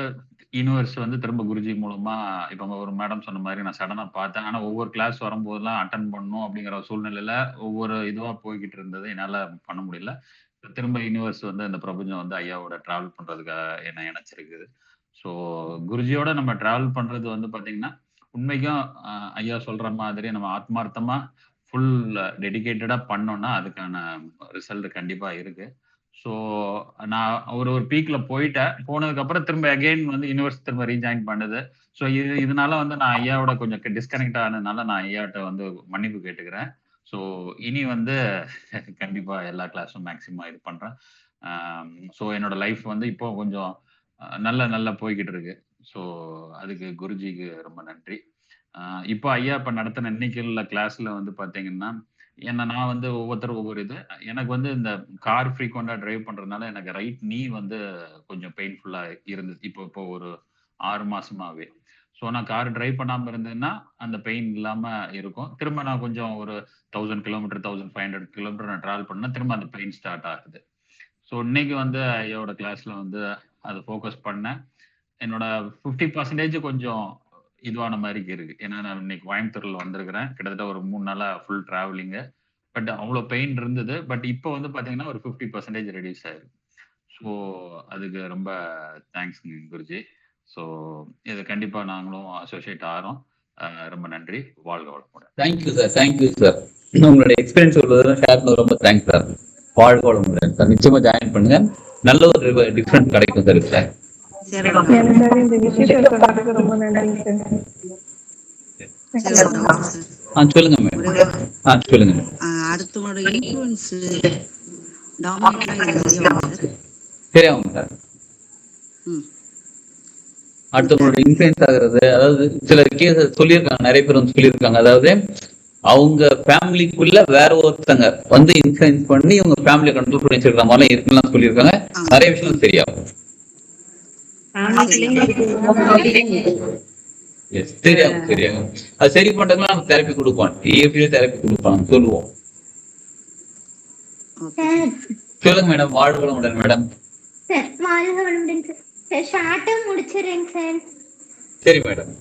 யூனிவர்ஸ் வந்து திரும்ப குருஜி மூலமா இப்போ ஒரு மேடம் சொன்ன மாதிரி நான் சடனா பார்த்தேன். ஆனா ஒவ்வொரு கிளாஸ் வரும்போதெல்லாம் அட்டன் பண்ணணும் அப்படிங்கிற சூழ்நிலையில ஒவ்வொரு இதுவா போய்கிட்டு இருந்தது, என்னால பண்ண முடியல. திரும்ப யூனிவர்ஸ் வந்து அந்த பிரபஞ்சம் வந்து ஐயாவோட டிராவல் பண்றதுக்காக என்ன இணைச்சிருக்குது. ஸோ குருஜியோட நம்ம டிராவல் பண்றது வந்து பாத்தீங்கன்னா உண்மைக்கும் ஐயா சொல்ற மாதிரி நம்ம ஆத்மார்த்தமா ஃபுல் டெடிகேட்டடா பண்ணோம்னா அதுக்கான ரிசல்ட் கண்டிப்பா இருக்கு. ஸோ நான் ஒரு பீக்ல போயிட்டேன். போனதுக்கு அப்புறம் திரும்ப அகைன் வந்து யூனிவர்ஸ் திரும்ப ரீஜாயின் பண்ணுது. ஸோ இதனால வந்து நான் ஐயாவோட கொஞ்சம் டிஸ்கனெக்ட் ஆனதுனால நான் ஐயாட்ட வந்து மன்னிப்பு கேட்டுக்கிறேன். ஸோ இனி வந்து கண்டிப்பா எல்லா கிளாஸும் மேக்சிமம் இது பண்றேன். ஸோ என்னோட லைஃப் வந்து இப்போ கொஞ்சம் நல்ல போய்கிட்டு இருக்கு. ஸோ அதுக்கு குருஜிக்கு ரொம்ப நன்றி. இப்போ ஐயா இப்ப நடத்தின இன்னைக்கு உள்ள கிளாஸ்ல வந்து பாத்தீங்கன்னா ஏன்னா நான் வந்து ஒவ்வொருத்தரும் ஒவ்வொரு இது எனக்கு வந்து இந்த கார் ஃப்ரீக்வெண்டா டிரைவ் பண்றதுனால எனக்கு ரைட் நீ வந்து கொஞ்சம் பெயின்ஃபுல்லா இருந்தது. இப்போ ஒரு 6 மாசமாவே. ஸோ நான் கார் டிரைவ் பண்ணாம இருந்தேன்னா அந்த பெயின் இல்லாம இருக்கும். திரும்ப நான் கொஞ்சம் ஒரு 1000 கிலோமீட்டர் 1500 கிலோமீட்டர் நான் டிராவல் பண்ணா திரும்ப அந்த பெயின் ஸ்டார்ட் ஆகுது. ஸோ இன்னைக்கு வந்து ஐயோட கிளாஸ்ல வந்து அதை ஃபோக்கஸ் பண்ணேன். என்னோட 50% கொஞ்சம் இதுவான மாதிரி இருக்கு. ஏன்னா நான் இன்னைக்கு கோயம்புத்தூர்ல வந்திருக்கிறேன். கிட்டத்தட்ட ஒரு 3 நாளா ஃபுல் டிராவலிங்கு. பட் அவ்வளோ பெயின் இருந்தது. பட் இப்போ வந்து பாத்தீங்கன்னா ஒரு 50% ரெடியூஸ் ஆயிருக்கு. ஸோ அதுக்கு ரொம்ப தேங்க்ஸ் குருஜி. ஸோ இது கண்டிப்பா நாங்களும் அசோசியேட் ஆகிறோம். ரொம்ப நன்றி. வாழ்க வளமுடன். Thank you sir, thank you sir. உங்களுடைய எக்ஸ்பீரியன்ஸ் உள்ளதெல்லாம் ஷேர் பண்ணது ரொம்ப தேங்க்ஸ் சார். வாழ்க வளமுடன் சார். நிச்சயமா ஜாயின் பண்ணுங்க. நல்ல ஒரு டிஃபரன்ஸ் கிடைக்கும் சார் சார். எனக்கு இந்த விஷயத்தை சொன்னதுக்கு ரொம்ப நன்றிங்க சார். சொல்லுங்க மேடம். சொல்லுங்க மேடம். அடுத்தவங்களோட இன்ஃப்ளூயன்ஸ் டாமினேட்டா சரியாகும் சார். அடுத்தவங்களோட இன்ஃபுளுன்ஸ் ஆகுறது, அதாவது சில கேஸ் சொல்லியிருக்காங்க, நிறைய பேர் வந்து சொல்லியிருக்காங்க. அதாவது அவங்க ஃபேமிலிக்குள்ள வேற ஒருத்தங்க வந்து இன்ஃபுளுன்ஸ் பண்ணி இவங்க ஃபேமிலியை கண்ட்ரோல் பண்ணி வச்சிருக்கிற மாதிரி இருக்குன்னு சொல்லியிருக்காங்க. நிறைய விஷயம் சரியாகும். தெரியாகும். அது சரி பண்றதுலாம் நம்ம தெரப்பி கொடுப்போம். தெரப்பி கொடுப்போம் சொல்லுவோம். சொல்லுங்க மேடம். வாழ்க வளமுடன் மேடம். வாழ்க வளமுடன் சார். ஷார்ட்டா முடிச்சிடுறேங்க சார். சரி மேடம்.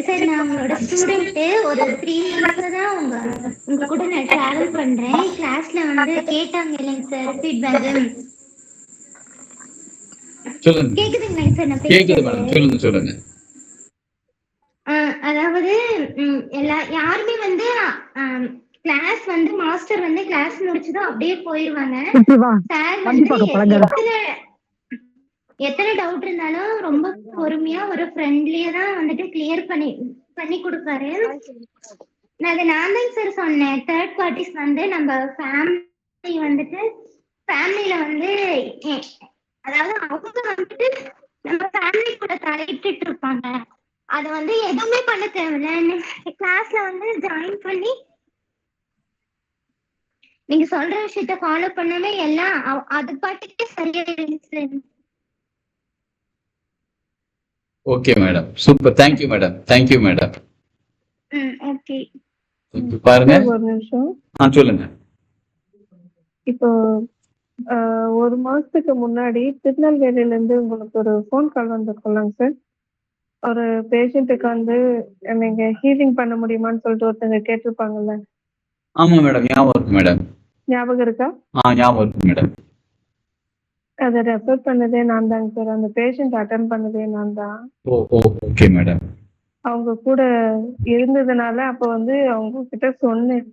சார் நான் உங்களோட ஸ்டூடெண்ட். ஒரு 3 மந்த்ஸ் தான் உங்க கூட நான் டிராவல் பண்றேன். கிளாஸ்ல வந்து கேட்டாங்க இல்லைங்க சார் ஃபீட்பேக். சொல்லுங்க. கேக்குதுங்களா சார்? நான் கேக்குது மேடம். சொல்லுங்க. அதாவது யாருமே வந்து கிளாஸ் வந்து மாஸ்டர் வந்து கிளாஸ் முடிச்சதும் அப்படியே போயிருவாங்க. சார் வந்து எத்தனை டவுட் இருந்தாலும் ரொம்ப பொறுமையா ஒரு ஃப்ரெண்ட்லியா தான் வந்துட்டு கிளியர் பண்ணி கொடுப்பாரு. நான் தான் சார் சொன்னேன். தேர்ட் பார்ட்டிஸ் வந்து நம்ம ஃபேமிலி வந்துட்டு ஃபேமிலியில வந்து அதாவது அவங்க வந்துட்டு நம்ம ஃபேமிலி கூட தலையிட்டு இருப்பாங்க. அத வந்து எதுவுமே பண்ண தேவையில்ல. கிளாஸ்ல வந்து ஜாயின் பண்ணி நீங்க சொல்ற விஷயத்த ஃபாலோ பண்ணவே எல்லாம் அது பாட்டுக்கே சரியாயிடுச்சு. Okay madam. Super. Thank you madam. Thank you madam. Okay. பாருங்க. ஒரு நிமிஷம். சொல்லுங்க. இப்போ 1 மாசத்துக்கு முன்னாடி திருநெல்வேலியில இருந்து உங்களுக்கு ஒரு ஃபோன் கால் வந்திருக்கோம்லாங்க சார். ஒரு பேஷண்ட்டுக்கு வந்து நீங்க ஹீலிங் பண்ண முடியுமான்னு சொல்லிட்டு ஒருத்தங்க கேட்டிருப்பாங்கல்ல. ஆமா மேடம். ஞாபகம் இருக்கு மேடம். ஞாபகம் இருக்கா? ஞாபகம் இருக்கு மேடம். அதை ரெஃபர் பண்ணதே நான் தாங்க சார். அந்த பேஷண்ட் அட்டென்ட் பண்ணதே நான் தான். Okay madam. அவங்க கூட இருந்ததுனால அப்ப வந்து அவங்க கிட்ட சொன்னேன்.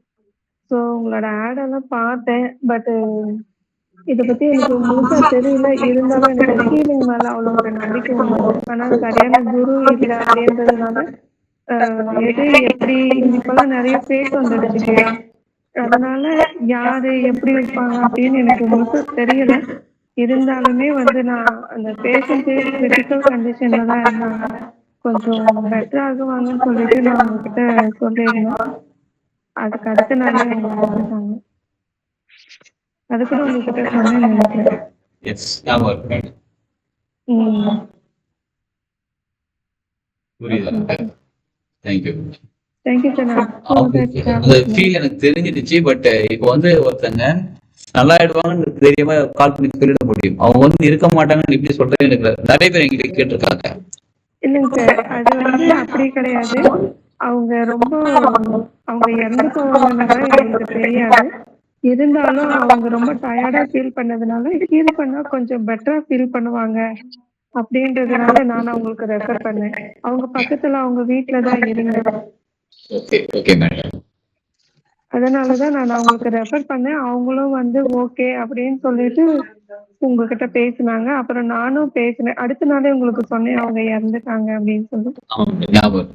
ஸோ உங்களோட ஆட் எல்லாம் பார்த்தேன். பட் இத பத்தி எனக்கு முழுசா தெரியல. இருந்தாலும் எனக்கு ஹீலிங் மேல அவ்வளோ ஒரு நம்பிக்கை உண்டு. ஆனா சரியான குரு இல்ல அப்படின்றதுனால எது எப்படி இப்பெல்லாம் நிறைய ஃபேக் வந்துடுச்சு இல்லையா? அதனால யாரு எப்படி இருப்பாங்க அப்படின்னு எனக்கு முழுசா தெரியல. இருந்தாலுமே வந்து நான் அந்த பேஷண்ட் கிரிட்டிக்கல் கண்டிஷன்ல தான் இருந்தாங்க. கொஞ்சம் பெட்டர் ஆகுவாங்கன்னு சொல்லிட்டு நான் உங்ககிட்ட சொல்லியிருந்தேன். அதுக்கு அடுத்த நாளே அவங்க இறந்துட்டாங்க. அது கூட உங்ககிட்ட சொன்னேன்னு நினைக்கிறேன். எஸ், ஞாபகம் இருக்கு. புரியுதா? தேங்க்யூ. Thank you sir. அந்த ஃபீல் எனக்கு தெரிஞ்சிடுச்சு. பட் இப்போ வந்து ஒருத்தங்க நல்லா ஆயிடுவாங்கன்னு தெரியாம கால் பண்ணி சொல்லிட முடியும். அவங்க வந்து இருக்க மாட்டாங்கன்னு இப்படி சொல்றது எனக்கு நிறைய பேர் எங்கிட்ட கேட்டிருக்காங்க. இல்லைங்க சார், அது வந்து அப்படி கிடையாது. அவங்க ரொம்ப அவங்க இறந்து போவாங்கன்னால எங்களுக்கு தெரியாது. இருந்தாலும் அவங்க ரொம்ப டயர்டா ஃபீல் பண்ணதுனால ஹீல் பண்ணா கொஞ்சம் பெட்டரா ஃபீல் பண்ணுவாங்க அப்படின்றதுனால நான் அவங்களுக்கு ரெஃபர் பண்ணேன். அவங்க பக்கத்துல அவங்க வீட்டுல தான் இருந்தாங்க. Okay okay madam. அதனாலதான் நான் அவங்களுக்கு ரெஃபர் பண்ணேன். அவங்களும் வந்து ஓகே அப்படின்னு சொல்லிட்டு உங்ககிட்ட பேசினாங்க. அப்புறம் நானும் பேசினேன். அடுத்த நாளே உங்களுக்கு சொன்னேன் அவங்க இறந்துட்டாங்க அப்படின்னு சொல்லி. ஞாபகம்.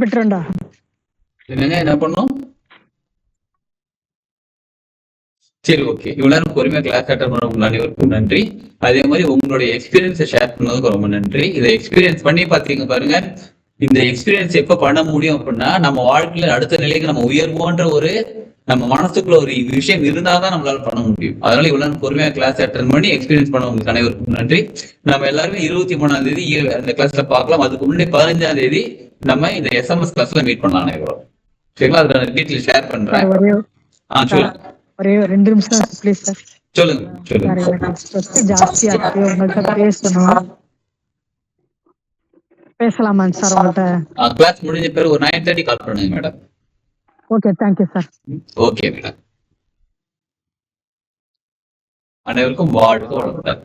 பெற்றோண்டா என்னங்க என்ன பண்ணோம்? சரி, ஓகே. இவ்வளவு நேரம் பொறுமையா கிளாஸ் அட்டன் பண்ண உங்க அனைவருக்கும் நன்றி. அதே மாதிரி உங்களுடைய எக்ஸ்பீரியன்ஸை ஷேர் பண்ணதுக்கு ரொம்ப நன்றி. இதை எக்ஸ்பீரியன்ஸ் பண்ணி பாத்தீங்க பாருங்க. இந்த எக்ஸ்பீரியன்ஸ் எப்ப பண்ண முடியும் அப்படின்னா நம்ம வாழ்க்கையில அடுத்த நிலைக்கு நம்ம உயர்வோன்ற ஒரு நம்ம மனசுக்குள்ள ஒரு விஷயம் இருந்தாதான் நம்மளால பண்ண முடியும். அதனால இவ்வளவு நேரம் பொறுமையா கிளாஸ் அட்டன் பண்ணி எக்ஸ்பீரியன்ஸ் பண்ண உங்களுக்கு அனைவருக்கும் நன்றி. நம்ம எல்லாருமே 23ஆம் தேதி அந்த கிளாஸ்ல பார்க்கலாம். அதுக்கு முன்னாடி 15ஆம் தேதி நம்ம இந்த SMS கிளாஸ்ல மீட் பண்ணலாம் அனைவரும். சரிங்களா? அதுக்கான டீட்டெயில் ஷேர் பண்றேன். சொல்லுங்க. ஒரே 2 நிமிஷம் ப்ளீஸ் சார். சொல்லுங்க சொல்லுங்க. எனக்கு ஸ்ட்ரெஸ் ஜாஸ்தியா இருக்கு. உங்கள்கிட்ட பேசணும். பேசலாமா சார் உங்கள்கிட்ட? கிளாஸ் முடிஞ்ச பிறகு ஒரு 9:30 கால் பண்ணுங்க madam. Okay, thank you sir. Okay madam. அனைவருக்கும் வாழ்க வளமுடன்.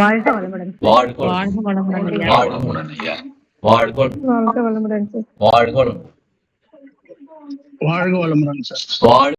வாழ்க வளமுடன். வாழ்க வாழ்க வளமுடன். வளமுடன் ஐயா. வாழ்க வாழ்க வளமுடன் சார். வாழ்க வளமுடன். வாழ்க வளமுடன் சார். வாழ்க